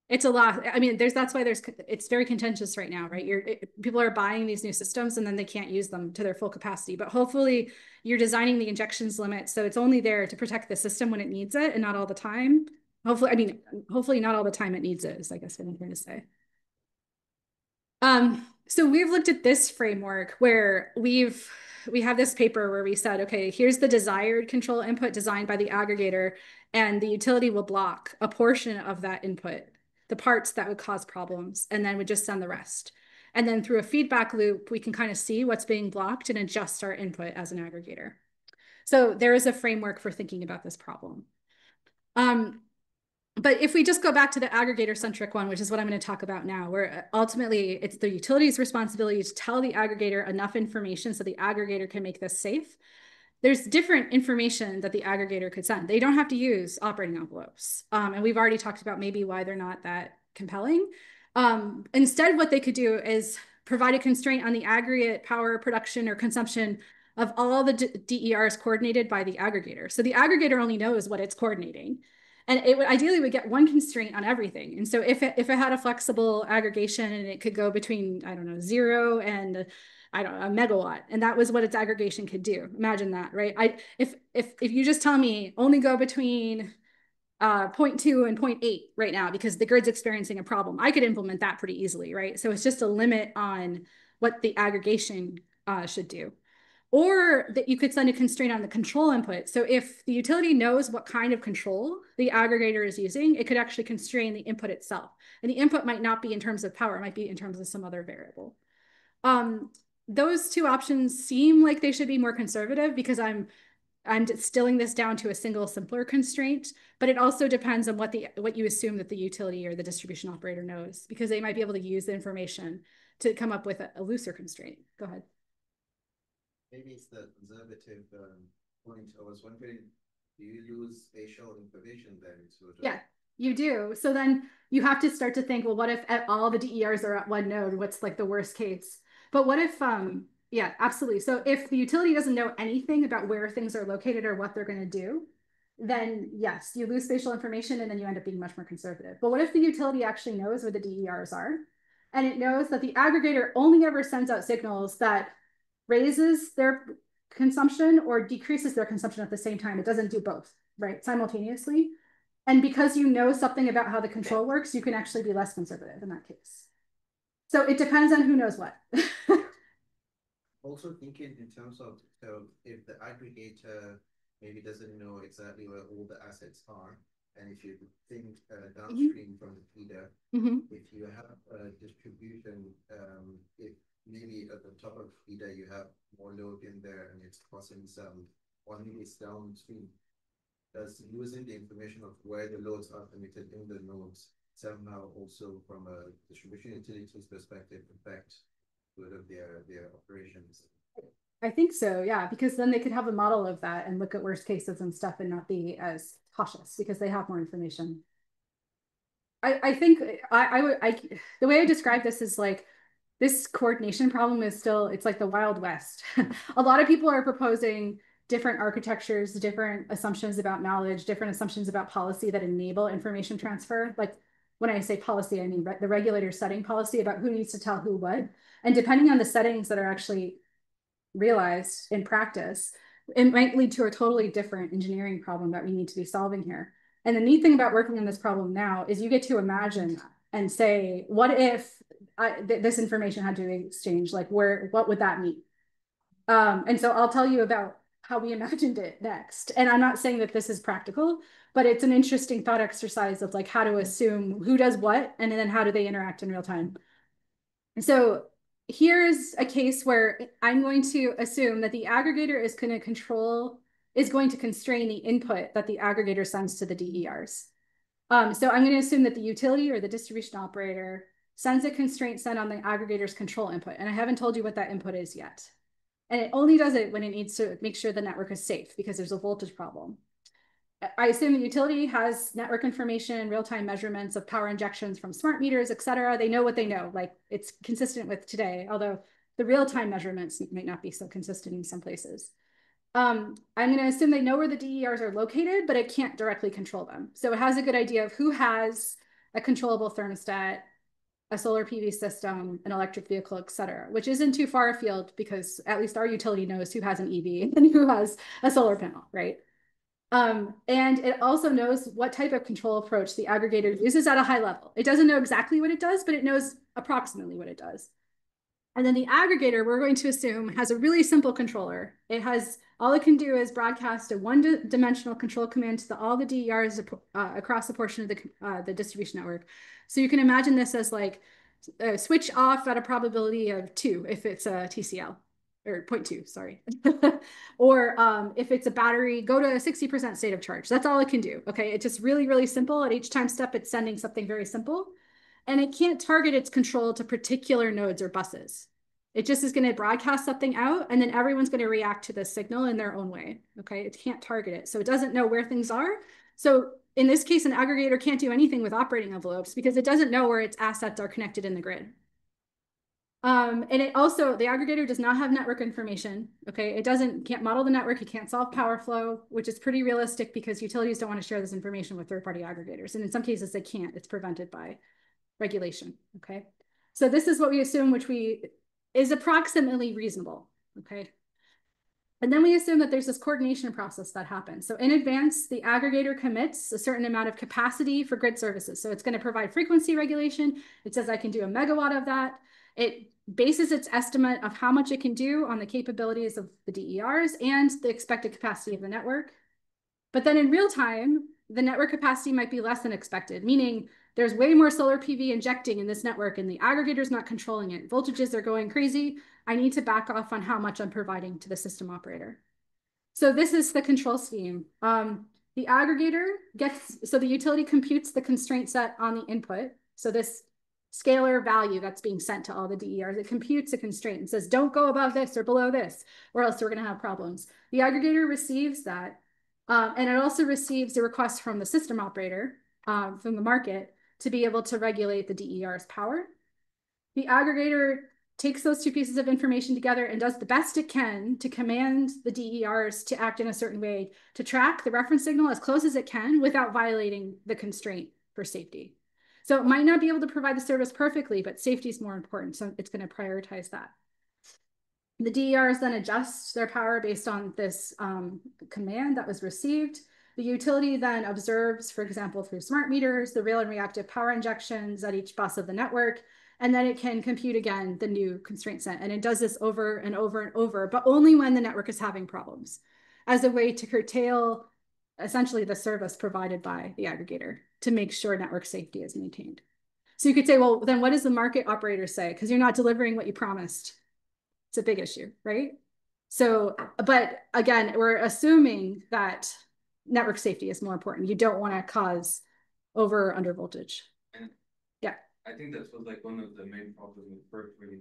It's a lot. I mean, that's why it's very contentious right now, right? People are buying these new systems and then they can't use them to their full capacity, but hopefully you're designing the injections limit so it's only there to protect the system when it needs it and not all the time. Hopefully not all the time it needs it is, I guess what I'm trying to say. So we've looked at this framework where we have this paper where we said, okay, here's the desired control input designed by the aggregator, and the utility will block a portion of that input, the parts that would cause problems, and then would just send the rest. And then through a feedback loop, we can kind of see what's being blocked and adjust our input as an aggregator. So there is a framework for thinking about this problem. But if we just go back to the aggregator-centric one, which is what I'm going to talk about now, where ultimately it's the utility's responsibility to tell the aggregator enough information so the aggregator can make this safe. There's different information that the aggregator could send. They don't have to use operating envelopes. And we've already talked about maybe why they're not that compelling. Instead, what they could do is provide a constraint on the aggregate power production or consumption of all the DERs coordinated by the aggregator. So the aggregator only knows what it's coordinating. And it would ideally get one constraint on everything. And so if it had a flexible aggregation and it could go between, I don't know, 0 and I don't know, a megawatt, and that was what its aggregation could do. Imagine that, right? If you just tell me only go between 0.2 and 0.8 right now because the grid's experiencing a problem, I could implement that pretty easily, right? So it's just a limit on what the aggregation should do. Or that you could send a constraint on the control input. So if the utility knows what kind of control the aggregator is using, it could actually constrain the input itself. And the input might not be in terms of power, it might be in terms of some other variable. Those two options seem like they should be more conservative because I'm distilling this down to a single simpler constraint, but it also depends on what you assume that the utility or the distribution operator knows, because they might be able to use the information to come up with a looser constraint. Go ahead. Maybe it's the conservative point. I was wondering, do you use spatial information then? Yeah, you do. So then you have to start to think, well, what if all the DERs are at one node? What's like the worst case? But what if, yeah, absolutely. So if the utility doesn't know anything about where things are located or what they're going to do, then yes, you lose spatial information and then you end up being much more conservative. But what if the utility actually knows where the DERs are? And it knows that the aggregator only ever sends out signals that raises their consumption or decreases their consumption at the same time. It doesn't do both, right, simultaneously. And because you know something about how the control works, you can actually be less conservative in that case. So it depends on who knows what. Also thinking in terms of, so if the aggregator maybe doesn't know exactly where all the assets are, And if you think downstream from the feeder, if you have a distribution, if maybe at the top of the feeder you have more load in there and it's causing some, or maybe it's downstream, does using the information of where the loads are committed in the nodes somehow also from a distribution utilities perspective affect sort of their operations? I think so, yeah, because then they could have a model of that and look at worst cases and stuff and not be as cautious because they have more information. I think the way I describe this is like this coordination problem is still, it's like the Wild West. A lot of people are proposing different architectures, different assumptions about knowledge, different assumptions about policy that enable information transfer. Like when I say policy, I mean the regulator setting policy about who needs to tell who what. And depending on the settings that are actually realized in practice, it might lead to a totally different engineering problem that we need to be solving here. And the neat thing about working on this problem now is you get to imagine and say, what if this information had to be exchanged? Like what would that mean? And so I'll tell you about how we imagined it next. And I'm not saying that this is practical, but it's an interesting thought exercise of like how to assume who does what, and then how do they interact in real time. So here's a case where I'm going to assume that the aggregator is going to constrain the input that the aggregator sends to the DERs. So I'm going to assume that the utility or the distribution operator sends a constraint set on the aggregator's control input. And I haven't told you what that input is yet. And it only does it when it needs to make sure the network is safe because there's a voltage problem. I assume the utility has network information, real-time measurements of power injections from smart meters, et cetera. They know what they know, like it's consistent with today, although the real-time measurements might not be so consistent in some places. I'm going to assume they know where the DERs are located, but it can't directly control them. So it has a good idea of who has a controllable thermostat, a solar PV system, an electric vehicle, et cetera, which isn't too far afield because at least our utility knows who has an EV and who has a solar panel, right? And it also knows what type of control approach the aggregator uses at a high level. It doesn't know exactly what it does, but it knows approximately what it does. And then the aggregator, we're going to assume, has a really simple controller. All it can do is broadcast a one-dimensional control command to all the DERs across a portion of the distribution network. So you can imagine this as like switch off at a probability of 2 if it's a TCL. Or 0.2, sorry. Or if it's a battery, go to a 60% state of charge. That's all it can do, okay? It's just really, really simple. At each time step, it's sending something very simple. And it can't target its control to particular nodes or buses. It just is going to broadcast something out, and then everyone's going to react to the signal in their own way, okay? It can't target it. So it doesn't know where things are. So in this case, an aggregator can't do anything with operating envelopes because it doesn't know where its assets are connected in the grid. And it also, the aggregator does not have network information, okay? It can't model the network, it can't solve power flow, which is pretty realistic because utilities don't want to share this information with third-party aggregators. And in some cases they can't, it's prevented by regulation, okay? So this is what we assume, which is approximately reasonable, okay? And then we assume that there's this coordination process that happens. So in advance, the aggregator commits a certain amount of capacity for grid services. So it's going to provide frequency regulation. It says I can do a megawatt of that. It bases its estimate of how much it can do on the capabilities of the DERs and the expected capacity of the network. But then in real time, the network capacity might be less than expected, meaning there's way more solar PV injecting in this network and the aggregator's not controlling it. Voltages are going crazy. I need to back off on how much I'm providing to the system operator. So this is the control scheme. The aggregator so the utility computes the constraint set on the input. So this scalar value that's being sent to all the DERs, it computes a constraint and says, don't go above this or below this, or else we're going to have problems. The aggregator receives that. And it also receives a request from the system operator, from the market, to be able to regulate the DER's power. The aggregator takes those two pieces of information together and does the best it can to command the DERs to act in a certain way to track the reference signal as close as it can without violating the constraint for safety. So it might not be able to provide the service perfectly, but safety is more important, so it's going to prioritize that. The DERs then adjust their power based on this command that was received. The utility then observes, for example, through smart meters, the real and reactive power injections at each bus of the network, and then it can compute again the new constraint set. And it does this over and over and over, but only when the network is having problems, as a way to curtail essentially the service provided by the aggregator to make sure network safety is maintained. So you could say, well, then what does the market operator say? Because you're not delivering what you promised. It's a big issue, right? So, but again, we're assuming that network safety is more important. You don't want to cause over or under voltage. And yeah. I think that was like one of the main problems with FERC 22.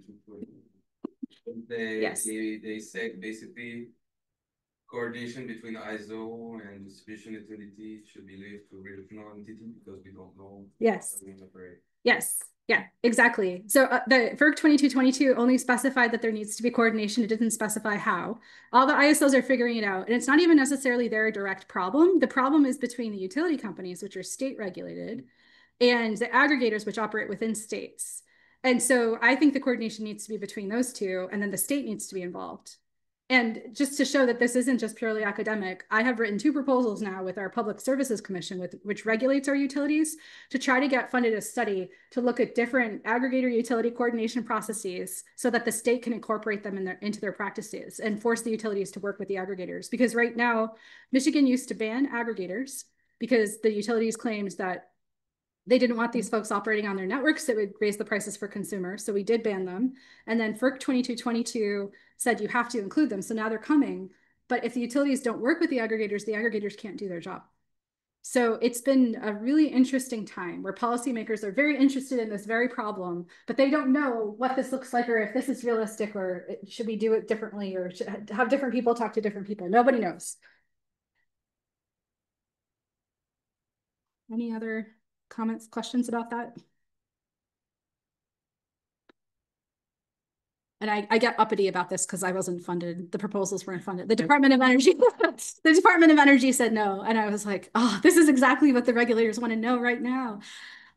They said basically coordination between ISO and distribution utility should be left to regional entity because we don't know. Yes. Yes. Yeah, exactly. So the FERC 2222 only specified that there needs to be coordination. It didn't specify how. All the ISOs are figuring it out. And it's not even necessarily their direct problem. The problem is between the utility companies, which are state regulated, and the aggregators, which operate within states. And so I think the coordination needs to be between those two, and then the state needs to be involved. And just to show that this isn't just purely academic, I have written 2 proposals now with our Public Services Commission, which regulates our utilities, to try to get funded a study to look at different aggregator utility coordination processes so that the state can incorporate them into their practices and force the utilities to work with the aggregators. Because right now, Michigan used to ban aggregators because the utilities claimed that they didn't want these folks operating on their networks that would raise the prices for consumers. So we did ban them. And then FERC 2222 said you have to include them. So now they're coming. But if the utilities don't work with the aggregators can't do their job. So it's been a really interesting time where policymakers are very interested in this very problem, but they don't know what this looks like or if this is realistic or should we do it differently or should have different people talk to different people. Nobody knows. Any other comments, questions about that? And I get uppity about this because I wasn't funded. The proposals weren't funded. The Department of Energy, the Department of Energy said no. And I was like, oh, this is exactly what the regulators want to know right now.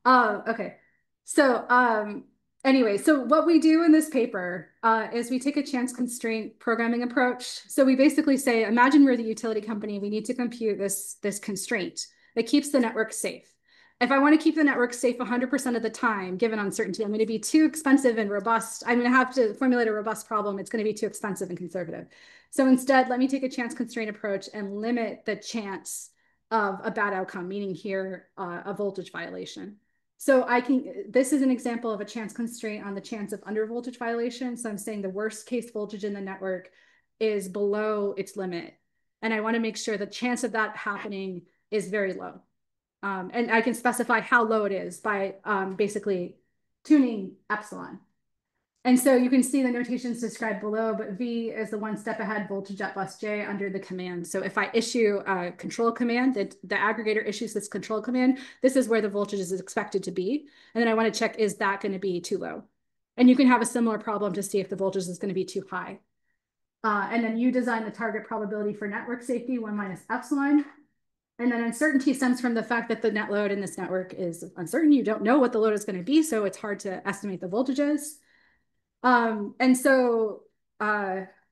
Okay. So anyway, so what we do in this paper is we take a chance constraint programming approach. So we basically say, imagine we're the utility company. We need to compute this constraint that keeps the network safe. If I want to keep the network safe 100% of the time, given uncertainty, I'm going to be too expensive and robust. I'm going to have to formulate a robust problem. It's going to be too expensive and conservative. So instead, let me take a chance constraint approach and limit the chance of a bad outcome, meaning here a voltage violation. So this is an example of a chance constraint on the chance of under voltage violation. So I'm saying the worst case voltage in the network is below its limit. And I want to make sure the chance of that happening is very low. And I can specify how low it is by basically tuning epsilon. And so you can see the notations described below, but V is the one step ahead voltage at bus J under the command. So if I issue a control command, the aggregator issues this control command, this is where the voltage is expected to be. And then I want to check, is that going to be too low? And you can have a similar problem to see if the voltage is going to be too high. And then you design the target probability for network safety, 1 minus epsilon. And then uncertainty stems from the fact that the net load in this network is uncertain. You don't know what the load is going to be, so it's hard to estimate the voltages. And so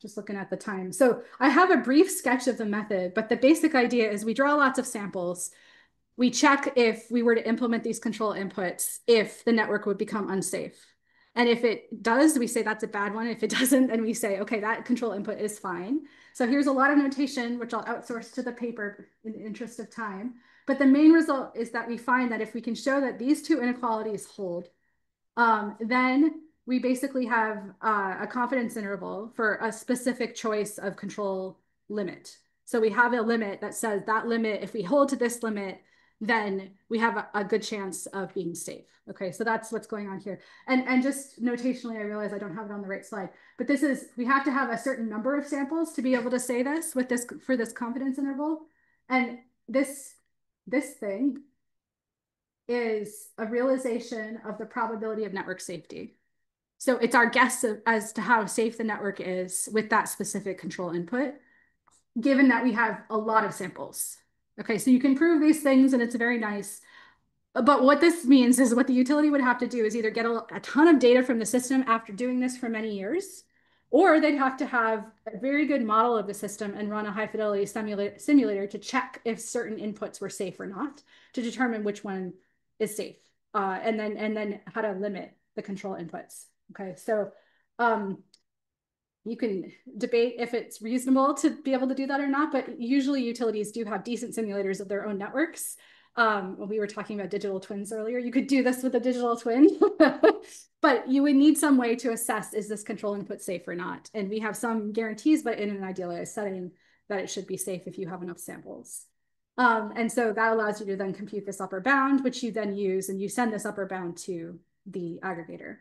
just looking at the time. So I have a brief sketch of the method, but the basic idea is we draw lots of samples. We check if we were to implement these control inputs, if the network would become unsafe. And if it does, we say that's a bad one. If it doesn't, then we say, okay, that control input is fine. So here's a lot of notation, which I'll outsource to the paper in the interest of time. But the main result is that we find that if we can show that these 2 inequalities hold, then we basically have a confidence interval for a specific choice of control limit. So we have a limit that says that limit, if we hold to this limit, then we have a good chance of being safe. Okay, so that's what's going on here. And just notationally, I realize I don't have it on the right slide, but this is, we have to have a certain number of samples to be able to say this with this for this confidence interval. And this thing is a realization of the probability of network safety. So it's our guess as to how safe the network is with that specific control input, given that we have a lot of samples. Okay, so you can prove these things and it's very nice. But what this means is what the utility would have to do is either get a ton of data from the system after doing this for many years, or they'd have to have a very good model of the system and run a high fidelity simulator to check if certain inputs were safe or not, to determine which one is safe, and then how to limit the control inputs. Okay, so You can debate if it's reasonable to be able to do that or not, but usually utilities do have decent simulators of their own networks. When we were talking about digital twins earlier, you could do this with a digital twin, but you would need some way to assess, is this control input safe or not? And we have some guarantees, but in an idealized setting, that it should be safe if you have enough samples. And so that allows you to then compute this upper bound, which you then use, and you send this upper bound to the aggregator.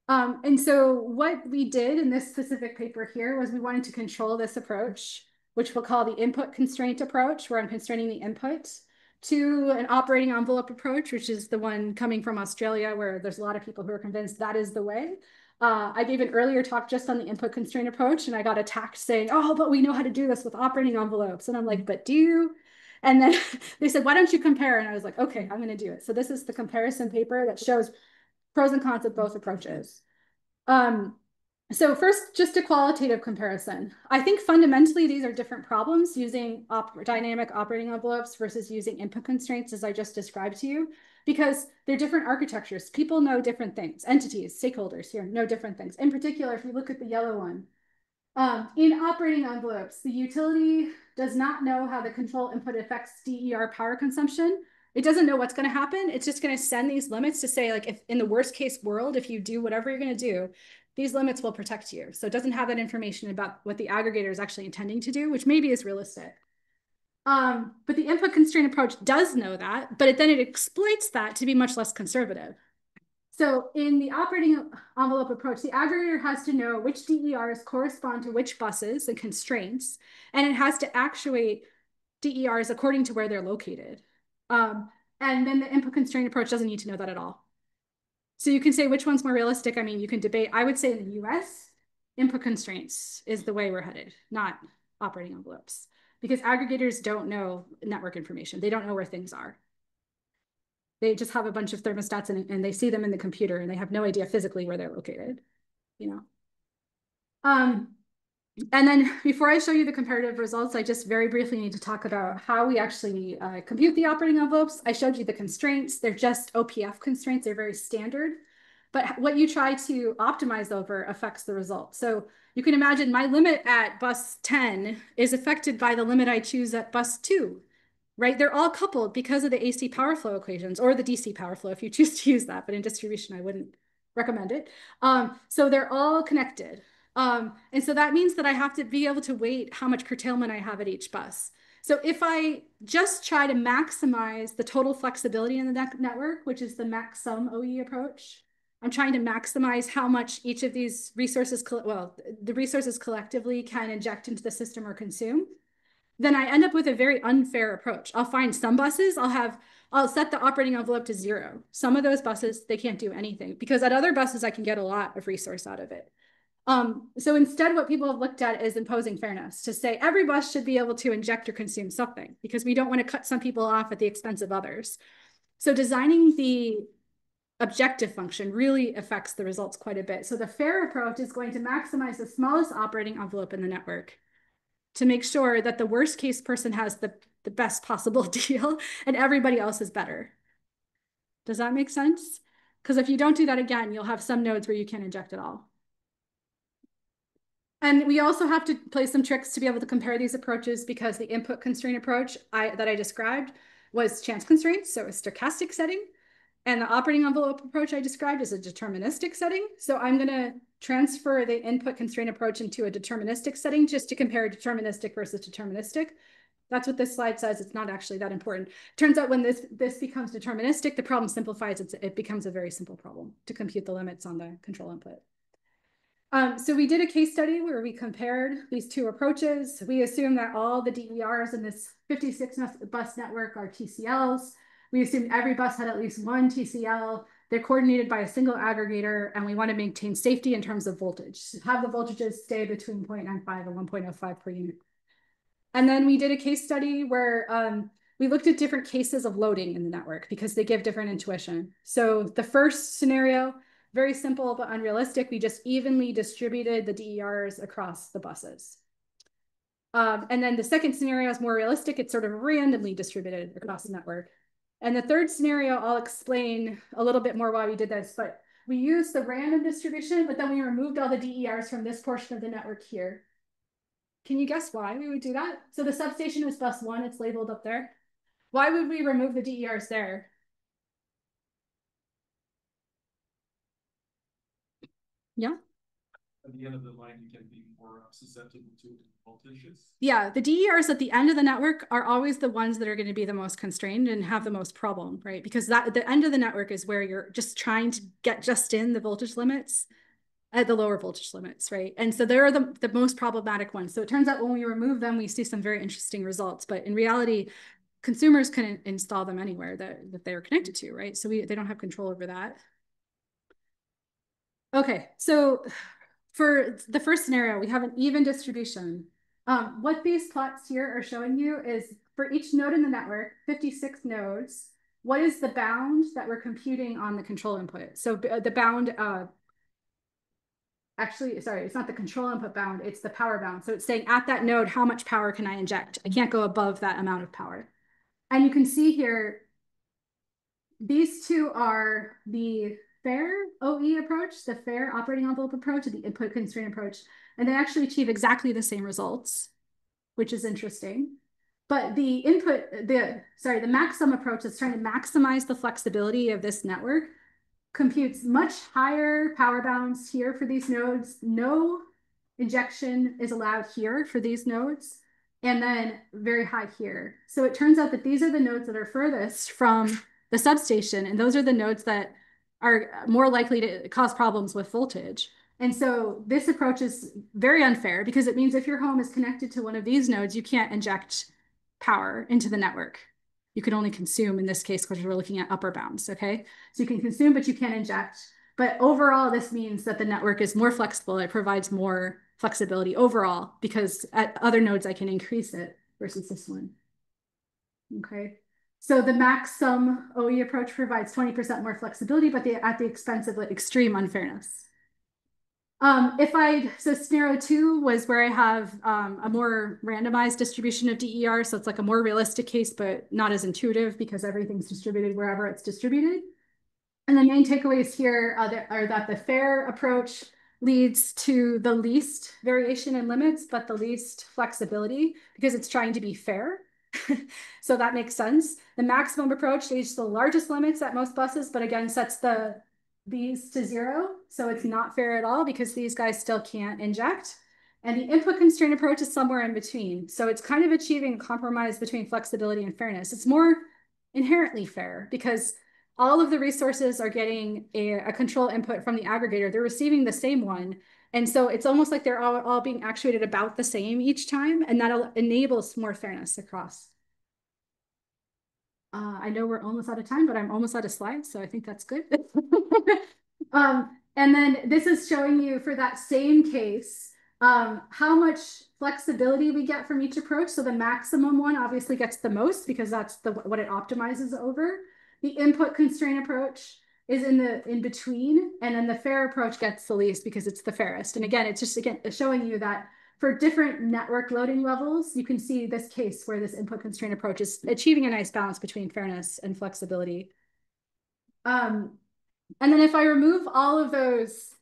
And so what we did in this specific paper here was we wanted to control this approach, which we'll call the input constraint approach, where I'm constraining the input, to an operating envelope approach, which is the one coming from Australia, where there's a lot of people who are convinced that is the way. I gave an earlier talk just on the input constraint approach, and I got attacked saying, oh, but we know how to do this with operating envelopes. And I'm like, but do you? And then they said, why don't you compare? And I was like, okay, I'm going to do it. So this is the comparison paper that shows pros and cons of both approaches. So first, just a qualitative comparison. I think fundamentally these are different problems, using dynamic operating envelopes versus using input constraints, as I just described to you, because they're different architectures. People know different things. Entities, stakeholders here know different things. In particular, if you look at the yellow one, in operating envelopes, the utility does not know how the control input affects DER power consumption. It doesn't know what's going to happen. It's just going to send these limits to say, like, if in the worst case world, if you do whatever you're going to do, these limits will protect you. So it doesn't have that information about what the aggregator is actually intending to do, which maybe is realistic. But the input constraint approach does know that, but then it exploits that to be much less conservative. So in the operating envelope approach, the aggregator has to know which DERs correspond to which buses and constraints, and it has to actuate DERs according to where they're located. And then the input constraint approach doesn't need to know that at all. So you can say which one's more realistic. I mean, you can debate. I would say in the US, input constraints is the way we're headed, not operating envelopes, because aggregators don't know network information. They don't know where things are. They just have a bunch of thermostats and they see them in the computer and they have no idea physically where they're located, you know. And then before I show you the comparative results, I just very briefly need to talk about how we actually compute the operating envelopes. I showed you the constraints. They're just OPF constraints. They're very standard. But what you try to optimize over affects the result. So you can imagine my limit at bus 10 is affected by the limit I choose at bus 2. Right? They're all coupled because of the AC power flow equations, or the DC power flow if you choose to use that, but in distribution, I wouldn't recommend it. So they're all connected. And so that means that I have to be able to weight how much curtailment I have at each bus. So if I just try to maximize the total flexibility in the network, which is the max sum OE approach, I'm trying to maximize how much each of these resources, the resources collectively can inject into the system or consume, then I end up with a very unfair approach. I'll find some buses, I'll set the operating envelope to 0. Some of those buses, they can't do anything, because at other buses, I can get a lot of resource out of it. So instead, what people have looked at is imposing fairness, to say every bus should be able to inject or consume something, because we don't want to cut some people off at the expense of others. So designing the objective function really affects the results quite a bit. So the fair approach is going to maximize the smallest operating envelope in the network to make sure that the worst case person has the best possible deal and everybody else is better. Does that make sense? Because if you don't do that again, you'll have some nodes where you can't inject at all. And we also have to play some tricks to be able to compare these approaches, because the input constraint approach that I described was chance constraints, so a stochastic setting. And the operating envelope approach I described is a deterministic setting. So I'm going to transfer the input constraint approach into a deterministic setting just to compare deterministic versus deterministic. That's what this slide says. It's not actually that important. Turns out when this becomes deterministic, the problem simplifies. It becomes a very simple problem to compute the limits on the control input. So we did a case study where we compared these two approaches. We assumed that all the DERs in this 56 bus network are TCLs. We assumed every bus had at least one TCL. They're coordinated by a single aggregator, and we want to maintain safety in terms of voltage. Have the voltages stay between 0.95 and 1.05 per unit. And then we did a case study where we looked at different cases of loading in the network, because they give different intuition. So the first scenario, very simple but unrealistic. We just evenly distributed the DERs across the buses. And then the second scenario is more realistic. It's sort of randomly distributed across the network. And the third scenario, I'll explain a little bit more why we did this, but we used the random distribution, but then we removed all the DERs from this portion of the network here. Can you guess why we would do that? So the substation is bus 1, it's labeled up there. Why would we remove the DERs there? Yeah. At the end of the line, you can be more susceptible to voltages. Yeah, the DERs at the end of the network are always the ones that are going to be the most constrained and have the most problem, right? Because that the end of the network is where you're just trying to get just in the voltage limits at the lower voltage limits, right? And so they're the most problematic ones. So it turns out when we remove them, we see some very interesting results. But in reality, consumers can install them anywhere that they're connected to, right? So they don't have control over that. Okay, so for the first scenario, we have an even distribution. What these plots here are showing you is for each node in the network, 56 nodes, what is the bound that we're computing on the control input? So the bound, actually, sorry, it's not the control input bound, it's the power bound. So it's saying at that node, how much power can I inject? I can't go above that amount of power. And you can see here, these two are the fair OE approach, the fair operating envelope approach, and the input constraint approach. And they actually achieve exactly the same results, which is interesting. But the maximum approach that's trying to maximize the flexibility of this network computes much higher power bounds here for these nodes. No injection is allowed here for these nodes, and then very high here. So it turns out that these are the nodes that are furthest from the substation, and those are the nodes that are more likely to cause problems with voltage. And so this approach is very unfair because it means if your home is connected to one of these nodes, you can't inject power into the network. You can only consume in this case because we're looking at upper bounds, okay? So you can consume, but you can't inject. But overall, this means that the network is more flexible. It provides more flexibility overall because at other nodes, I can increase it versus this one, okay? So the max sum OE approach provides 20% more flexibility, but at the expense of extreme unfairness. So scenario 2 was where I have a more randomized distribution of DER. So it's like a more realistic case, but not as intuitive because everything's distributed wherever it's distributed. And the main takeaways here are that the fair approach leads to the least variation in limits, but the least flexibility because it's trying to be fair. So that makes sense. The maximum approach leads to the largest limits at most buses, but again, sets these to 0. So it's not fair at all because these guys still can't inject. And the input constraint approach is somewhere in between. So it's kind of achieving a compromise between flexibility and fairness. It's more inherently fair because all of the resources are getting a control input from the aggregator. They're receiving the same one. And so it's almost like they're all being actuated about the same each time. And that enables more fairness across. I know we're almost out of time, but I'm almost out of slides. So I think that's good. And then this is showing you for that same case, how much flexibility we get from each approach. So the maximum one obviously gets the most because that's what it optimizes over. The input constraint approach is in between, and then the fair approach gets the least because it's the fairest. And again, it's just showing you that for different network loading levels, you can see this case where this input constraint approach is achieving a nice balance between fairness and flexibility. And then if I remove all of those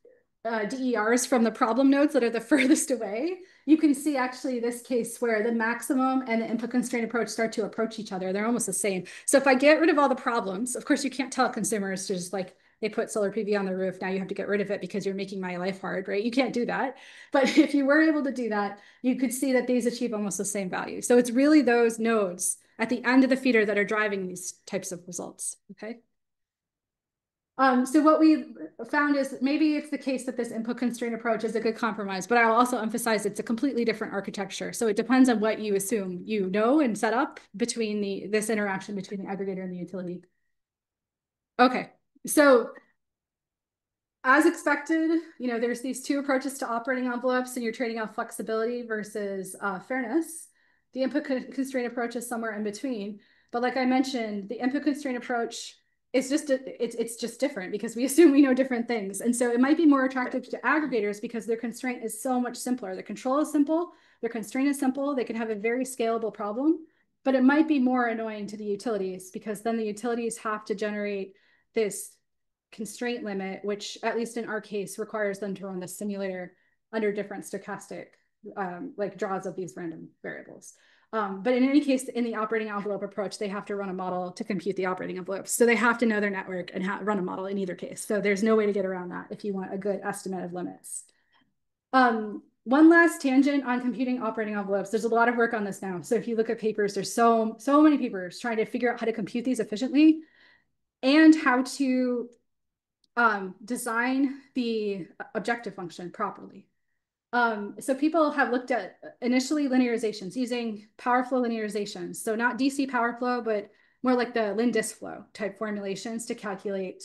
DERs from the problem nodes that are the furthest away, you can see actually this case where the maximum and the input constraint approach start to approach each other. They're almost the same. So if I get rid of all the problems, of course, you can't tell consumers to just like, they put solar PV on the roof, now you have to get rid of it because you're making my life hard, right? You can't do that. But if you were able to do that, you could see that these achieve almost the same value. So it's really those nodes at the end of the feeder that are driving these types of results, okay? So what we found is maybe it's the case that this input constraint approach is a good compromise, but I'll also emphasize it's a completely different architecture. So it depends on what you assume you know and set up between this interaction between the aggregator and the utility. Okay, so as expected, there's these two approaches to operating envelopes and you're trading off flexibility versus fairness. The input constraint approach is somewhere in between. But like I mentioned, the input constraint approach it's just different because we assume we know different things. And so it might be more attractive to aggregators because their constraint is so much simpler. The control is simple, their constraint is simple, they can have a very scalable problem, but it might be more annoying to the utilities because then the utilities have to generate this constraint limit, which at least in our case requires them to run the simulator under different stochastic like draws of these random variables. But in any case, in the operating envelope approach, they have to run a model to compute the operating envelopes. So they have to know their network and run a model in either case. So there's no way to get around that if you want a good estimate of limits. One last tangent on computing operating envelopes. There's a lot of work on this now. So if you look at papers, there's so many papers trying to figure out how to compute these efficiently and how to design the objective function properly. So people have looked at initially linearizations using power flow linearizations. So not DC power flow, but more like the LIN-disk flow type formulations to calculate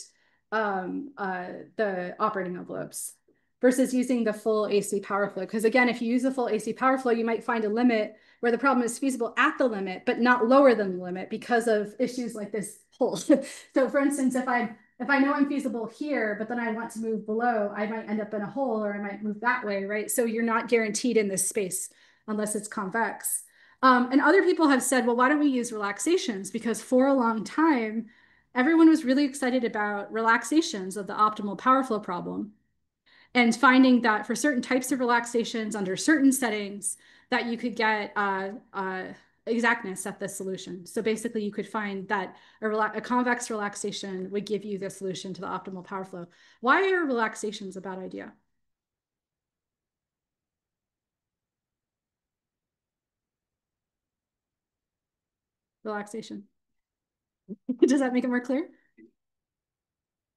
the operating envelopes versus using the full AC power flow. Because again, if you use the full AC power flow, you might find a limit where the problem is feasible at the limit, but not lower than the limit because of issues like this hole. So for instance, if I know I'm feasible here, but then I want to move below, I might end up in a hole or I might move that way, right? So you're not guaranteed in this space unless it's convex. And other people have said, well, why don't we use relaxations? Because for a long time, everyone was really excited about relaxations of the optimal power flow problem and finding that for certain types of relaxations under certain settings that you could get exactness at the solution. So basically you could find that a convex relaxation would give you the solution to the optimal power flow. Why are relaxations a bad idea? Relaxation. Does that make it more clear?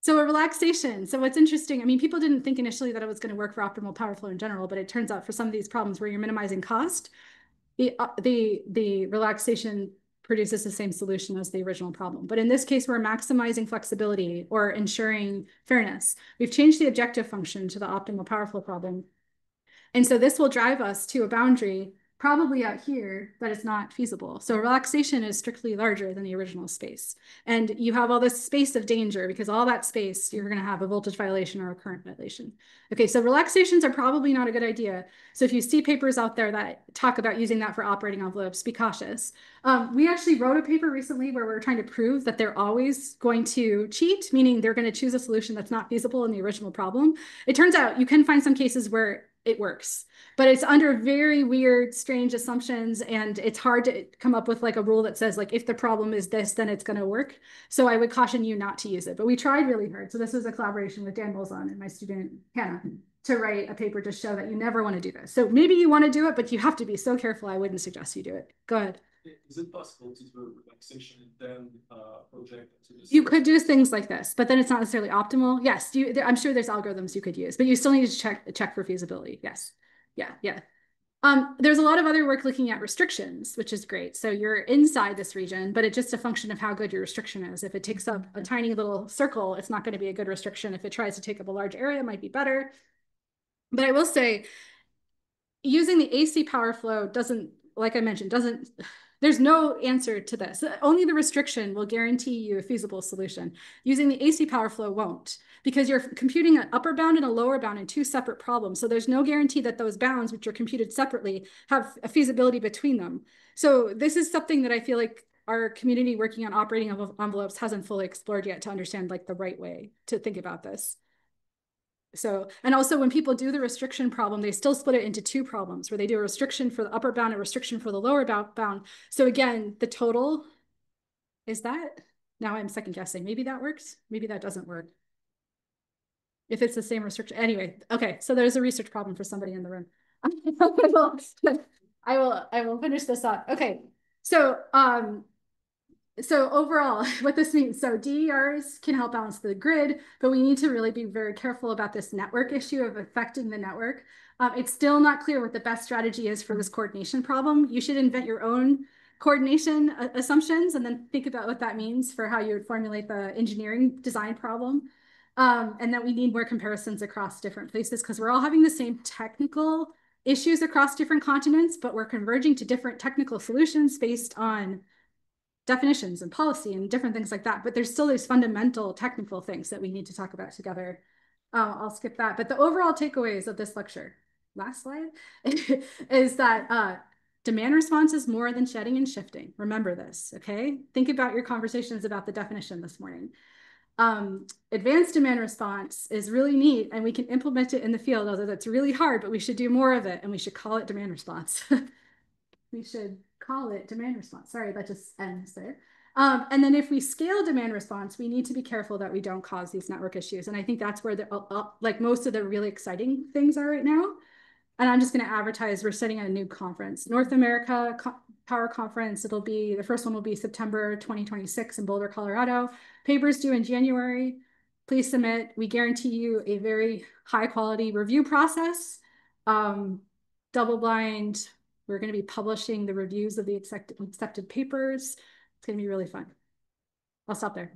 So a relaxation. So what's interesting, I mean, people didn't think initially that it was going to work for optimal power flow in general, but it turns out for some of these problems where you're minimizing cost, the relaxation produces the same solution as the original problem. But in this case, we're maximizing flexibility or ensuring fairness. We've changed the objective function to the optimal power flow problem. And so this will drive us to a boundary probably out here that is not feasible. So relaxation is strictly larger than the original space. And you have all this space of danger because all that space, you're going to have a voltage violation or a current violation. Okay, so relaxations are probably not a good idea. So if you see papers out there that talk about using that for operating envelopes, be cautious. We actually wrote a paper recently where we were trying to prove that they're always going to cheat, meaning they're going to choose a solution that's not feasible in the original problem. It turns out you can find some cases where it works, but it's under very weird, strange assumptions. And it's hard to come up with like a rule that says like, if the problem is this, then it's going to work. So I would caution you not to use it, but we tried really hard. So this was a collaboration with Dan Molzon and my student, Hannah, to write a paper to show that you never want to do this. So maybe you want to do it, but you have to be so careful. I wouldn't suggest you do it. Go ahead. Is it possible to do a relaxation and then project into this? You could do things like this, but then it's not necessarily optimal. Yes, I'm sure there's algorithms you could use, but you still need to check for feasibility. Yes, yeah. There's a lot of other work looking at restrictions, which is great. So you're inside this region, but it's just a function of how good your restriction is. If it takes up a tiny little circle, it's not going to be a good restriction. If it tries to take up a large area, it might be better. But I will say, using the AC power flow doesn't, like I mentioned, there's no answer to this. Only the restriction will guarantee you a feasible solution. Using the AC power flow won't, because you're computing an upper bound and a lower bound in two separate problems. So there's no guarantee that those bounds, which are computed separately, have a feasibility between them. So this is something that I feel like our community working on operating envelopes hasn't fully explored yet to understand like the right way to think about this. So, and also when people do the restriction problem, they still split it into two problems where they do a restriction for the upper bound and a restriction for the lower bound. So again, the total is that. Now I'm second guessing. Maybe that works. Maybe that doesn't work. If it's the same restriction. Anyway, okay. So there's a research problem for somebody in the room. I will finish this up. Okay. So overall, what this means, so DERs can help balance the grid, but we need to really be very careful about this network issue of affecting the network. It's still not clear what the best strategy is for this coordination problem. You should invent your own coordination assumptions and then think about what that means for how you would formulate the engineering design problem. And that we need more comparisons across different places because we're all having the same technical issues across different continents, but we're converging to different technical solutions based on definitions and policy and different things like that. But there's still these fundamental technical things that we need to talk about together. I'll skip that. But the overall takeaways of this lecture, last slide, is that demand response is more than shedding and shifting. Remember this, okay? Think about your conversations about the definition this morning. Advanced demand response is really neat and we can implement it in the field, although that's really hard, but we should do more of it and we should call it demand response. We should call it demand response. Sorry, that just ends there. And then if we scale demand response, we need to be careful that we don't cause these network issues. And I think that's where like most of the really exciting things are right now. And I'm just going to advertise, we're setting a new conference, North America Power Conference. The first one will be September 2026 in Boulder, Colorado. Papers due in January. Please submit. We guarantee you a very high quality review process. Double blind. We're going to be publishing the reviews of the accepted papers. It's going to be really fun. I'll stop there.